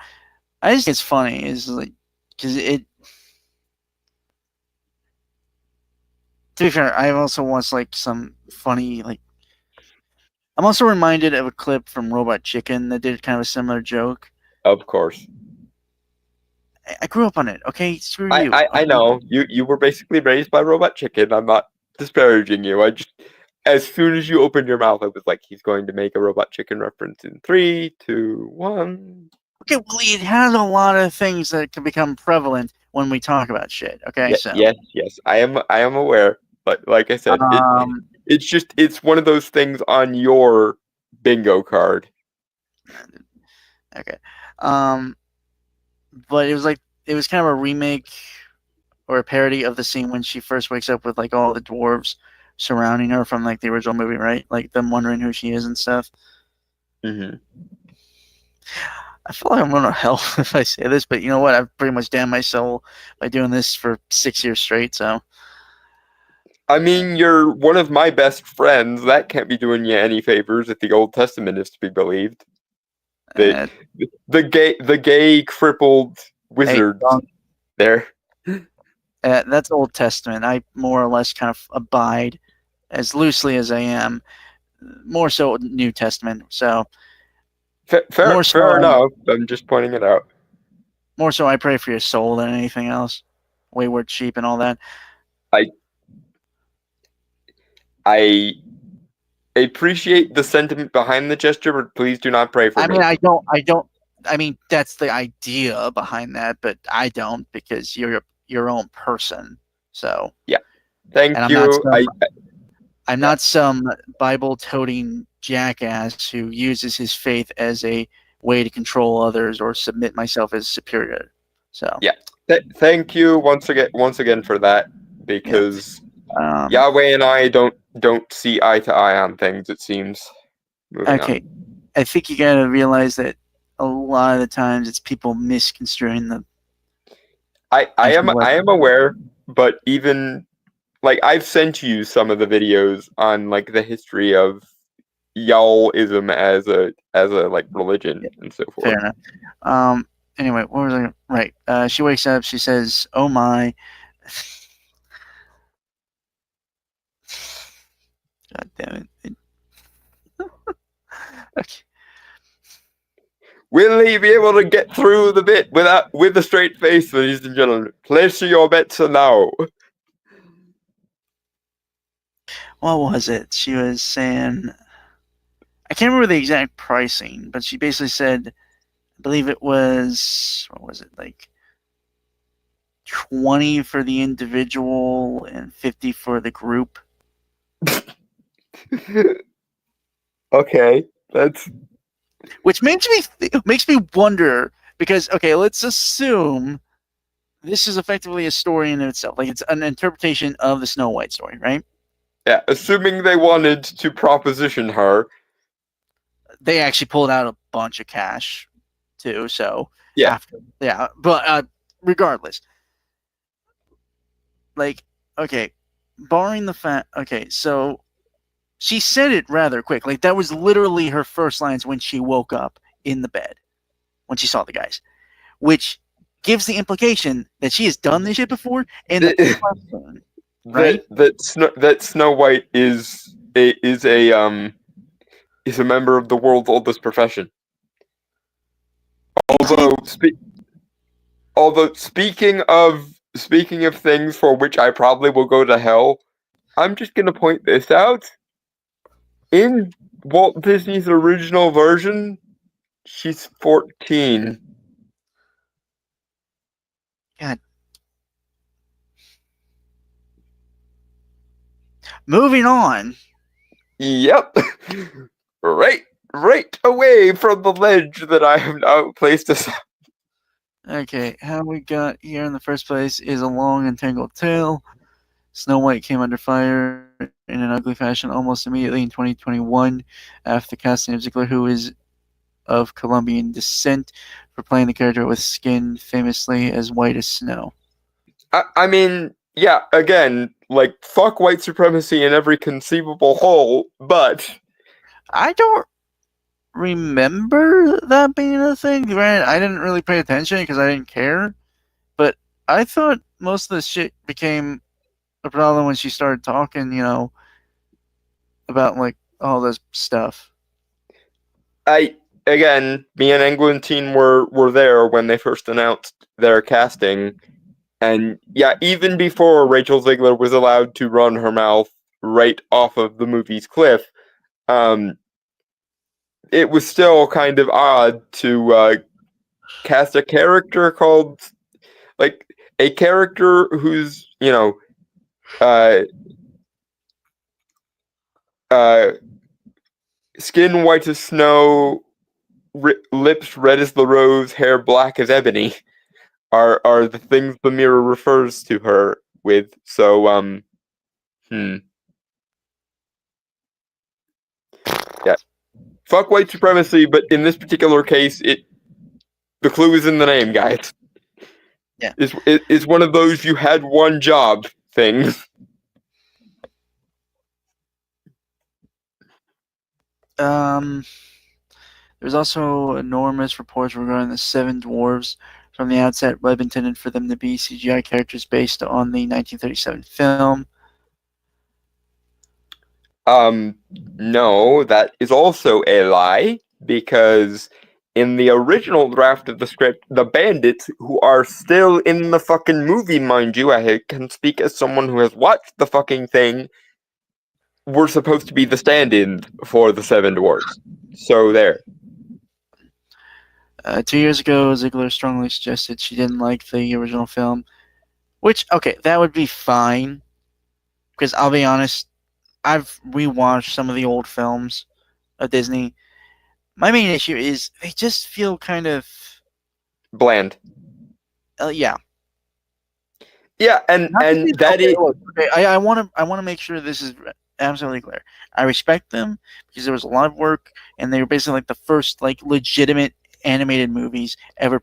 I just think it's funny. It's like because To be fair, I've also watched like some funny like. I'm also reminded of a clip from Robot Chicken that did kind of a similar joke. Of course. I grew up on it. Okay, screw I, you. I, I Okay? know. You were basically raised by Robot Chicken. I'm not disparaging you. I just as soon as you opened your mouth, I was like, he's going to make a Robot Chicken reference in 3, 2, 1. Okay, well, it has a lot of things that can become prevalent when we talk about shit. Okay, Yeah, so yes. I am aware. But like I said, um, it's one of those things on your bingo card. okay, um, but it was kind of a remake or a parody of the scene when she first wakes up with like all the dwarves surrounding her from like the original movie, right? Like them wondering who she is and stuff. Hmm. I feel like I'm going to hell if I say this, but you know what? I've pretty much damned my soul by doing this for 6 years straight. So I mean, you're one of my best friends. That can't be doing you any favors if the Old Testament is to be believed. The uh, the gay crippled hey, wizard there. that's Old Testament. I more or less kind of abide as loosely as I am, more so New Testament. So Fair, more fair so, enough. I'm just pointing it out. I pray for your soul than anything else. Wayward sheep and all that. I I appreciate the sentiment behind the gesture, but please do not pray for I mean, me. I don't. I mean, that's the idea behind that, but I don't because you're your own person. So, Yeah, and thank you. I'm Yeah, not some Bible toting jackass who uses his faith as a way to control others or submit myself as superior. So, yeah. Thank you once again for that, yeah. because Um, Yahweh and I don't see eye to eye on things. It seems. Moving on. okay. I think you got to realize that a lot of the times it's people misconstruing the I actual am word. I am aware, but even like I've sent you some of the videos on like the history of Y'allism as a like religion Yeah, and so fair forth. enough. Um, anyway, what was I? Right. She wakes up. She says, "Oh my." God damn it. Okay. Will he be able to get through the bit with a straight face, ladies and gentlemen? Place your bets now. What was it? She was saying, I can't remember the exact pricing, but she basically said, I believe it was, what was it, like 20 for the individual and 50 for the group. Okay, that's Which makes me wonder because okay, let's assume this is effectively a story in itself. Like it's an interpretation of the Snow White story, right? yeah. Assuming they wanted to proposition her. They actually pulled out a bunch of cash too. So Yeah, after, yeah, but regardless, like okay, barring the fact, okay, so she said it rather quick. Like that was literally her first lines when she woke up in the bed when she saw the guys, which gives the implication that she has done this shit before. And the that person, right? that Snow White is a member of the world's oldest profession. Although speaking of things for which I probably will go to hell, I'm just gonna point this out. In Walt Disney's original version, she's 14. God. Moving on. Yep. Right away from the ledge that I have now placed us. Okay, how we got here in the first place is a long and tangled tale. Snow White came under fire in an ugly fashion almost immediately in 2021 after the casting of Ziegler, who is of Colombian descent, for playing the character with skin famously as white as snow. I mean, yeah, again, like, fuck white supremacy in every conceivable hole, but I don't remember that being a thing. Granted, I didn't really pay attention because I didn't care, but I thought most of the shit became the problem when she started talking, about like all this stuff. Me and Englentine were there when they first announced their casting, and yeah, even before Rachel Zegler was allowed to run her mouth right off of the movie's cliff, it was still kind of odd to cast a character called like a character who's uh, uh, skin white as snow, lips red as the rose, hair black as ebony are the things the mirror refers to her with. So yeah, fuck white supremacy, but in this particular case, the clue is in the name, guys. Yeah, it's one of those you had one job things. There's also enormous reports regarding the Seven Dwarves. From the outset, Webb intended for them to be CGI characters based on the 1937 film. No, that is also a lie, because in the original draft of the script, the bandits, who are still in the fucking movie, mind you, I can speak as someone who has watched the fucking thing, were supposed to be the stand-ins for the Seven Dwarfs. So there. 2 years ago, Ziegler strongly suggested she didn't like the original film, which, okay, that would be fine, because I'll be honest, I've rewatched some of the old films of Disney. My main issue is they just feel kind of bland. Yeah. Yeah, and that is. Okay, I want to make sure this is absolutely clear. I respect them because there was a lot of work, and they were basically like the first like legitimate animated movies ever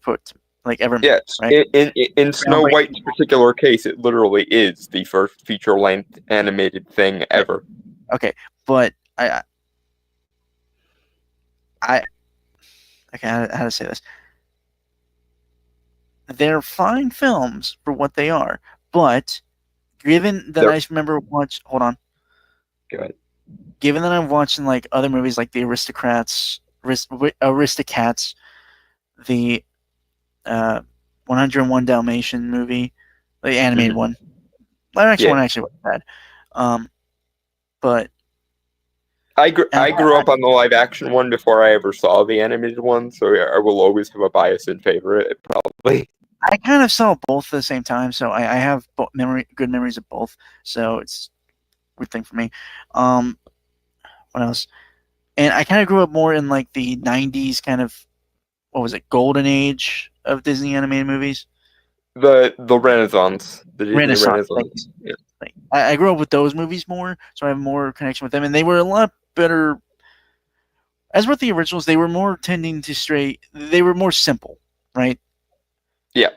ever made. Yes, right? In Snow White's particular case, it literally is the first feature-length animated thing ever. Okay, but I okay, how to say this? They're fine films for what they are, but given that I remember hold on. Go ahead. Given that I'm watching like other movies like The Aristocats, the 101 Dalmatian movie, the animated one. One actually wasn't bad. But I grew up on the live action one before I ever saw the animated one, so I will always have a bias in favor of it, probably. I kind of saw both at the same time, so I have good memories of both. So it's a weird thing for me. What else? And I kind of grew up more in like the 90s kind of, what was it, golden age of Disney animated movies? The Renaissance. The Disney Renaissance. Yeah. I grew up with those movies more, so I have more connection with them. And they were a lot better. As with the originals, they were more tending to they were more simple, right? Yeah.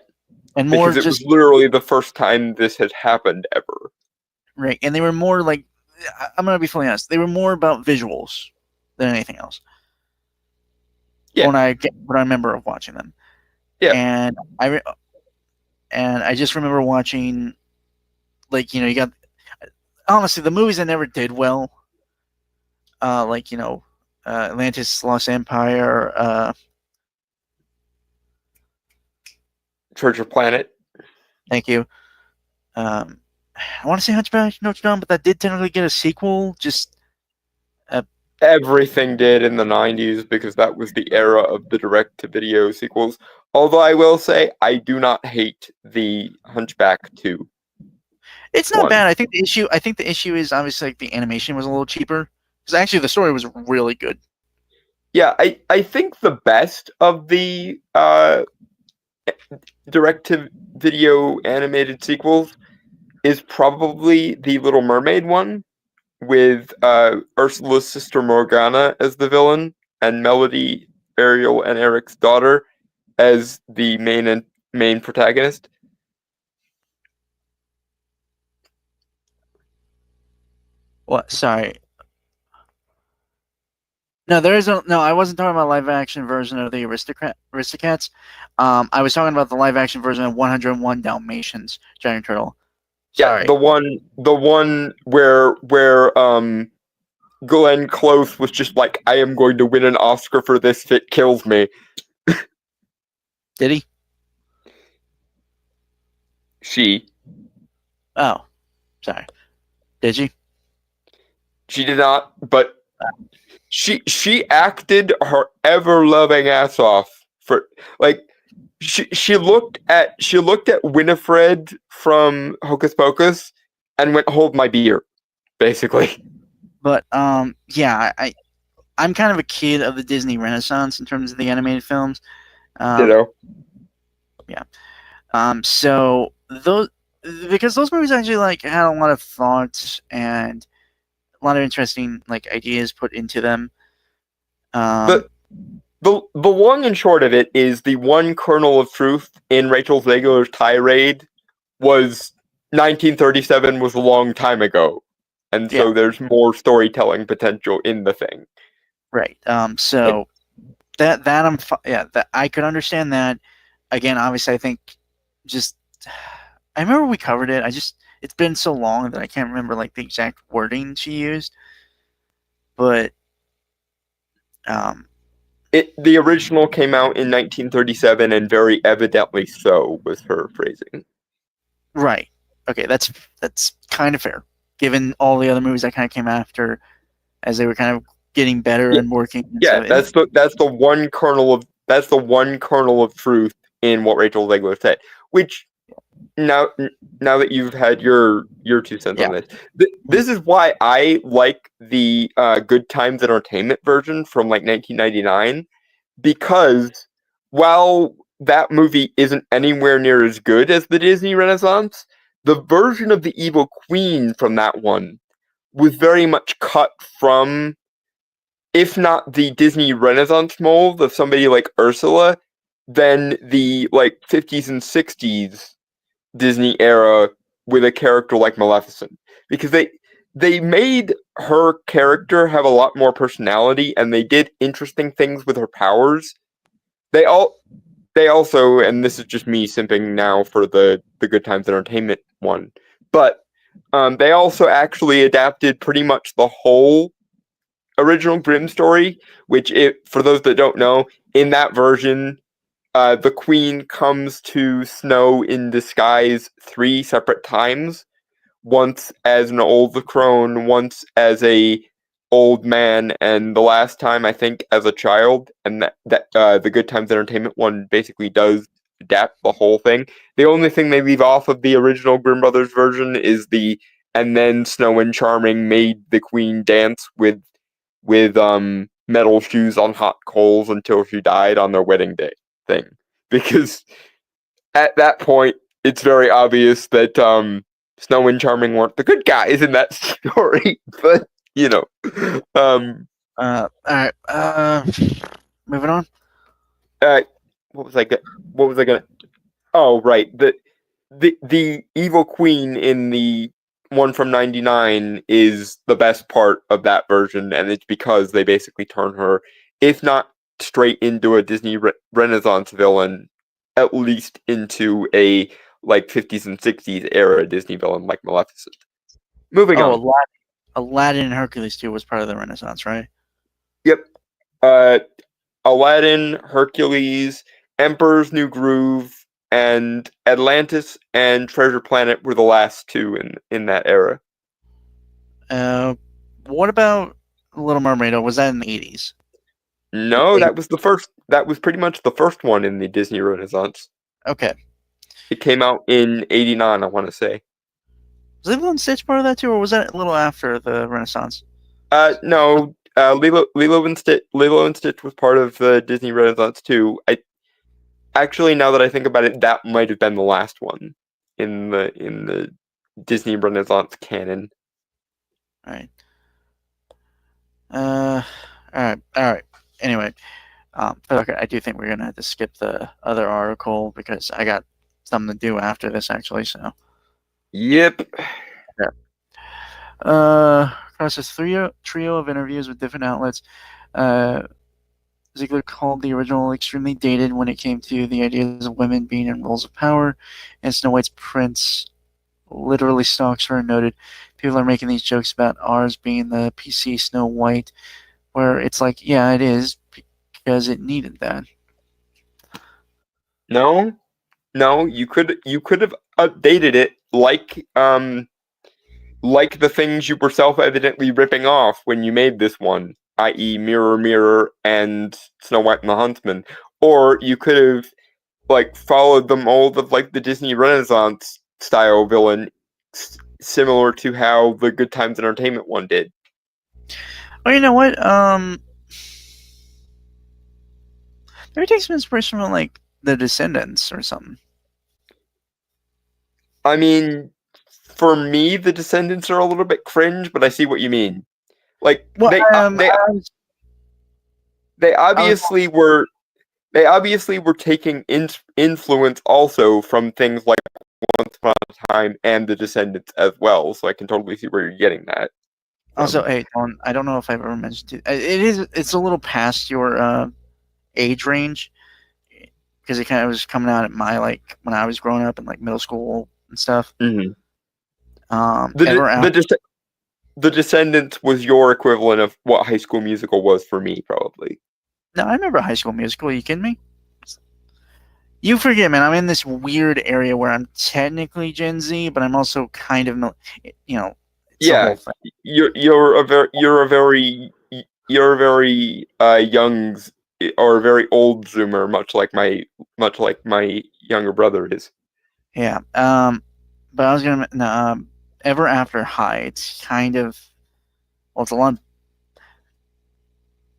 And more because it was literally the first time this had happened ever. Right. And they were more like, I'm going to be fully honest, they were more about visuals than anything else. Yeah. When I remember of watching them. Yeah. And I just remember watching, like, you got, honestly, the movies that never did well, like, Atlantis, Lost Empire, Treasure Planet. Thank you. I want to say Hunchback of Notre Dame, but that did technically get a sequel. Just everything did in the 90s because that was the era of the direct-to-video sequels. Although I will say, I do not hate the Hunchback 2. It's not bad. I think the issue is obviously like the animation was a little cheaper because actually the story was really good. Yeah, I think the best of the direct-to-video animated sequels is probably the Little Mermaid one, with Ursula's sister Morgana as the villain, and Melody, Ariel, and Eric's daughter as the main protagonist. What? Sorry. No, there is no. I wasn't talking about live action version of the Aristocats. I was talking about the live action version of 101 Dalmatians, Giant Turtle. Yeah, Sorry. the one where Glenn Close was just like, I am going to win an Oscar for this if it kills me. Did he? She Oh, sorry. Did you? did not, but she acted her ever loving ass off for like she looked at Winifred from Hocus Pocus and went, hold my beer, basically. But yeah, I'm kind of a kid of the Disney Renaissance in terms of the animated films. Ditto. So those, because those movies actually like had a lot of thoughts and a lot of interesting like ideas put into them. The the long and short of it is the one kernel of truth in Rachel Zegler's tirade was 1937 was a long time ago, and so there's more storytelling potential in the thing. Right. So that that I could understand that. Again, obviously, I think just I remember we covered it. It's been so long that I can't remember like the exact wording she used, but the original came out in 1937, and very evidently so was her phrasing. Right. Okay, that's kind of fair, given all the other movies that kind of came after, as they were kind of getting better and working. Yeah, so that's the one kernel of truth in what Rachel Zegler said. Which now that you've had your 2 cents on this is why I like the Good Times Entertainment version from like 1999, because while that movie isn't anywhere near as good as the Disney Renaissance, the version of the Evil Queen from that one was very much cut from, if not the Disney Renaissance mold of somebody like Ursula, then the like 50s and 60s Disney era with a character like Maleficent, because they made her character have a lot more personality, and they did interesting things with her powers. They also, and this is just me simping now for the Good Times Entertainment one, but they also actually adapted pretty much the whole original Grimm story, which, for those that don't know, in that version, the Queen comes to Snow in disguise 3 separate times. Once as an old crone, once as a old man, and the last time I think as a child. And that the Good Times Entertainment one basically does adapt the whole thing. The only thing they leave off of the original Grimm Brothers version is and then Snow and Charming made the Queen dance with metal shoes on hot coals until she died on their wedding day thing, because at that point it's very obvious that Snow and Charming weren't the good guys in that story. But all right. Moving on. What was I gonna? Oh, right. The evil queen in the one from '99 is the best part of that version, and it's because they basically turn her, if not straight into a Disney Renaissance villain, at least into a like 50s and 60s era Disney villain like Maleficent. Moving on. Aladdin and Hercules too was part of the Renaissance, right? Yep. Aladdin, Hercules, Emperor's New Groove, and Atlantis and Treasure Planet were the last 2 in that era. What about Little Mermaid? Was that in the 80s? No, that was the first. That was pretty much the first one in the Disney Renaissance. Okay. It came out in '89, I want to say. Was Lilo and Stitch part of that too, or was that a little after the Renaissance? No. Lilo and Stitch was part of the Disney Renaissance too. Actually, now that I think about it, that might have been the last one in the Disney Renaissance canon. All right. All right. Anyway, okay, I do think we're gonna have to skip the other article because I got something to do after this, actually. So. Yep. Yeah. Across this trio of interviews with different outlets, Ziegler called the original extremely dated when it came to the ideas of women being in roles of power, and Snow White's prince literally stalks her and noted people are making these jokes about ours being the PC Snow White, where it's like, yeah, it is because it needed that. No, no, you could have updated it like the things you were self-evidently ripping off when you made this one, i.e., Mirror Mirror and Snow White and the Huntsman, or you could have like followed the mold of like the Disney Renaissance style villain, similar to how the Good Times Entertainment one did. Oh, you know what? Maybe take some inspiration from like the Descendants or something. I mean, for me, the Descendants are a little bit cringe, but I see what you mean. Like Well, they obviously were taking influence also from things like Once Upon a Time and the Descendants as well. So I can totally see where you're getting that. Also, hey, I don't know if I've ever mentioned it. It's a little past your age range because it kind of was coming out at my like when I was growing up in like middle school and stuff. Mm-hmm. The The Descendants was your equivalent of what High School Musical was for me, probably. No, I remember High School Musical. Are you kidding me? You forget, man. I'm in this weird area where I'm technically Gen Z, but I'm also kind of, yeah. You're a very young or a very old Zoomer, much like my younger brother is. Yeah. But I was gonna Ever After High. It's kind of it's a lot.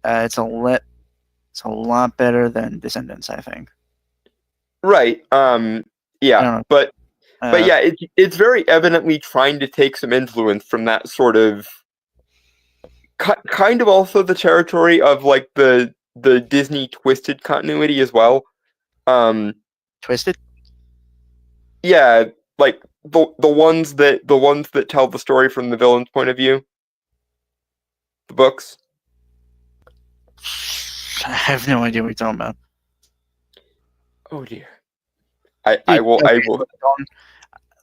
It's a lot better than Descendants, I think. Right. Yeah. But yeah, it's very evidently trying to take some influence from that sort of kind of also the territory of like the Disney Twisted continuity as well. Twisted? Yeah, like the ones that tell the story from the villain's point of view. The books. I have no idea what you're talking about. Oh dear. I will.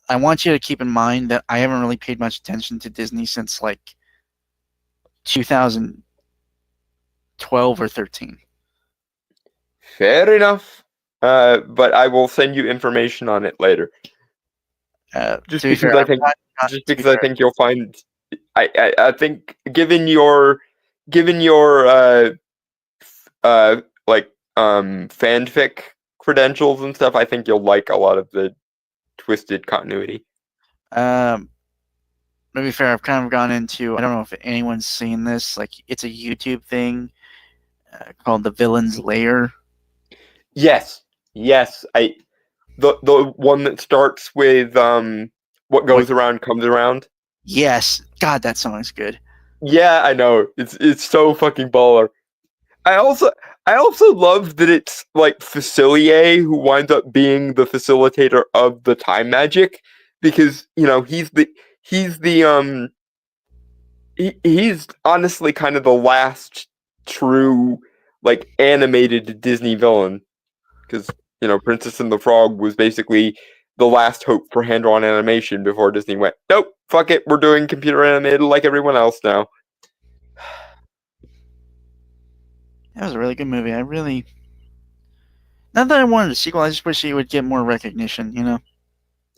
I want you to keep in mind that I haven't really paid much attention to Disney since like 2012 or 13. Fair enough. But I will send you information on it later. Just because I think you'll find. I think given your fanfic credentials and stuff, I think you'll like a lot of the Twisted continuity. To be fair, I've kind of gone into. I don't know if anyone's seen this. Like, it's a YouTube thing called The Villain's Lair. Yes. The one that starts with what goes around comes around. Yes, God, that song is good. Yeah, I know. It's so fucking baller. I also love that it's like Facilier who winds up being the facilitator of the time magic, because he's honestly kind of the last true like animated Disney villain, because Princess and the Frog was basically the last hope for hand-drawn animation before Disney went, nope, fuck it, we're doing computer animated like everyone else now. That was a really good movie. Not that I wanted a sequel, I just wish it would get more recognition, you know?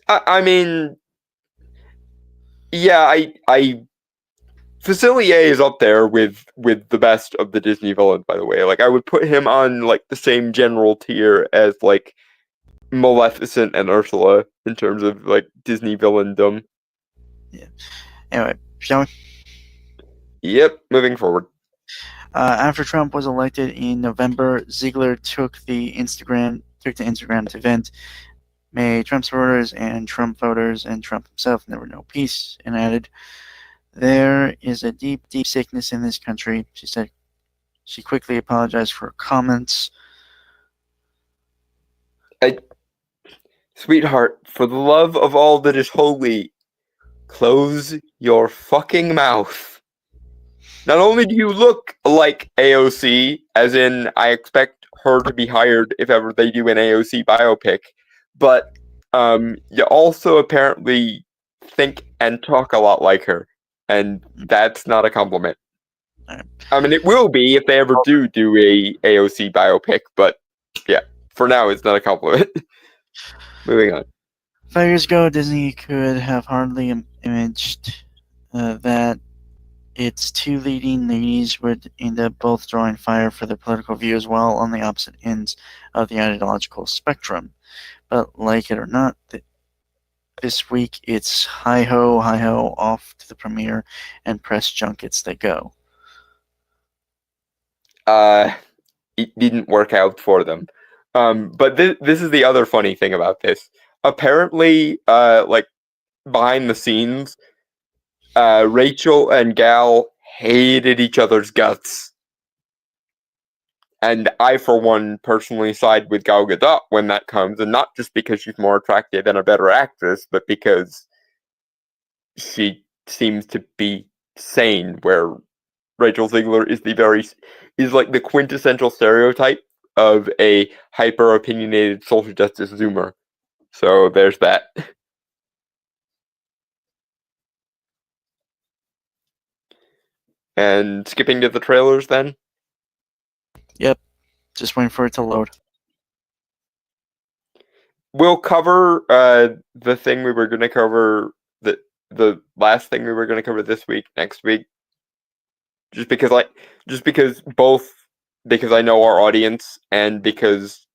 I mean, yeah, Facilier is up there with the best of the Disney villains, by the way. Like, I would put him on like the same general tier as like Maleficent and Ursula in terms of like Disney villaindom. Yeah. Anyway, shall we? Yep, moving forward. After Trump was elected in November, Ziegler took to Instagram to vent, made Trump supporters and Trump voters and Trump himself never know peace, and added, "There is a deep, deep sickness in this country," she said. She quickly apologized for her comments. Sweetheart, for the love of all that is holy, close your fucking mouth. Not only do you look like AOC, as in I expect her to be hired if ever they do an AOC biopic, but you also apparently think and talk a lot like her, and that's not a compliment. Alright. I mean, it will be if they ever do a AOC biopic, but yeah, for now it's not a compliment. Moving on. 5 years ago, Disney could have hardly imaged that its two leading ladies would end up both drawing fire for their political views while on the opposite ends of the ideological spectrum. But like it or not, this week it's hi-ho, off to the premiere and press junkets they go. It didn't work out for them. But this is the other funny thing about this. Apparently, like behind the scenes, Rachel and Gal hated each other's guts. And I, for one, personally side with Gal Gadot when that comes, and not just because she's more attractive and a better actress, but because she seems to be sane, where Rachel Ziegler is like the quintessential stereotype of a hyper opinionated social justice zoomer. So there's that. And skipping to the trailers then? Yep. Just waiting for it to load. We'll cover the thing we were going to cover, the last thing we were going to cover this week, next week. Just because I know our audience and because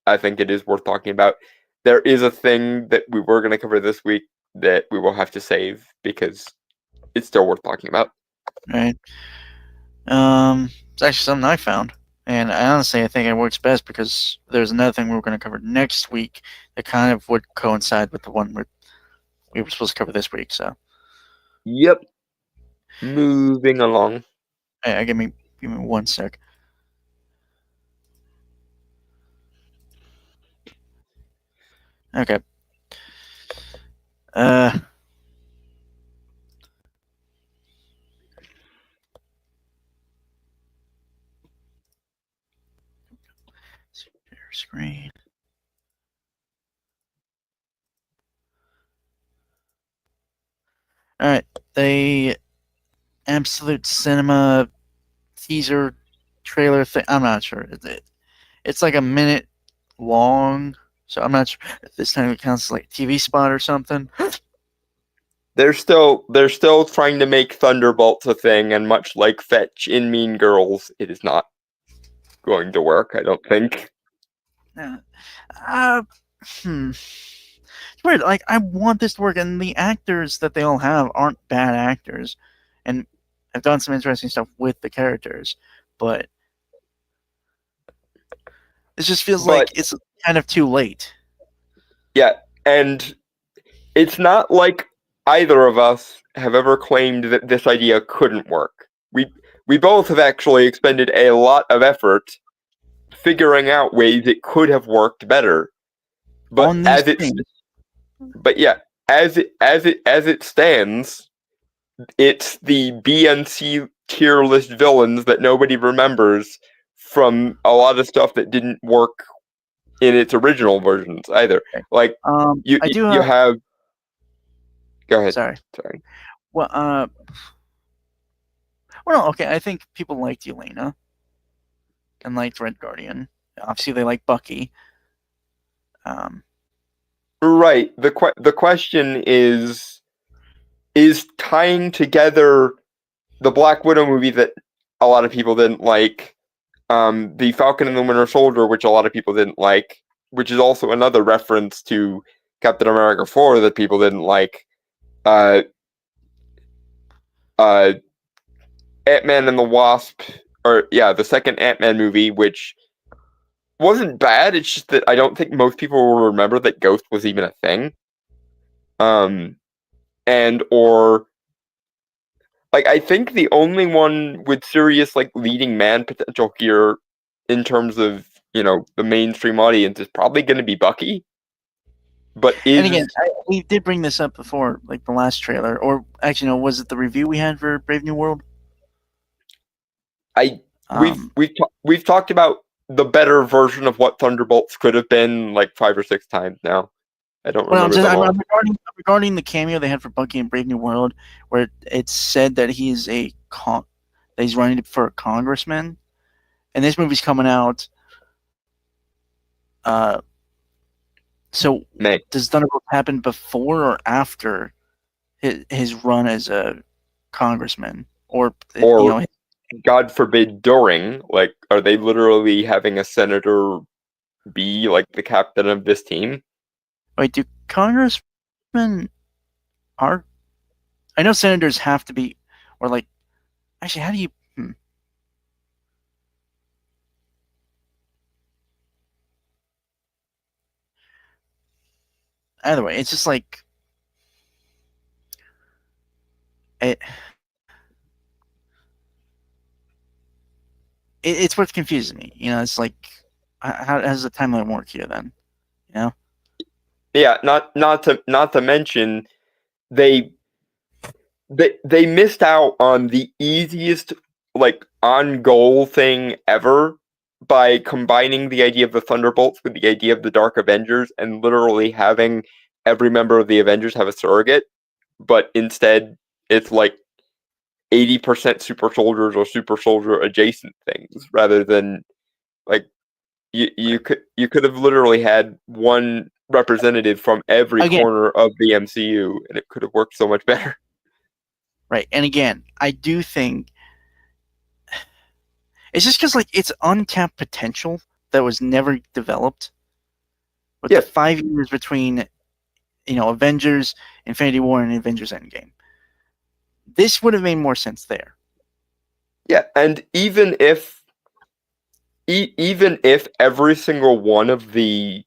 I think it is worth talking about. There is a thing that we were going to cover this week that we will have to save because it's still worth talking about. Right. It's actually something I found. And I think it works best because there's another thing we were going to cover next week that kind of would coincide with the one we were supposed to cover this week. So. Yep. Moving along. Hey, give me 1 sec. Okay. Share screen. All right, the Absolute Cinema teaser trailer thing. I'm not sure. It's like a minute long, so I'm not sure if this time it counts as like a TV spot or something. They're still trying to make Thunderbolts a thing, and much like Fetch in Mean Girls, it is not going to work, I don't think. It's weird. Like, I want this to work, and the actors that they all have aren't bad actors, and have done some interesting stuff with the characters, but it just feels like it's kind of too late. Yeah, and it's not like either of us have ever claimed that this idea couldn't work. We both have actually expended a lot of effort figuring out ways it could have worked better. But as it stands, it's the B and C tier list villains that nobody remembers from a lot of stuff that didn't work in its original versions either. Like you have. Go ahead. Sorry. Well, okay. I think people liked Yelena and liked Red Guardian. Obviously, they like Bucky. Right. The question is tying together the Black Widow movie that a lot of people didn't like, the Falcon and the Winter Soldier, which a lot of people didn't like, which is also another reference to Captain America 4 that people didn't like. Ant-Man and the Wasp, the second Ant-Man movie, which wasn't bad. It's just that I don't think most people will remember that Ghost was even a thing. I think the only one with serious leading man potential here in terms of the mainstream audience is probably going to be Bucky. But and again, we did bring this up before, like the last trailer, or actually, no, was it the review we had for Brave New World? We've talked about the better version of what Thunderbolts could have been like 5 or 6 times now. I don't Well, remember them all. regarding the cameo they had for Bucky in Brave New World, where it said that he's that he's running for a congressman, and this movie's coming out. So May. does Thunderbolt happen before or after his run as a congressman, or Or God forbid during? Like, are they literally having a senator be like the captain of this team? wait, do congressmen are? I know senators have to be, or like, actually, how do you? Either way, it's just like it's what's confusing me. It's like, how does the timeline work here then? You know? Yeah, not to mention they they missed out on the easiest like on goal thing ever by combining the idea of the Thunderbolts with the idea of the Dark Avengers and literally having every member of the Avengers have a surrogate, but instead it's like 80% super soldiers or super soldier adjacent things rather than like you could have literally had one representative from every Again, corner of the MCU and it could have worked so much better. right? And again, I do think it's just because like it's untapped potential that was never developed. With the 5 years between, Avengers, Infinity War, and Avengers Endgame, this would have made more sense there. Yeah, and even if every single one of the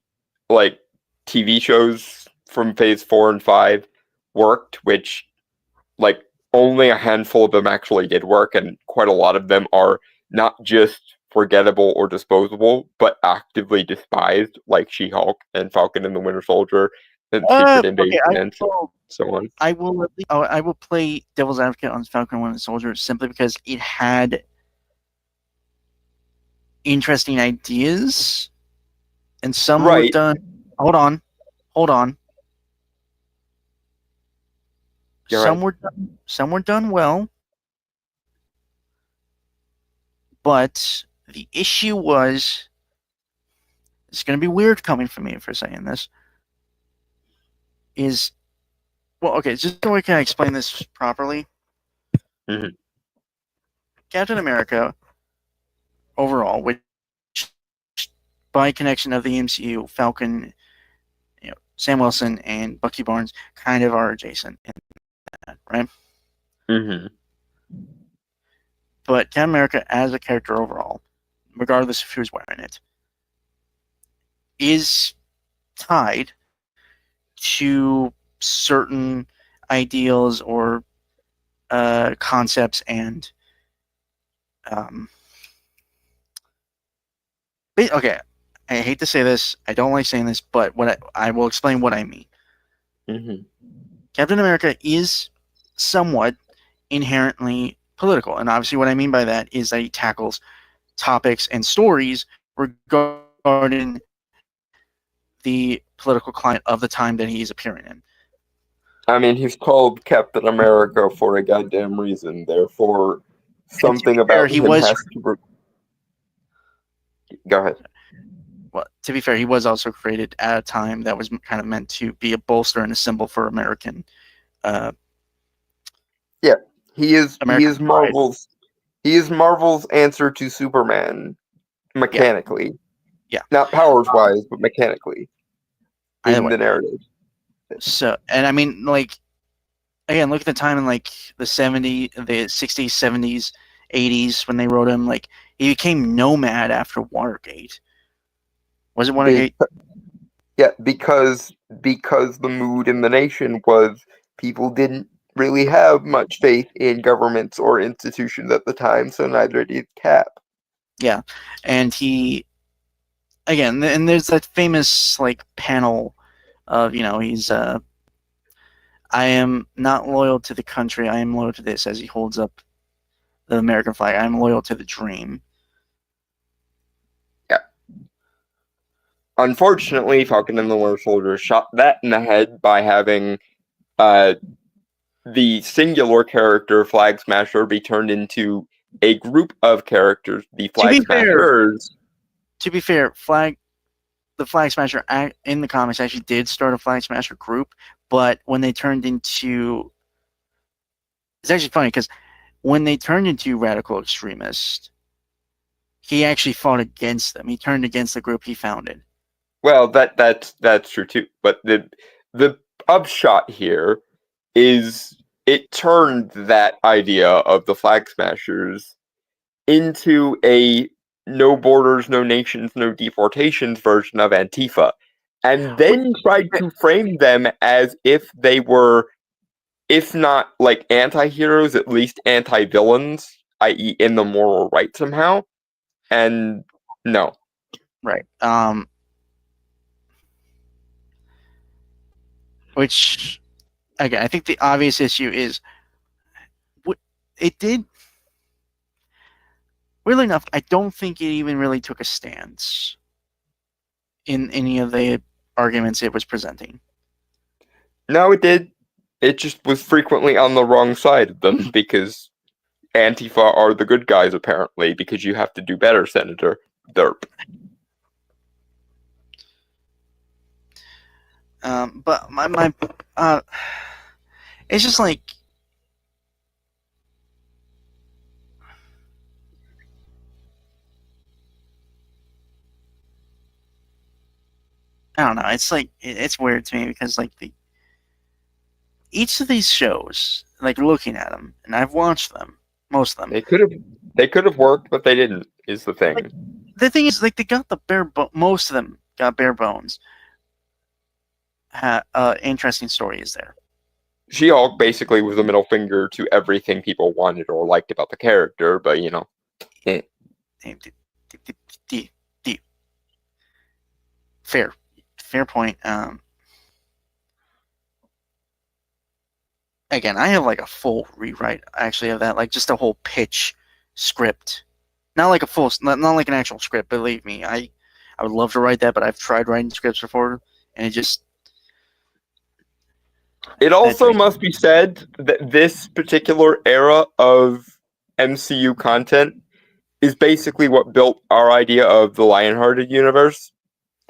like TV shows from Phase 4 and 5 worked, which like only a handful of them actually did work, and quite a lot of them are not just forgettable or disposable, but actively despised, like She-Hulk and Falcon and the Winter Soldier and Secret Invasion and so on. I will play devil's advocate on Falcon and Winter Soldier simply because it had interesting ideas, and some were done. Hold on. Some were done well, but the issue was, it's going to be weird coming from me for saying this, is, well, okay, just so I can explain this properly. Mm-hmm. Captain America, overall, which by connection of the MCU, Falcon, Sam Wilson and Bucky Barnes kind of are adjacent in that, right? Mm-hmm. But Captain America as a character overall, regardless of who's wearing it, is tied to certain ideals or concepts and okay, I hate to say this, I don't like saying this, but I will explain what I mean. Mm-hmm. Captain America is somewhat inherently political, and obviously what I mean by that is that he tackles topics and stories regarding the political climate of the time that he's appearing in. I mean, he's called Captain America for a goddamn reason. Therefore, something about him has to. Go ahead. Well, to be fair, he was also created at a time that was kind of meant to be a bolster and a symbol for American. Yeah, he is. American he is Marvel's. He is Marvel's answer to Superman, mechanically. Yeah. Not powers wise, but mechanically. In the narrative. So, and I mean, like, again, look at the time in like the 60s, 70s, 80s when they wrote him. Like, he became nomad after Watergate. Was it Watergate? Yeah, because the mood in the nation was people didn't really have much faith in governments or institutions at the time, so neither did Cap. Yeah, and he, again, and there's that famous like panel of, he's I am not loyal to the country, I am loyal to this, as he holds up the American flag. I am loyal to the dream. Yeah. unfortunately, Falcon and the Winter Soldier shot that in the head by having the singular character Flag Smasher be turned into a group of characters, the Flag Smashers. To be fair, the Flag Smasher in the comics actually did start a Flag Smasher group, but when they turned into... It's actually funny, because when they turned into Radical Extremist, he actually fought against them. He turned against the group he founded. Well, that's true too. But the upshot here is it turned that idea of the Flag Smashers into a no borders, no nations, no deportations version of Antifa, and then tried to frame them as if they were, if not like anti-heroes, at least anti-villains, i.e. in the moral right somehow. And no. Right. Which, again, I think the obvious issue is it did... Weirdly enough, I don't think it even really took a stance in any of the arguments it was presenting. No, it did. It just was frequently on the wrong side of them because Antifa are the good guys, apparently, because you have to do better, Senator. Derp. But my it's just like... I don't know. It's like it's weird to me because like each of these shows, like looking at them, and I've watched them, most of them. They could have worked, but they didn't. Is the thing. Like, the thing is, like they got the most of them got bare bones. Interesting story is there. She-Hulk basically was a middle finger to everything people wanted or liked about the character, but you know. Fair point. Again, I have like a full rewrite actually of that, like just a whole pitch script, not like a full, not like an actual script. Believe me, I would love to write that, but I've tried writing scripts before, and it just... It also must be said that this particular era of MCU content is basically what built our idea of the Lionhearted universe.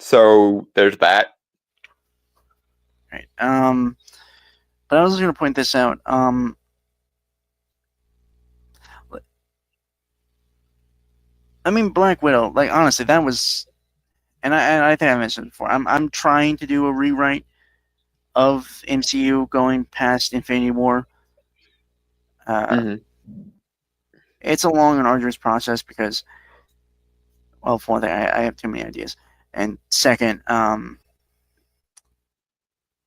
So there's that. Right. But I was going to point this out. I mean, Black Widow. Like honestly, that was, and I think I mentioned before. I'm trying to do a rewrite of MCU going past Infinity War. It's a long and arduous process because, well, for one thing, I have too many ideas, and second,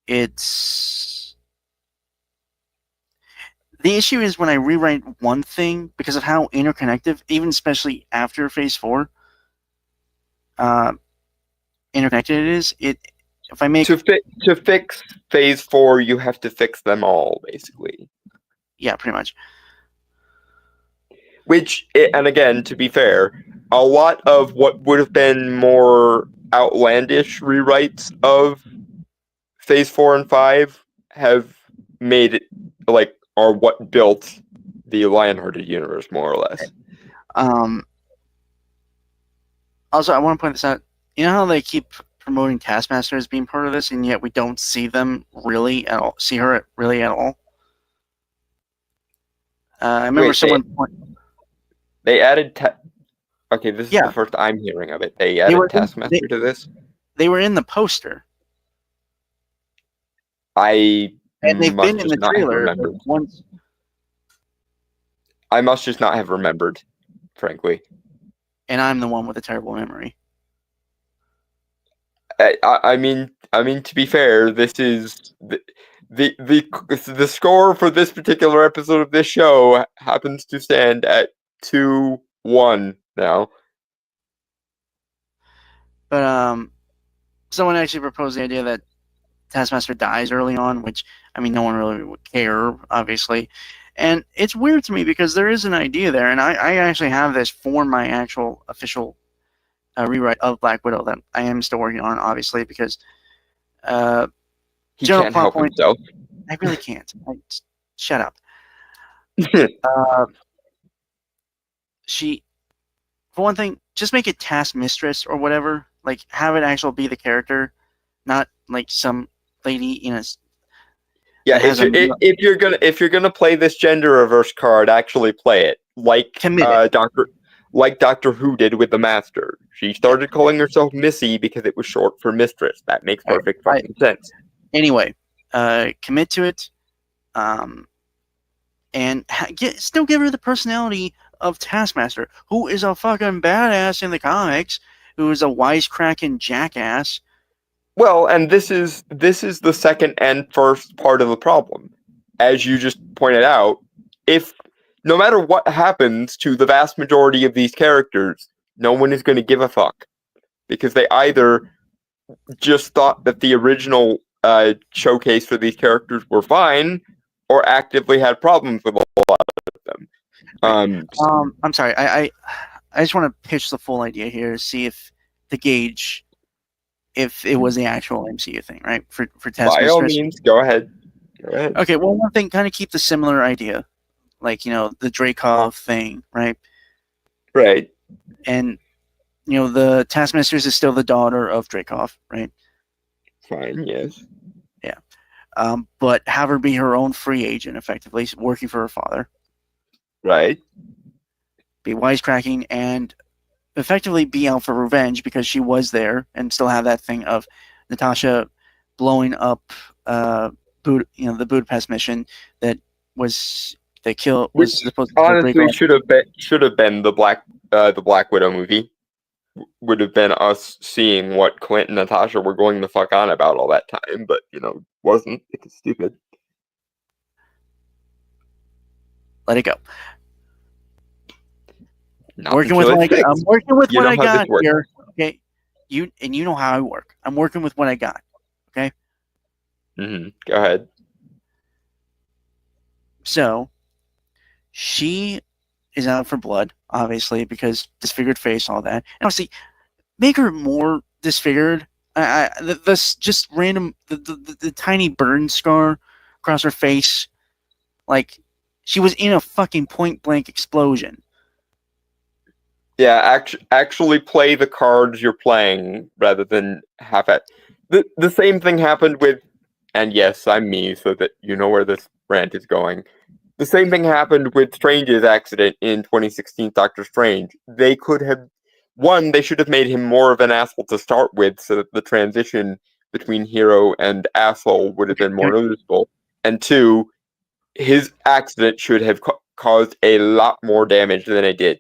it's... The issue is when I rewrite one thing, because of how interconnected, even especially after Phase 4, interconnected it is. If I make... To fix Phase 4, you have to fix them all, basically. Yeah, pretty much. Which, and again, to be fair, a lot of what would have been more outlandish rewrites of Phase 4 and 5 have made it, like, are what built the Lionhearted universe, more or less. Also, I want to point this out. You know how they keep promoting Taskmaster as being part of this, and yet we don't see them really at all. See her really at all. I remember they added. Okay, this is the first I'm hearing of it. They added Taskmaster to this. They were in the poster. And they've been in the trailer once. I must just not have remembered, frankly. And I'm the one with a terrible memory. I mean, to be fair, this is the score for this particular episode of this show happens to stand at 2-1 now. But someone actually proposed the idea that Taskmaster dies early on, which, I mean, no one really would care, obviously. And it's weird to me because there is an idea there, and I actually have this for my actual official rewrite of Black Widow that I am still working on, obviously, because He general can't plot help point. himself. I really can't. Shut up. She, for one thing, just make it task mistress or whatever. Like, have it actually be the character, not like some lady in a. Yeah, That has a if you're gonna play this gender reverse card, actually play it committed. Doctor Who did with the Master. She started calling herself Missy because it was short for mistress. That makes perfect fucking sense. Anyway, commit to it, and still give her the personality of Taskmaster, who is a fucking badass in the comics, who is a wisecracking jackass. Well, and this is the second and first part of the problem. As you just pointed out, if no matter what happens to the vast majority of these characters, no one is going to give a fuck. Because they either just thought that the original showcase for these characters were fine, or actively had problems with a lot of them. I'm sorry. I just want to pitch the full idea here to see if the gauge, if it was the actual MCU thing, right? For Taskmaster. By all means, go ahead. Okay. Well, one thing, kind of keep the similar idea, like the Dreykov thing, right? Right. And the Taskmaster is still the daughter of Dreykov, right? Fine. Yes. Yeah. But have her be her own free agent, effectively working for her father. Right. Be wisecracking and effectively be out for revenge because she was there, and still have that thing of Natasha blowing up the Budapest mission that was supposed to honestly should have been the Black Widow movie. Would have been us seeing what Clint and Natasha were going the fuck on about all that time, but wasn't. It's stupid. Let it go. Not working with what I got. I'm working with You what know I how got this works. here. Okay, you know how I work. I'm working with what I got. Okay. Go ahead. So, she is out for blood, obviously, because disfigured face, all that. And obviously, make her more disfigured. This just random the tiny burn scar across her face, like she was in a fucking point blank explosion. Yeah, actually play the cards you're playing rather than have it. The same thing happened with, and yes, I'm me, so that you know where this rant is going. The same thing happened with Strange's accident in 2016 Doctor Strange. They could have, one, they should have made him more of an asshole to start with so that the transition between hero and asshole would have been more noticeable. And two, his accident should have caused a lot more damage than it did.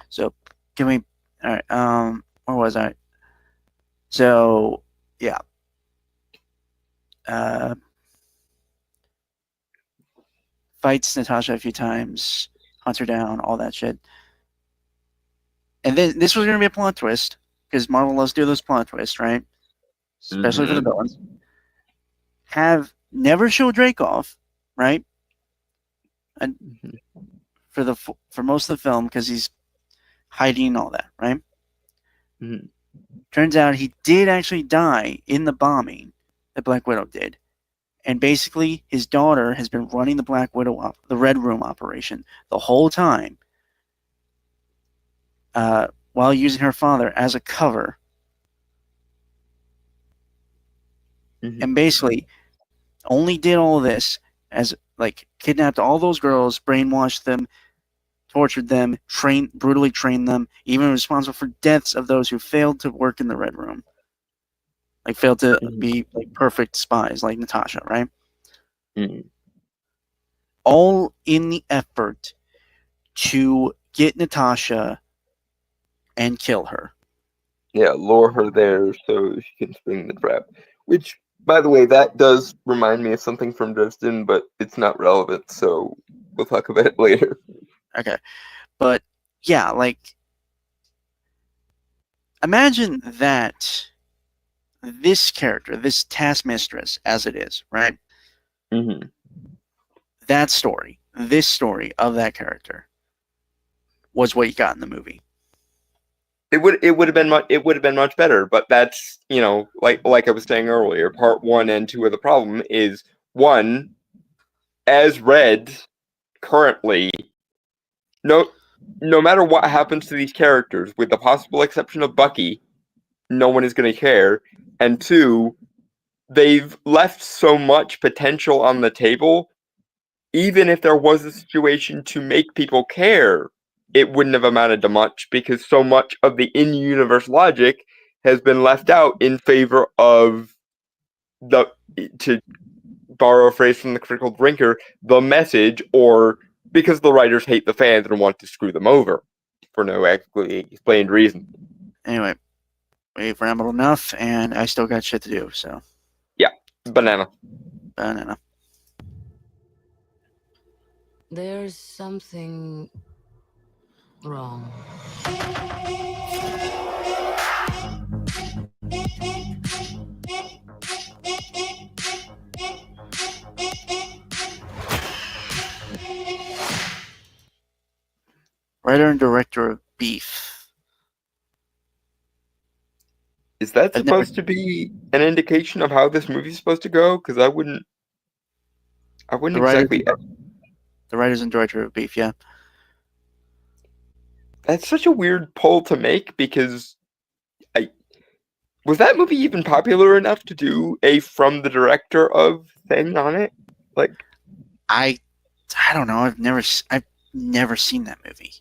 So, can we? All right. Where was I? So, yeah. Fights Natasha a few times, hunts her down, all that shit. And then this was going to be a plot twist because Marvel loves to do those plot twists, right? Especially for the villains. Have never show Dreykov, right? And for most of the film because he's hiding and all that, right? Turns out he did actually die in the bombing that Black Widow did. And basically, his daughter has been running the Black Widow, the Red Room operation, the whole time, while using her father as a cover. And basically, only did all this as kidnapped all those girls, brainwashed them, tortured them, brutally trained them, even responsible for deaths of those who failed to work in the Red Room. Failed to be perfect spies like Natasha, right? All in the effort to get Natasha and kill her. Yeah, lure her there so she can spring the trap. Which, by the way, that does remind me of something from Dresden, but it's not relevant, so we'll talk about it later. Okay. But, yeah, imagine that this character, this taskmistress, as it is, right? That story, this story of that character, was what you got in the movie. It would have been much better, but that's, like I was saying earlier, part 1 and 2 of the problem is, one, as read currently, no matter what happens to these characters, with the possible exception of Bucky, no one is going to care. And two, they've left so much potential on the table. Even if there was a situation to make people care, it wouldn't have amounted to much, because so much of the in-universe logic has been left out in favor of to borrow a phrase from the Critical Drinker, the message, or because the writers hate the fans and want to screw them over for no actually explained reason. Anyway, we've rambled enough, and I still got shit to do, so. Yeah, banana. Banana. There's something wrong. Writer and director of Beef. Is that supposed to be an indication of how this movie's supposed to go? Because I wouldn't exactly. The writers and director of Beef, yeah. That's such a weird poll to make, because was that movie even popular enough to do a from the director of thing on it? Like, I don't know. I've never seen that movie.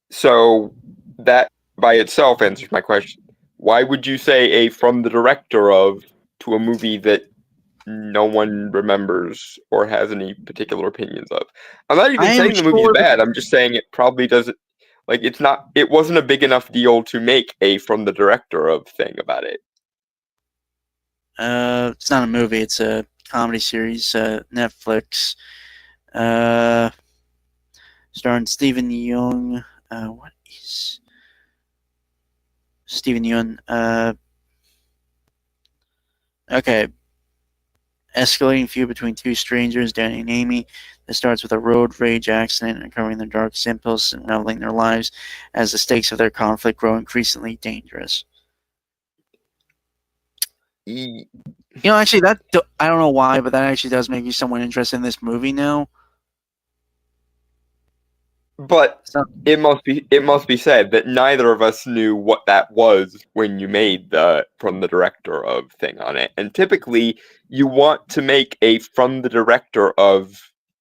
So that by itself answers my question. Why would you say a from the director of to a movie that no one remembers or has any particular opinions of? I'm not even saying the movie's bad. I'm just saying it probably doesn't. Like, it wasn't a big enough deal to make a from the director of thing about it. It's not a movie. It's a comedy series, Netflix. Starring Steven Yeun. What is Steven Yeun? Okay. Escalating feud between two strangers, Danny and Amy, that starts with a road rage accident, uncovering their dark impulse and unraveling their lives as the stakes of their conflict grow increasingly dangerous. Actually, I don't know why, but that actually does make me somewhat interested in this movie now. But it must be said that neither of us knew what that was when you made the from the director of thing on it. And typically you want to make a from the director of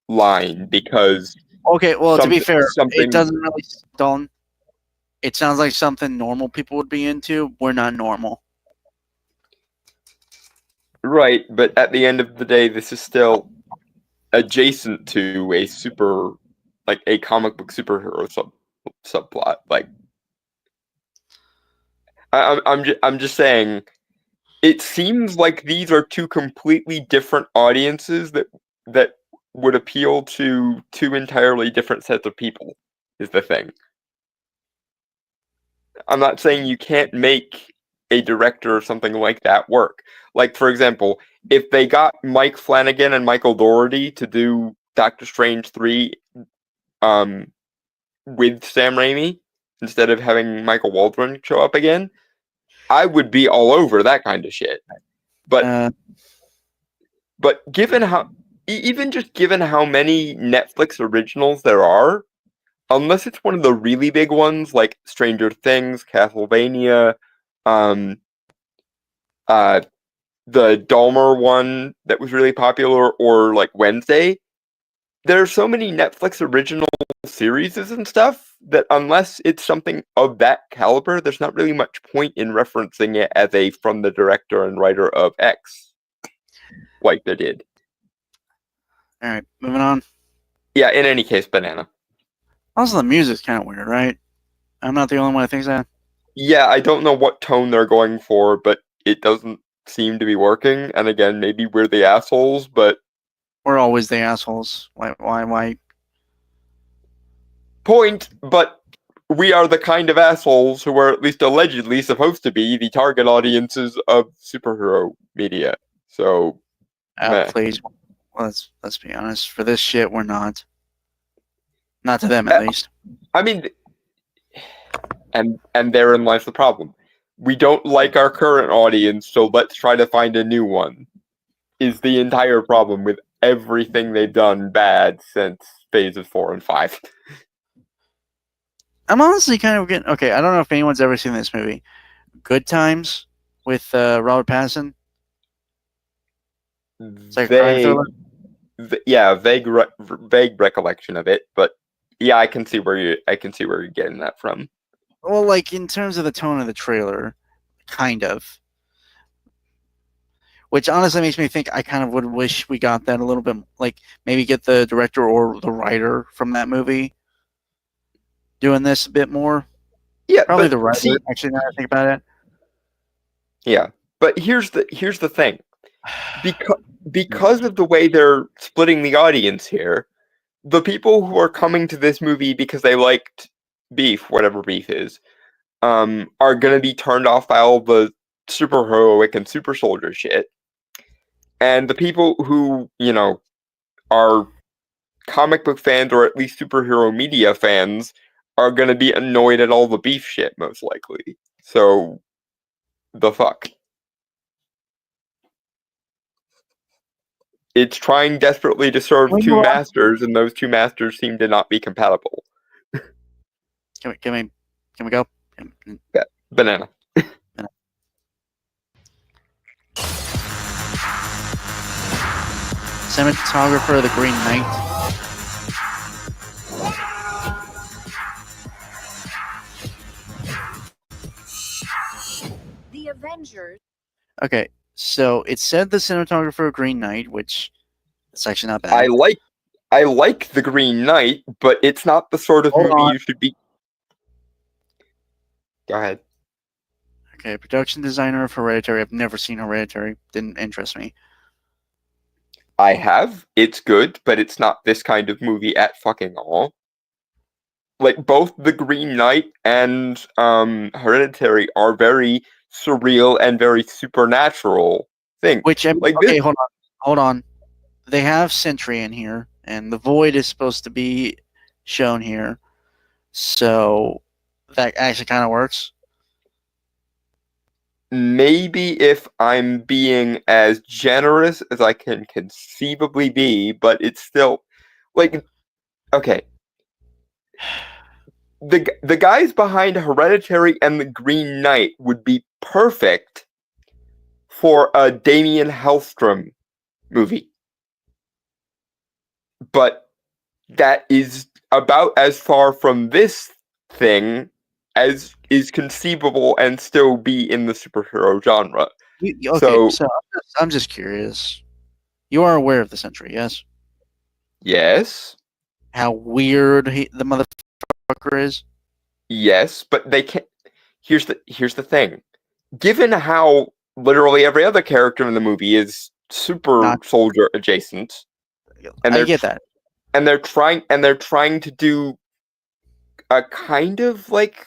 line because okay, well, to be fair, it doesn't really don't. It sounds like something normal people would be into. We're not normal. Right, but at the end of the day, this is still adjacent to a a comic book superhero subplot. Like, I'm just saying, it seems like these are two completely different audiences that would appeal to two entirely different sets of people, is the thing. I'm not saying you can't make a director or something like that work. Like, for example, if they got Mike Flanagan and Michael Dougherty to do Doctor Strange 3 with Sam Raimi, instead of having Michael Waldron show up again, I would be all over that kind of shit. But given how many Netflix originals there are, unless it's one of the really big ones like Stranger Things, Castlevania, the Dahmer one that was really popular, or like Wednesday, there are so many Netflix original series and stuff that unless it's something of that caliber, there's not really much point in referencing it as a from the director and writer of X, like they did. All right, moving on. Yeah, in any case, banana. Also, the music's kind of weird, right? I'm not the only one that thinks that. Yeah, I don't know what tone they're going for, but it doesn't seem to be working. And again, maybe we're the assholes, but we're always the assholes. Why? Point, but we are the kind of assholes who are at least allegedly supposed to be the target audiences of superhero media. So, please, let's be honest. For this shit, we're not. Not to them, at least. I mean, And therein lies the problem. We don't like our current audience, so let's try to find a new one. Is the entire problem with everything they've done bad since phases 4 and 5. I'm honestly kind of getting okay. I don't know if anyone's ever seen this movie, Good Times, with Robert Pattinson. It's like a crime thriller. Yeah, vague recollection of it, but yeah, I can see where you're getting that from. Well, like in terms of the tone of the trailer, kind of. Which honestly makes me think I kind of would wish we got that a little bit, like maybe get the director or the writer from that movie doing this a bit more. Yeah, probably but the writer. see, actually, now I think about it. Yeah, but here's the thing. Because of the way they're splitting the audience here, the people who are coming to this movie because they liked Beef, whatever Beef is, are gonna be turned off by all the super heroic and super soldier shit. And the people who, are comic book fans or at least superhero media fans are gonna be annoyed at all the Beef shit, most likely. So, the fuck. It's trying desperately to serve two masters, and those two masters seem to not be compatible. Can we go? Yeah, banana. Cinematographer, The Green Knight. The Avengers. Okay, so it said the cinematographer, Green Knight, which it's actually not bad. I like The Green Knight, but it's not the sort of movie you should be. Go ahead. Okay, production designer of Hereditary. I've never seen Hereditary. Didn't interest me. I have. It's good, but it's not this kind of movie at fucking all. Like, both The Green Knight and Hereditary are very surreal and very supernatural things. Which, okay, this... hold on. They have Sentry in here, and the Void is supposed to be shown here. So, that actually kind of works. Maybe if I'm being as generous as I can conceivably be, but it's still like, okay. The guys behind Hereditary and The Green Knight would be perfect for a Damien Hellstrom movie. But that is about as far from this thing as is conceivable and still be in the superhero genre. Okay, so I'm just curious. You are aware of the Sentry, yes? Yes. How weird the motherfucker is? Yes, but they can't. Here's the thing. Given how literally every other character in the movie is super soldier adjacent, and I get that, and they're trying to do a kind of like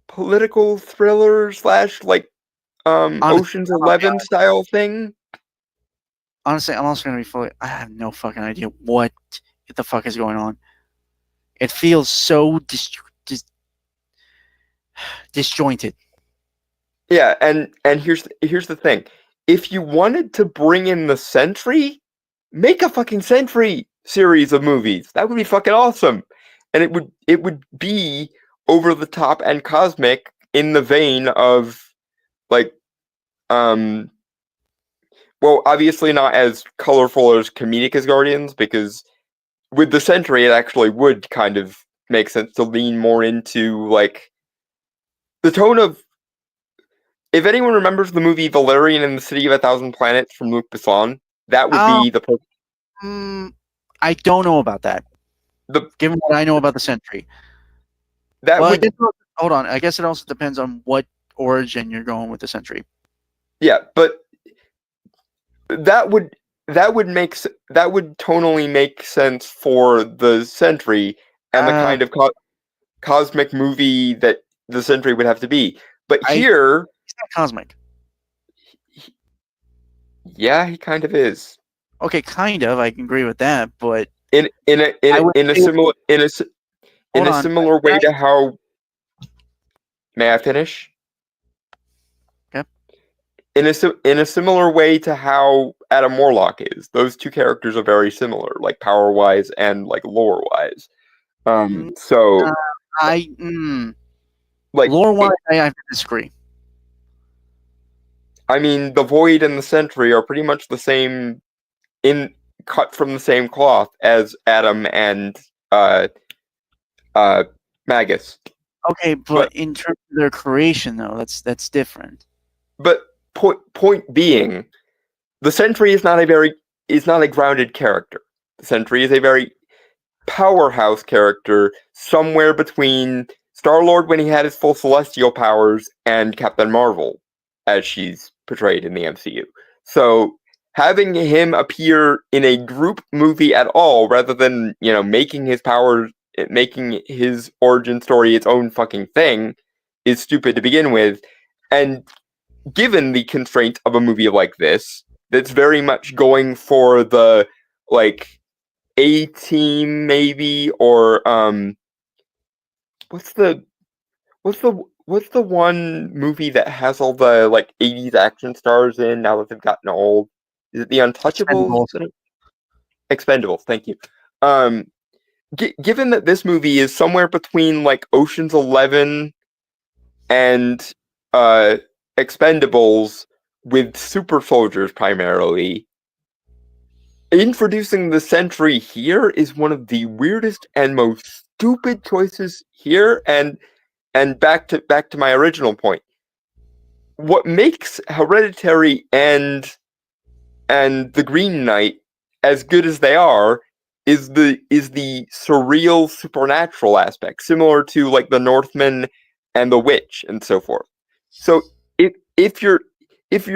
political thriller / like Ocean's 11 style thing. Honestly, I'm also gonna be I have no fucking idea what the fuck is going on. It feels so disjointed. Yeah, and here's the thing. If you wanted to bring in the Sentry, make a fucking Sentry series of movies. That would be fucking awesome. And it would be over the top and cosmic in the vein of like well, obviously not as colorful or as comedic as Guardians, because with the Sentry it actually would kind of make sense to lean more into like the tone of, if anyone remembers the movie Valerian and the City of a Thousand Planets from Luc Besson, that would be the I don't know about that. Given what I know about the Sentry. Hold on. I guess it also depends on what origin you're going with the Sentry. Yeah, but that would tonally make sense for the Sentry and the kind of cosmic movie that the Sentry would have to be. But here, he's not cosmic. Yeah, he kind of is. Okay, kind of. I can agree with that, but in a similar way to how May I finish? Okay. In a similar way to how Adam Warlock is, those two characters are very similar, like power wise and like lore wise. So I like lore wise, I have to disagree. I mean, the Void and the Sentry are pretty much the same, cut from the same cloth as Adam and Magus. Okay, but in terms of their creation, though, that's different. But point being, the Sentry is not a grounded character. The Sentry is a very powerhouse character, somewhere between Star-Lord when he had his full celestial powers and Captain Marvel, as she's portrayed in the MCU. So having him appear in a group movie at all, rather than making his origin story its own fucking thing, is stupid to begin with. And given the constraints of a movie like this, that's very much going for the like A-Team maybe, or what's the one movie that has all the like 80s action stars in now that they've gotten old? Is it The Untouchables? Expendables, thank you. Given that this movie is somewhere between like Ocean's 11 and Expendables with super soldiers primarily, introducing the Sentry here is one of the weirdest and most stupid choices here. And back to my original point, what makes Hereditary and the Green Knight as good as they are is the surreal supernatural aspect, similar to like the Northman and the Witch and so forth. So if you're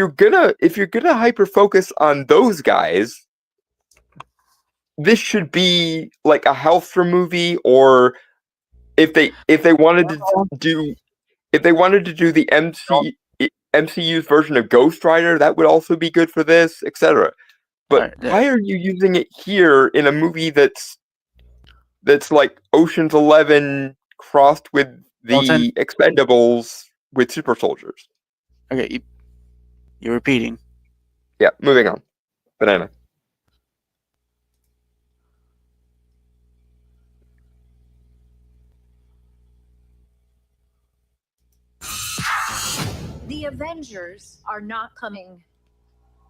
gonna hyper focus on those guys, this should be like a Hellstrom movie, or if they wanted to do the MCU's version of Ghost Rider, that would also be good for this, etc. But why are you using it here in a movie that's like Ocean's 11 crossed with the Expendables with super soldiers? Okay, you're repeating. Yeah, moving on. Banana. The Avengers are not coming.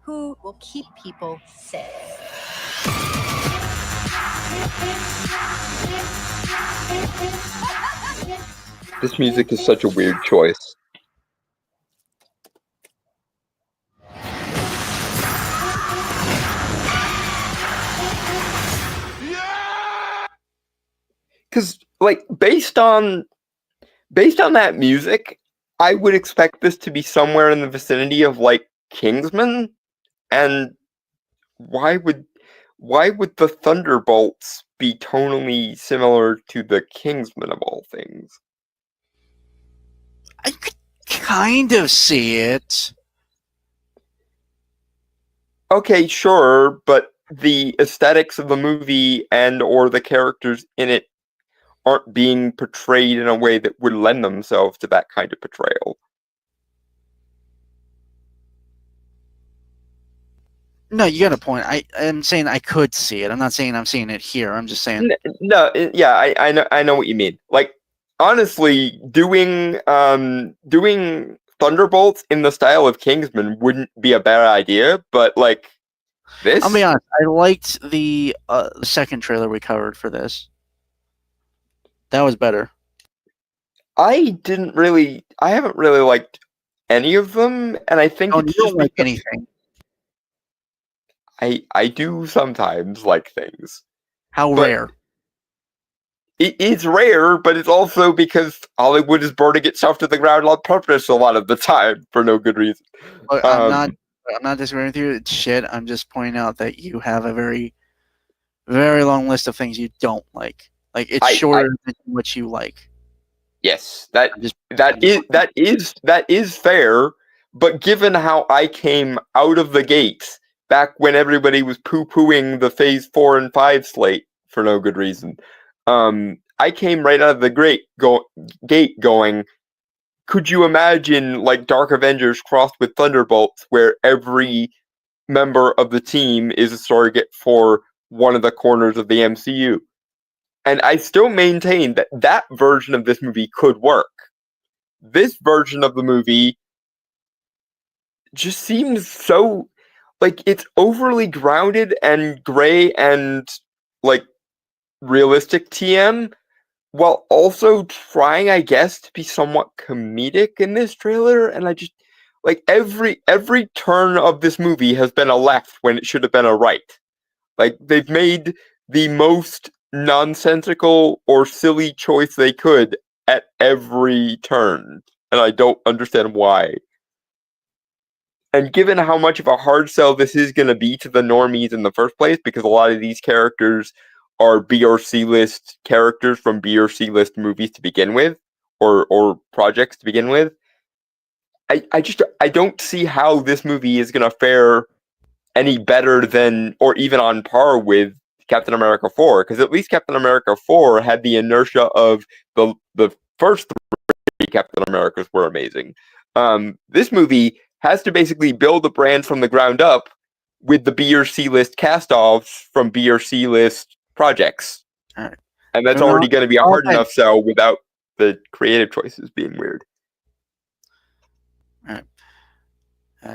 Who will keep people safe? This music is such a weird choice. Because, like, based on that music, I would expect this to be somewhere in the vicinity of like Kingsman, and why would the Thunderbolts be tonally similar to the Kingsman of all things? I could kind of see it. Okay, sure, but the aesthetics of the movie and or the characters in it aren't being portrayed in a way that would lend themselves to that kind of portrayal. No, you got a point. I'm saying I could see it. I'm not saying I'm seeing it here. I'm just saying. No, yeah, I know what you mean. Like, honestly, doing Thunderbolts in the style of Kingsman wouldn't be a bad idea, but like this, I'll be honest. I liked the second trailer we covered for this. That was better. I haven't really liked any of them, and I think you don't like anything. I do sometimes like things. How rare? It's rare, but it's also because Hollywood is burning itself to the ground on purpose a lot of the time for no good reason. But I'm not disagreeing with you. It's shit. I'm just pointing out that you have a very, very long list of things you don't like. Like, it's shorter than what you like. Yes, that is fair. But given how I came out of the gates back when everybody was poo-pooing the Phase 4 and 5 slate for no good reason, I came right out of the gate going, could you imagine like Dark Avengers crossed with Thunderbolts, where every member of the team is a surrogate for one of the corners of the MCU? And I still maintain that that version of this movie could work. This version of the movie just seems so like it's overly grounded and gray and like realistic TM, while also trying, I guess, to be somewhat comedic in this trailer. And I just like every turn of this movie has been a left when it should have been a right. Like they've made the most nonsensical or silly choice they could at every turn, and I don't understand why. And given how much of a hard sell this is going to be to the normies in the first place, because a lot of these characters are B or C list characters from B or C list movies to begin with, or projects to begin with, I don't see how this movie is going to fare any better than, or even on par with, Captain America 4, because at least Captain America 4 had the inertia of the first three Captain Americas were amazing. This movie has to basically build a brand from the ground up with the B or C list cast-offs from B or C list projects. Right. And that's already going to be a hard enough sell without the creative choices being weird. All right.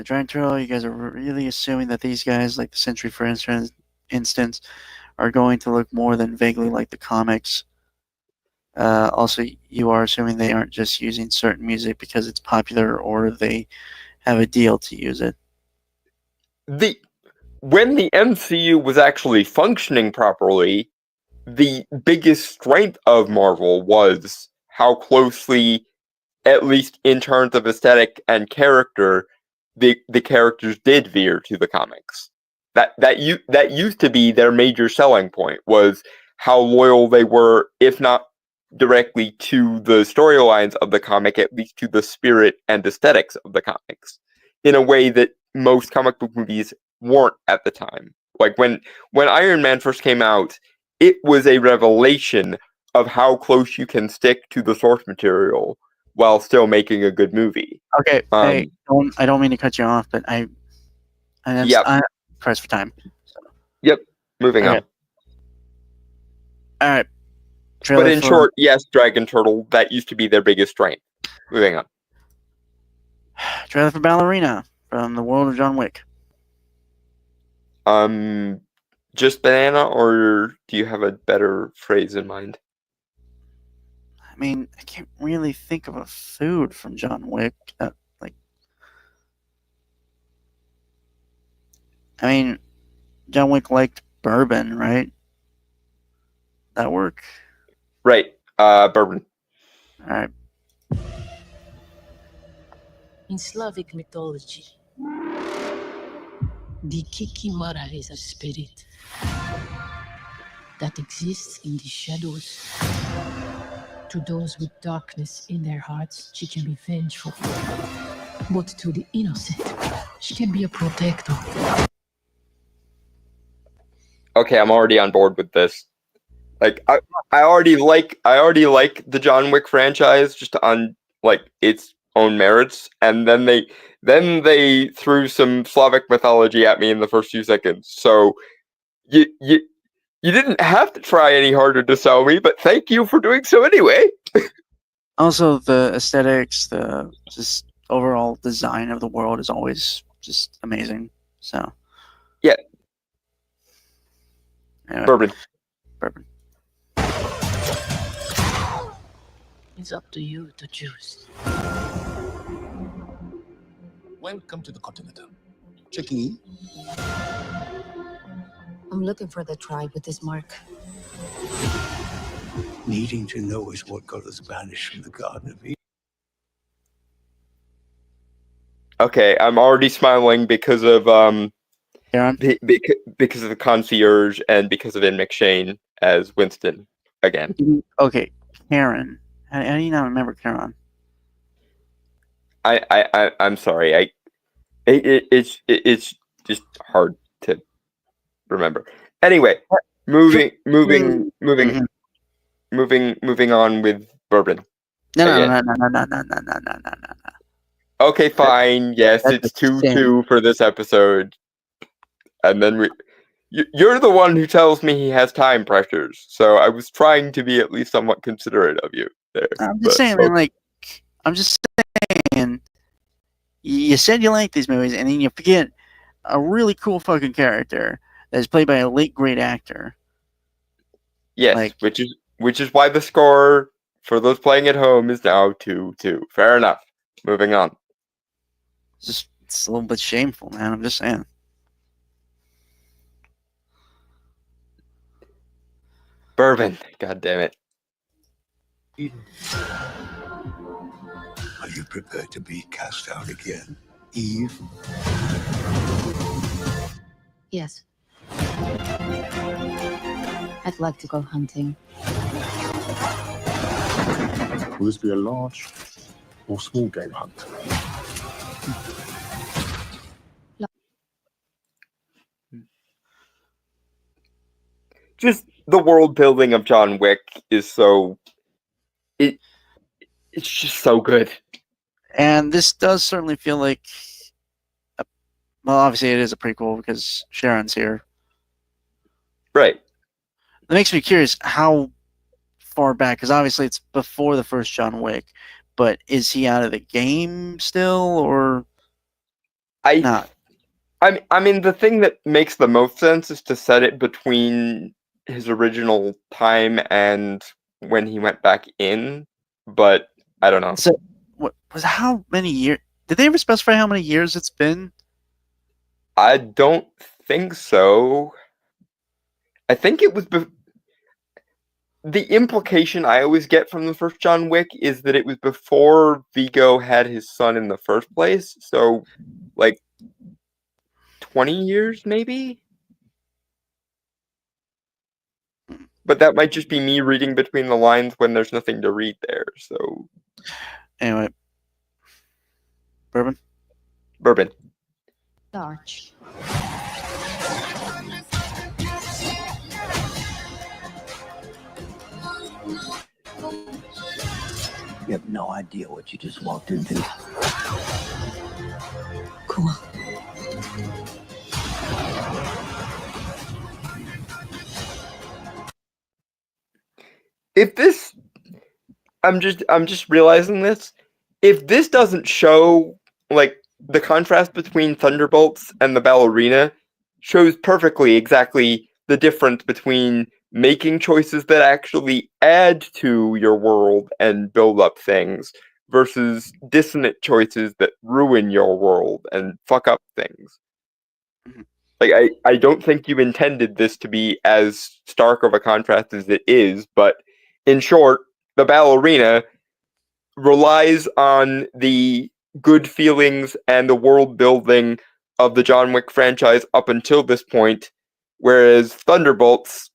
Giant Turtle, you guys are really assuming that these guys, like the Sentry, for instance, are going to look more than vaguely like the comics. Also, you are assuming they aren't just using certain music because it's popular or they have a deal to use it. When the MCU was actually functioning properly, the biggest strength of Marvel was how closely, at least in terms of aesthetic and character, the characters did veer to the comics. That used to be their major selling point, was how loyal they were, if not directly to the storylines of the comic, at least to the spirit and aesthetics of the comics, in a way that most comic book movies weren't at the time. Like when Iron Man first came out, it was a revelation of how close you can stick to the source material while still making a good movie. Okay, I don't mean to cut you off, but I'm pressed for time. So. Yep, moving on. All right. But in short, yes, Dragon Turtle, that used to be their biggest strength. Moving on. Trailer for Ballerina from the world of John Wick. Just banana, or do you have a better phrase in mind? I mean, I can't really think of a food from John Wick that, like... I mean, John Wick liked bourbon, right? That work? Right. Bourbon. All right. In Slavic mythology, the Kikimara is a spirit that exists in the shadows. To those with darkness in their hearts, she can be vengeful. But to the innocent, she can be a protector. Okay, I'm already on board with this. Like I already like the John Wick franchise just on like its own merits, and then they threw some Slavic mythology at me in the first few seconds. So you didn't have to try any harder to sell me, but thank you for doing so anyway. Also, the aesthetics, the just overall design of the world is always just amazing. So yeah. Anyway. Bourbon. It's up to you to choose. Welcome to the Continental. Checking in. I'm looking for the tribe with this mark. Needing to know is what got us banished from the Garden of Eden. Okay, I'm already smiling because of Karen? because of the concierge and because of Ian McShane as Winston again. Okay, Karen. How do you not remember Karen? I'm sorry. It's just hard to remember. Anyway, moving on with bourbon. No. Okay, fine. Yes, that's it's the same. 2-2 for this episode. And then you're the one who tells me he has time pressures. So I was trying to be at least somewhat considerate of you there. I'm just saying, man, like, I'm just saying, you said you like these movies, and then you forget a really cool fucking character that's played by a late great actor. Yes, like- which is why the score for those playing at home is now 2-2. Fair enough. Moving on. It's a little bit shameful, man. I'm just saying. Bourbon. God damn it. Are you prepared to be cast out again, Eve? Yes. I'd like to go hunting. Will this be a large or small game hunt? Just the world building of John Wick is so it's just so good. And this does certainly feel like, well, obviously it is a prequel because Sharon's here. Right. It makes me curious how far back, because obviously it's before the first John Wick, but is he out of the game still, or not? I mean, the thing that makes the most sense is to set it between his original time and when he went back in, but I don't know. So, how many years? Did they ever specify how many years it's been? I don't think so. I think it was. The implication I always get from the first John Wick is that it was before Viggo had his son in the first place. So, like, 20 years, maybe? But that might just be me reading between the lines when there's nothing to read there, so... Anyway. Bourbon? Bourbon. Large. You have no idea what you just walked into. Cool. If this... I'm just realizing this. If this doesn't show, like, the contrast between Thunderbolts and the Ballerina shows perfectly exactly the difference between making choices that actually add to your world and build up things versus dissonant choices that ruin your world and fuck up things. Like, I don't think you intended this to be as stark of a contrast as it is, but in short, the Ballerina relies on the good feelings and the world building of the John Wick franchise up until this point, whereas Thunderbolts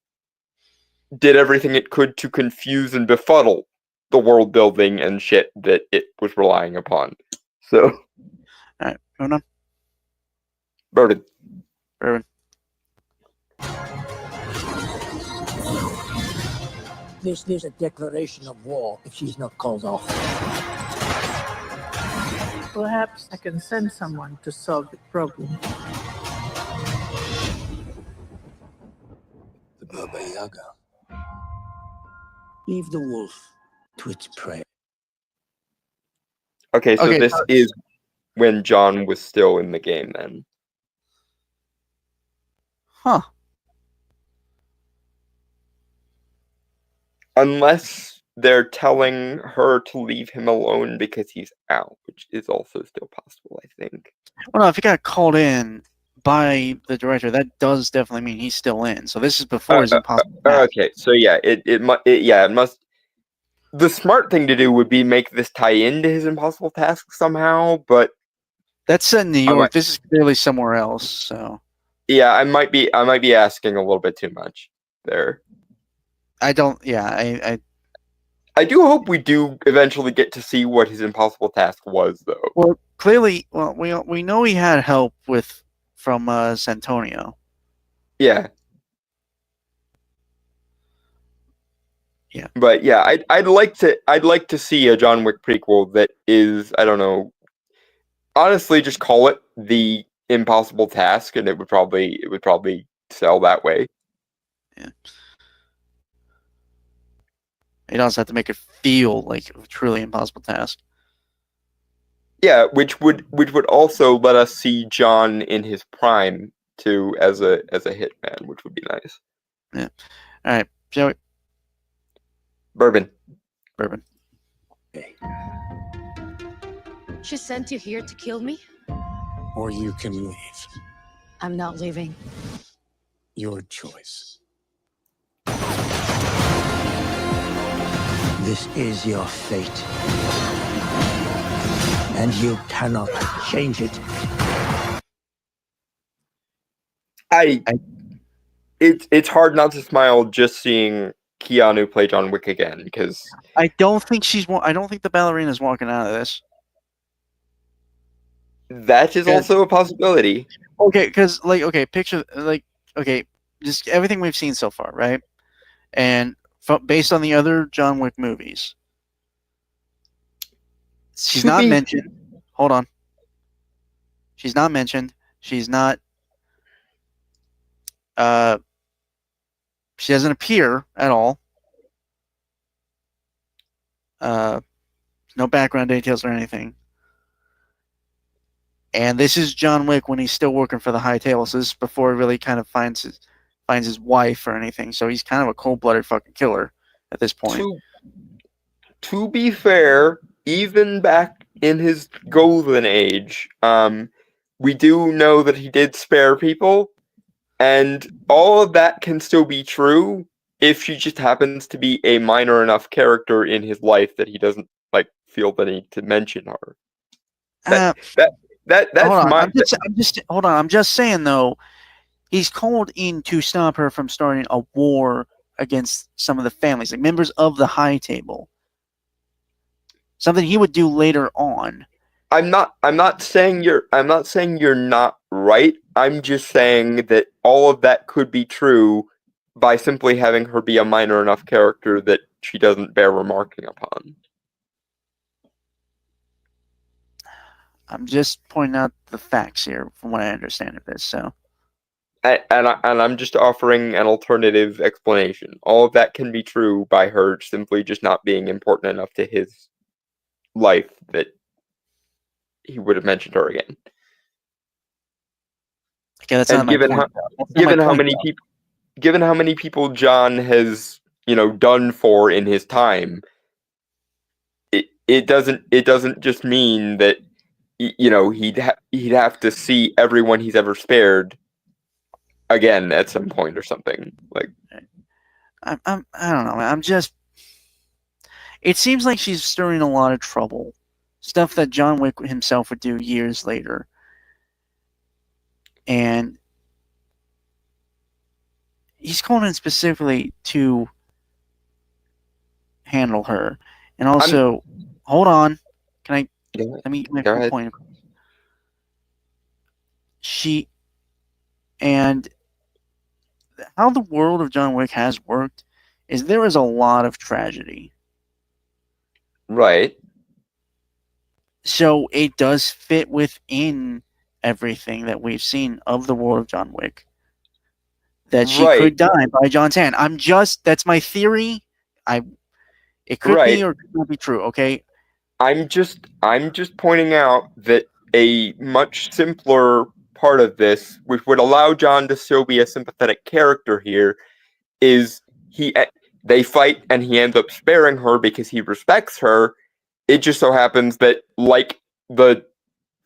did everything it could to confuse and befuddle the world building and shit that it was relying upon. So, all right, moving on. Bourbon. There's a declaration of war if she's not called off. Perhaps I can send someone to solve the problem. The Baba Yaga. Leave the wolf to its prey. Okay, so this is when John was still in the game then. Huh. Unless they're telling her to leave him alone because he's out, which is also still possible, I think. Well, no, if he got called in by the director, that does definitely mean he's still in. So this is before his impossible task. Okay, so yeah, it must. The smart thing to do would be make this tie into his impossible task somehow, but that's set in New York. This is clearly somewhere else. So yeah, I might be asking a little bit too much there. I don't. Yeah, I do hope we do eventually get to see what his impossible task was, though. Well, clearly, we know he had help from Santonio. Yeah. Yeah. But yeah, I'd like to see a John Wick prequel that is, I don't know, honestly, just call it The Impossible Task, and it would probably sell that way. Yeah. It also have to make it feel like a truly impossible task. Yeah, which would also let us see John in his prime too as a hitman, which would be nice. Yeah. All right, Joey. Bourbon. She sent you here to kill me? Or you can leave. I'm not leaving. Your choice. This is your fate. And you cannot change it. It's hard not to smile just seeing Keanu play John Wick again, because I don't think the ballerina's walking out of this. that is also a possibility. Okay, because picture just everything we've seen so far, right? And based on the other John Wick movies, she's not mentioned. Hold on. She's not mentioned. She's not. She doesn't appear at all. No background details or anything. And this is John Wick when he's still working for the High Table. So this is before he really kind of finds his wife or anything. So he's kind of a cold-blooded fucking killer at this point. To be fair, even back in his golden age, we do know that he did spare people, and all of that can still be true if she just happens to be a minor enough character in his life that he doesn't feel the need to mention her. That's hold on. I'm just saying though, he's called in to stop her from starting a war against some of the families, like members of the High Table. Something he would do later on. I'm not saying you're not right. I'm just saying that all of that could be true by simply having her be a minor enough character that she doesn't bear remarking upon. I'm just pointing out the facts here from what I understand of this. So, and I'm just offering an alternative explanation. All of that can be true by her simply just not being important enough to his life that he would have mentioned her again. Okay, that's and not given my point. Given how many people John has done for in his time, it doesn't just mean that he'd have to see everyone he's ever spared again at some point or something. I don't know. It seems like she's stirring a lot of trouble. Stuff that John Wick himself would do years later. And he's calling in specifically to handle her. And also, hold on. Let me make a point. And how the world of John Wick has worked is there is a lot of tragedy. Right. So it does fit within everything that we've seen of the world of John Wick. That she could die by John's hand. That's my theory. It could be or it could not be true, okay? I'm just pointing out that a much simpler part of this, which would allow John to still be a sympathetic character here, is they fight and he ends up sparing her because he respects her. It just so happens that, like the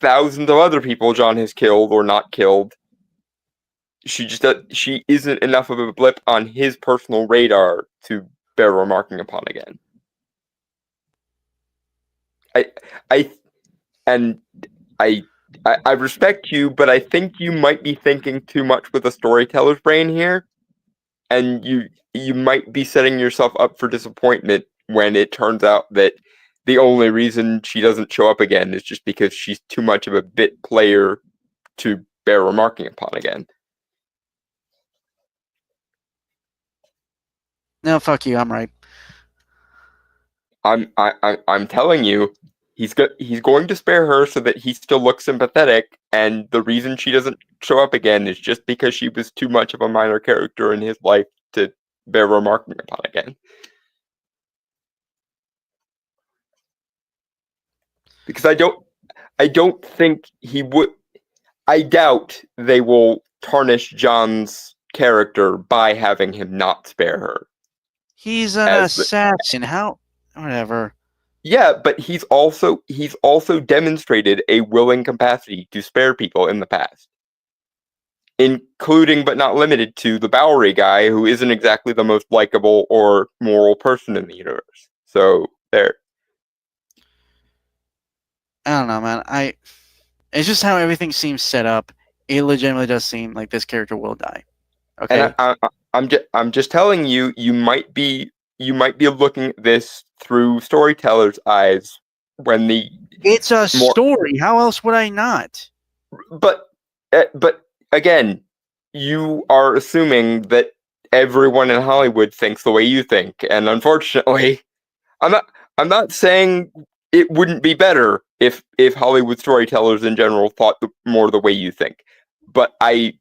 thousands of other people John has killed or not killed, she isn't enough of a blip on his personal radar to bear remarking upon again. I respect you, but I think you might be thinking too much with a storyteller's brain here, and you might be setting yourself up for disappointment when it turns out that the only reason she doesn't show up again is just because she's too much of a bit player to bear remarking upon again. No, fuck you, I'm right. I'm telling you, he's going to spare her so that he still looks sympathetic, and the reason she doesn't show up again is just because she was too much of a minor character in his life to bear remarking upon again. Because I don't think he would. I doubt they will tarnish John's character by having him not spare her. He's an assassin. How? Whatever. Yeah, but he's also demonstrated a willing capacity to spare people in the past, including but not limited to the Bowery guy, who isn't exactly the most likable or moral person in the universe. So there. I don't know, man. It's just how everything seems set up. It legitimately does seem like this character will die. Okay. And I'm just telling you, you might be looking at this through storyteller's eyes when it's a story. How else would I not? But again, you are assuming that everyone in Hollywood thinks the way you think, and unfortunately, I'm not saying it wouldn't be better if Hollywood storytellers in general thought more the way you think, but I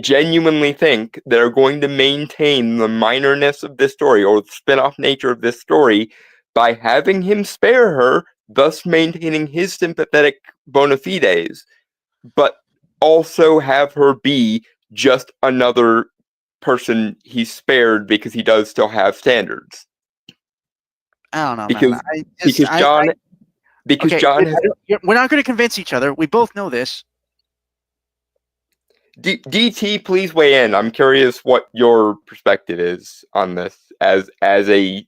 genuinely think they're going to maintain the minorness of this story, or the spin-off nature of this story, by having him spare her, thus maintaining his sympathetic bona fides, but also have her be just another person he's spared because he does still have standards. I don't know, because man. John we're not going to convince each other. We both know this. DT, please weigh in. I'm curious what your perspective is on this as a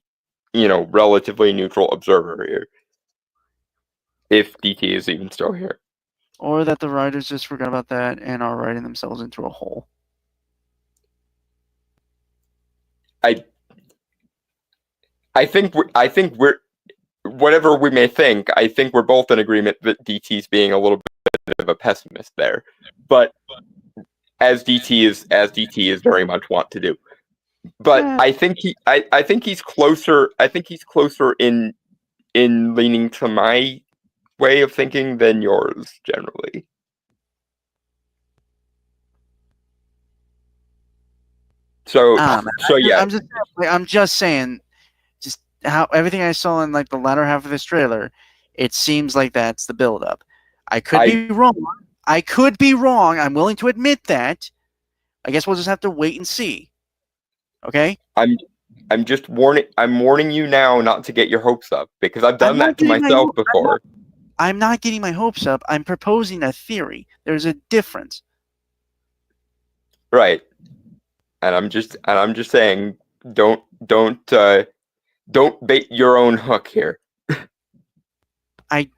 relatively neutral observer here. If DT is even still here. Or that the writers just forgot about that and are writing themselves into a hole. I think we're whatever we may think, I think we're both in agreement that DT's being a little bit of a pessimist there. But as DT is very much want to do. But I think he's closer in leaning to my way of thinking than yours generally. So yeah. I'm just saying, just how everything I saw in like the latter half of this trailer, it seems like that's the build-up. I could be wrong. I'm willing to admit that. I guess we'll just have to wait and see. Okay? I'm just warning. I'm warning you now not to get your hopes up, because I've done that to myself before. I'm not getting my hopes up. I'm proposing a theory. There's a difference. Right. And I'm just saying, don't bait your own hook here. I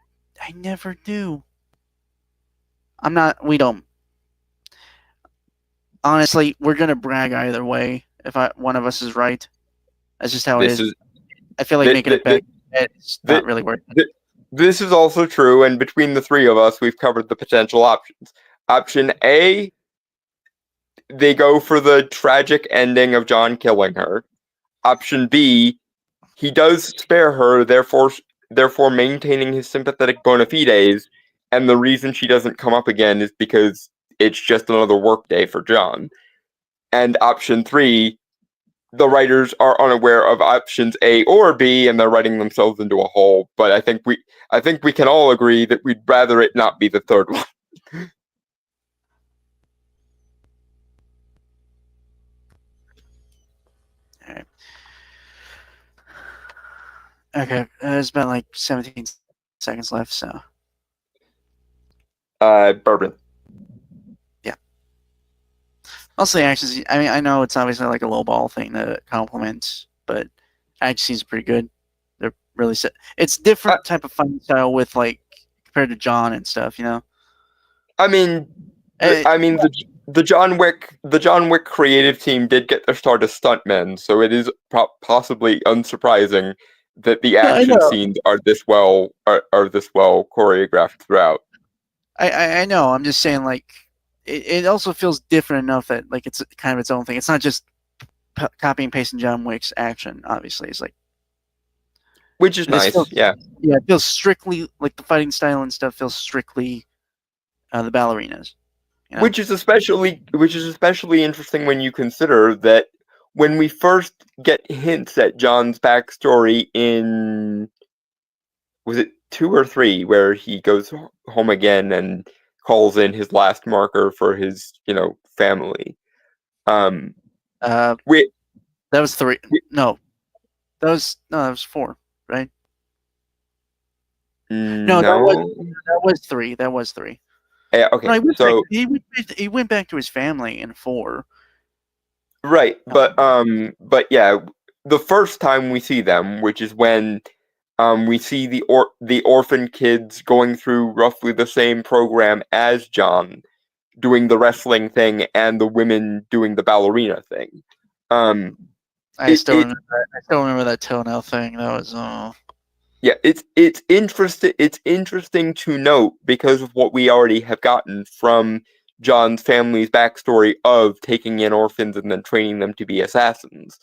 never do. We don't. Honestly, we're gonna brag either way if one of us is right. That's just how it is. I feel like making it better. It's not really worth it. This is also true, and between the three of us, we've covered the potential options. Option A, they go for the tragic ending of John killing her. Option B, he does spare her, therefore maintaining his sympathetic bona fides, and the reason she doesn't come up again is because it's just another work day for John. And option 3, the writers are unaware of options A or B, and they're writing themselves into a hole. But I think we can all agree that we'd rather it not be the third one. All right. Okay, there's about like 17 seconds left, so. Bourbon. Yeah. I'll say actions. I mean, I know it's obviously like a low ball thing to compliment, but action scenes are pretty good. They're really set. It's different type of fighting style with like compared to John and stuff, you know. I mean, the John Wick creative team did get their start as stuntmen, so it is possibly unsurprising that the action scenes are this well choreographed throughout. I know. I'm just saying, like, it also feels different enough that like it's kind of its own thing. It's not just copy and pasting John Wick's action. Obviously, it's like which is And it's nice. still- Yeah, Yeah, it feels strictly like the fighting style and stuff feels strictly the ballerinas. You know? which is especially interesting when you consider that when we first get hints at John's backstory in, was it 2 or 3, where he goes home again and calls in his last marker for his family. We That was 3. No, that was 4, right? no, that was 3. That was 3. Yeah, okay, No, so he went back to his family in 4. right, but yeah, the first time we see them, which is when we see the orphan kids going through roughly the same program as John, doing the wrestling thing and the women doing the ballerina thing. I still remember that toenail thing. That was yeah, it's interesting. It's interesting to note because of what we already have gotten from John's family's backstory of taking in orphans and then training them to be assassins.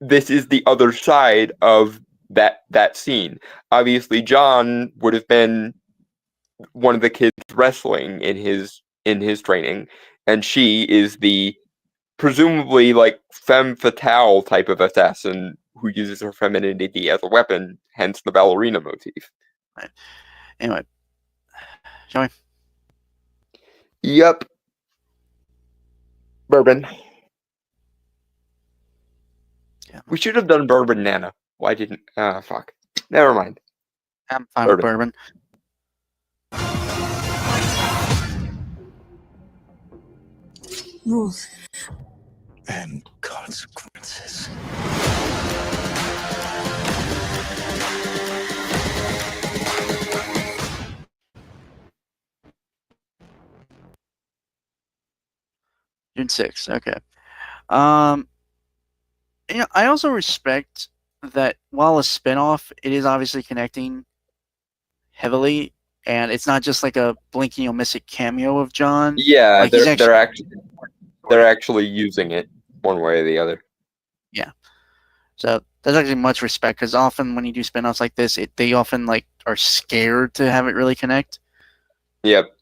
This is the other side of that scene. Obviously, John would have been one of the kids wrestling in his training, and she is the presumably like femme fatale type of assassin who uses her femininity as a weapon, hence the ballerina motif. right. Anyway, shall we? Yep. Bourbon. Yeah. We should have done bourbon Nana. Why didn't? Fuck. Never mind. I'm fine with bourbon. Rules. And consequences. June 6th. Okay. I also respect that while a spinoff, it is obviously connecting heavily, and it's not just like a blink and you'll miss it cameo of John. Yeah, Like, he's they're actually using it one way or the other. Yeah. So there's actually much respect because often when you do spinoffs like this, they often like are scared to have it really connect. Yep.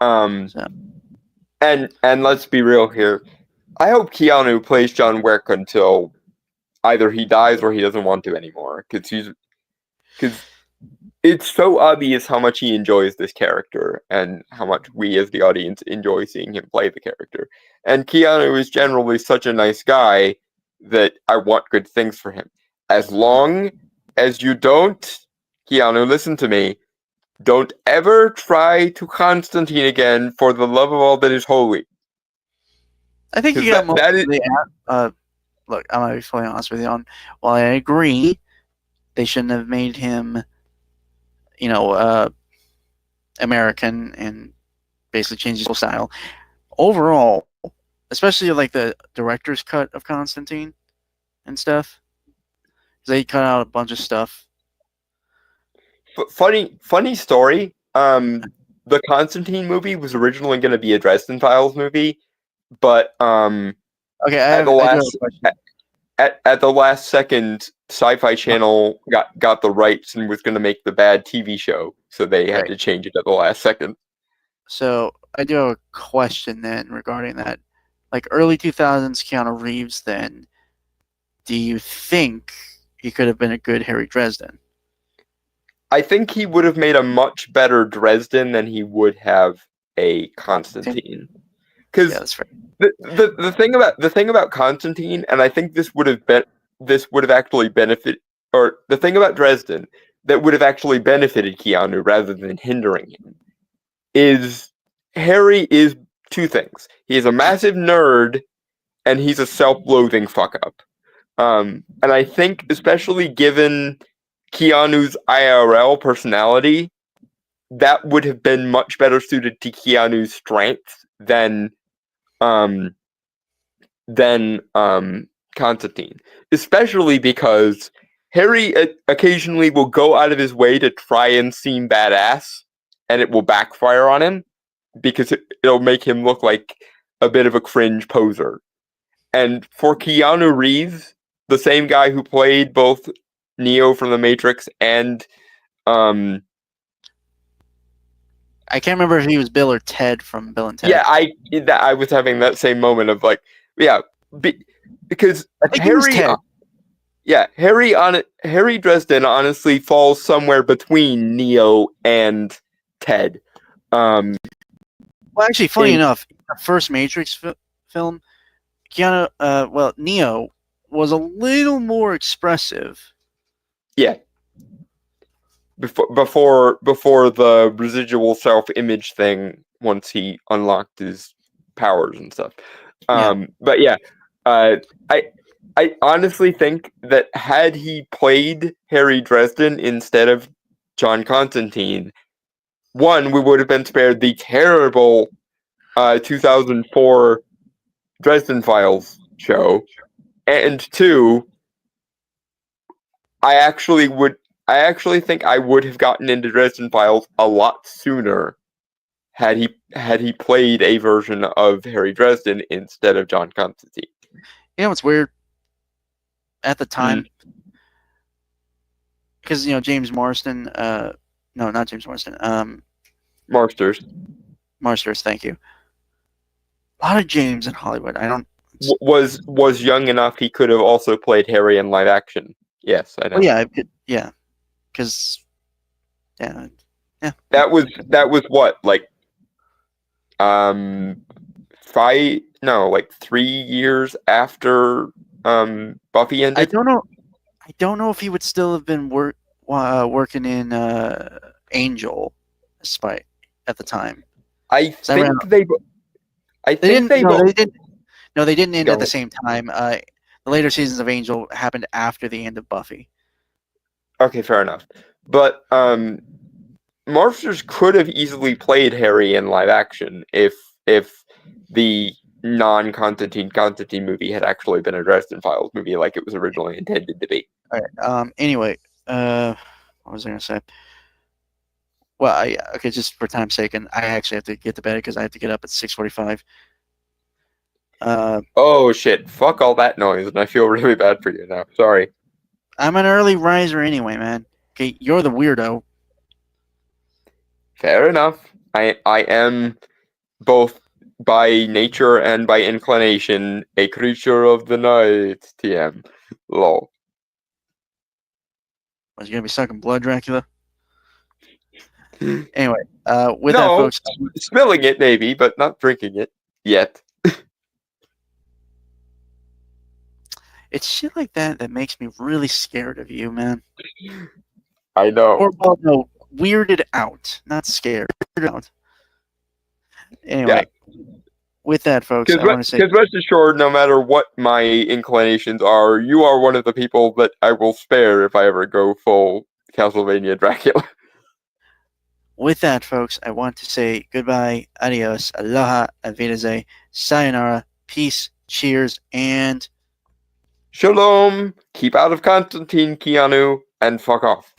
So. And let's be real here. I hope Keanu plays John Wick until either he dies or he doesn't want to anymore. Because it's so obvious how much he enjoys this character and how much we as the audience enjoy seeing him play the character. And Keanu is generally such a nice guy that I want good things for him. As long as you don't, Keanu, listen to me, don't ever try to Constantine again for the love of all that is holy. I think you got most of the look, I'm gonna be fully honest with you. While I agree, they shouldn't have made him, American and basically changed his whole style. Overall, especially like the director's cut of Constantine and stuff, they cut out a bunch of stuff. Funny story. The Constantine movie was originally going to be a Dresden Files movie, but okay, at the last second, Sci-Fi Channel got the rights and was going to make the bad TV show, so they had to change it at the last second. So I do have a question then regarding that. Like early 2000s Keanu Reeves then, do you think he could have been a good Harry Dresden? I think he would have made a much better Dresden than he would have a Constantine. Because yeah, that's fair. the thing about Constantine, and I think this would have actually benefited, or the thing about Dresden that would have actually benefited Keanu rather than hindering him, is Harry is two things. He is a massive nerd, and he's a self-loathing fuck-up. And I think, especially given Keanu's IRL personality, that would have been much better suited to Keanu's strengths than Constantine. Especially because Harry occasionally will go out of his way to try and seem badass, and it will backfire on him because it'll make him look like a bit of a cringe poser. And for Keanu Reeves, the same guy who played both Neo from the Matrix and I can't remember if he was Bill or Ted from Bill and Ted. yeah, I was having that same moment of like, yeah, because I think he was Ted. Harry Dresden honestly falls somewhere between Neo and Ted. Well, actually, funny enough, the first Matrix film, Neo was a little more expressive. Yeah. Before the residual self-image thing, once he unlocked his powers and stuff. But yeah, I honestly think that had he played Harry Dresden instead of John Constantine, one, we would have been spared the terrible 2004 Dresden Files show, and two, I actually think I would have gotten into Dresden Files a lot sooner had he played a version of Harry Dresden instead of John Constantine. You know what's weird? At the time, because James Marsden, no, not James Marsden, Marsters, thank you. A lot of James in Hollywood. I don't was young enough he could have also played Harry in live action. Yes, I know. Well, yeah, because yeah. That was what, like 3 years after Buffy ended. I don't know if he would still have been working in Angel, despite at the time. I think they didn't end at the same time. The later seasons of Angel happened after the end of Buffy. Okay, fair enough. But Marsters could have easily played Harry in live action if the non-Constantine movie had actually been a Dresden Files movie like it was originally intended to be. All right. Anyway, what was I going to say? Well, okay, just for time's sake, and I actually have to get to bed because I have to get up at 6:45. Oh shit! Fuck all that noise, and I feel really bad for you now. Sorry. I'm an early riser anyway, man. Okay, you're the weirdo. Fair enough. I am both by nature and by inclination a creature of the night. TM. Lol. Was you gonna be sucking blood, Dracula? Anyway, with that, folks, smelling it maybe, but not drinking it yet. It's shit like that makes me really scared of you, man. I know. Or no, weirded out, not scared. Weirded out. Anyway, with that, folks, I want to say, because rest assured, no matter what my inclinations are, you are one of the people that I will spare if I ever go full Castlevania Dracula. With that, folks, I want to say goodbye, adios, aloha, avideze, sayonara, peace, cheers, and shalom. Keep out of Constantine, Keanu, and fuck off.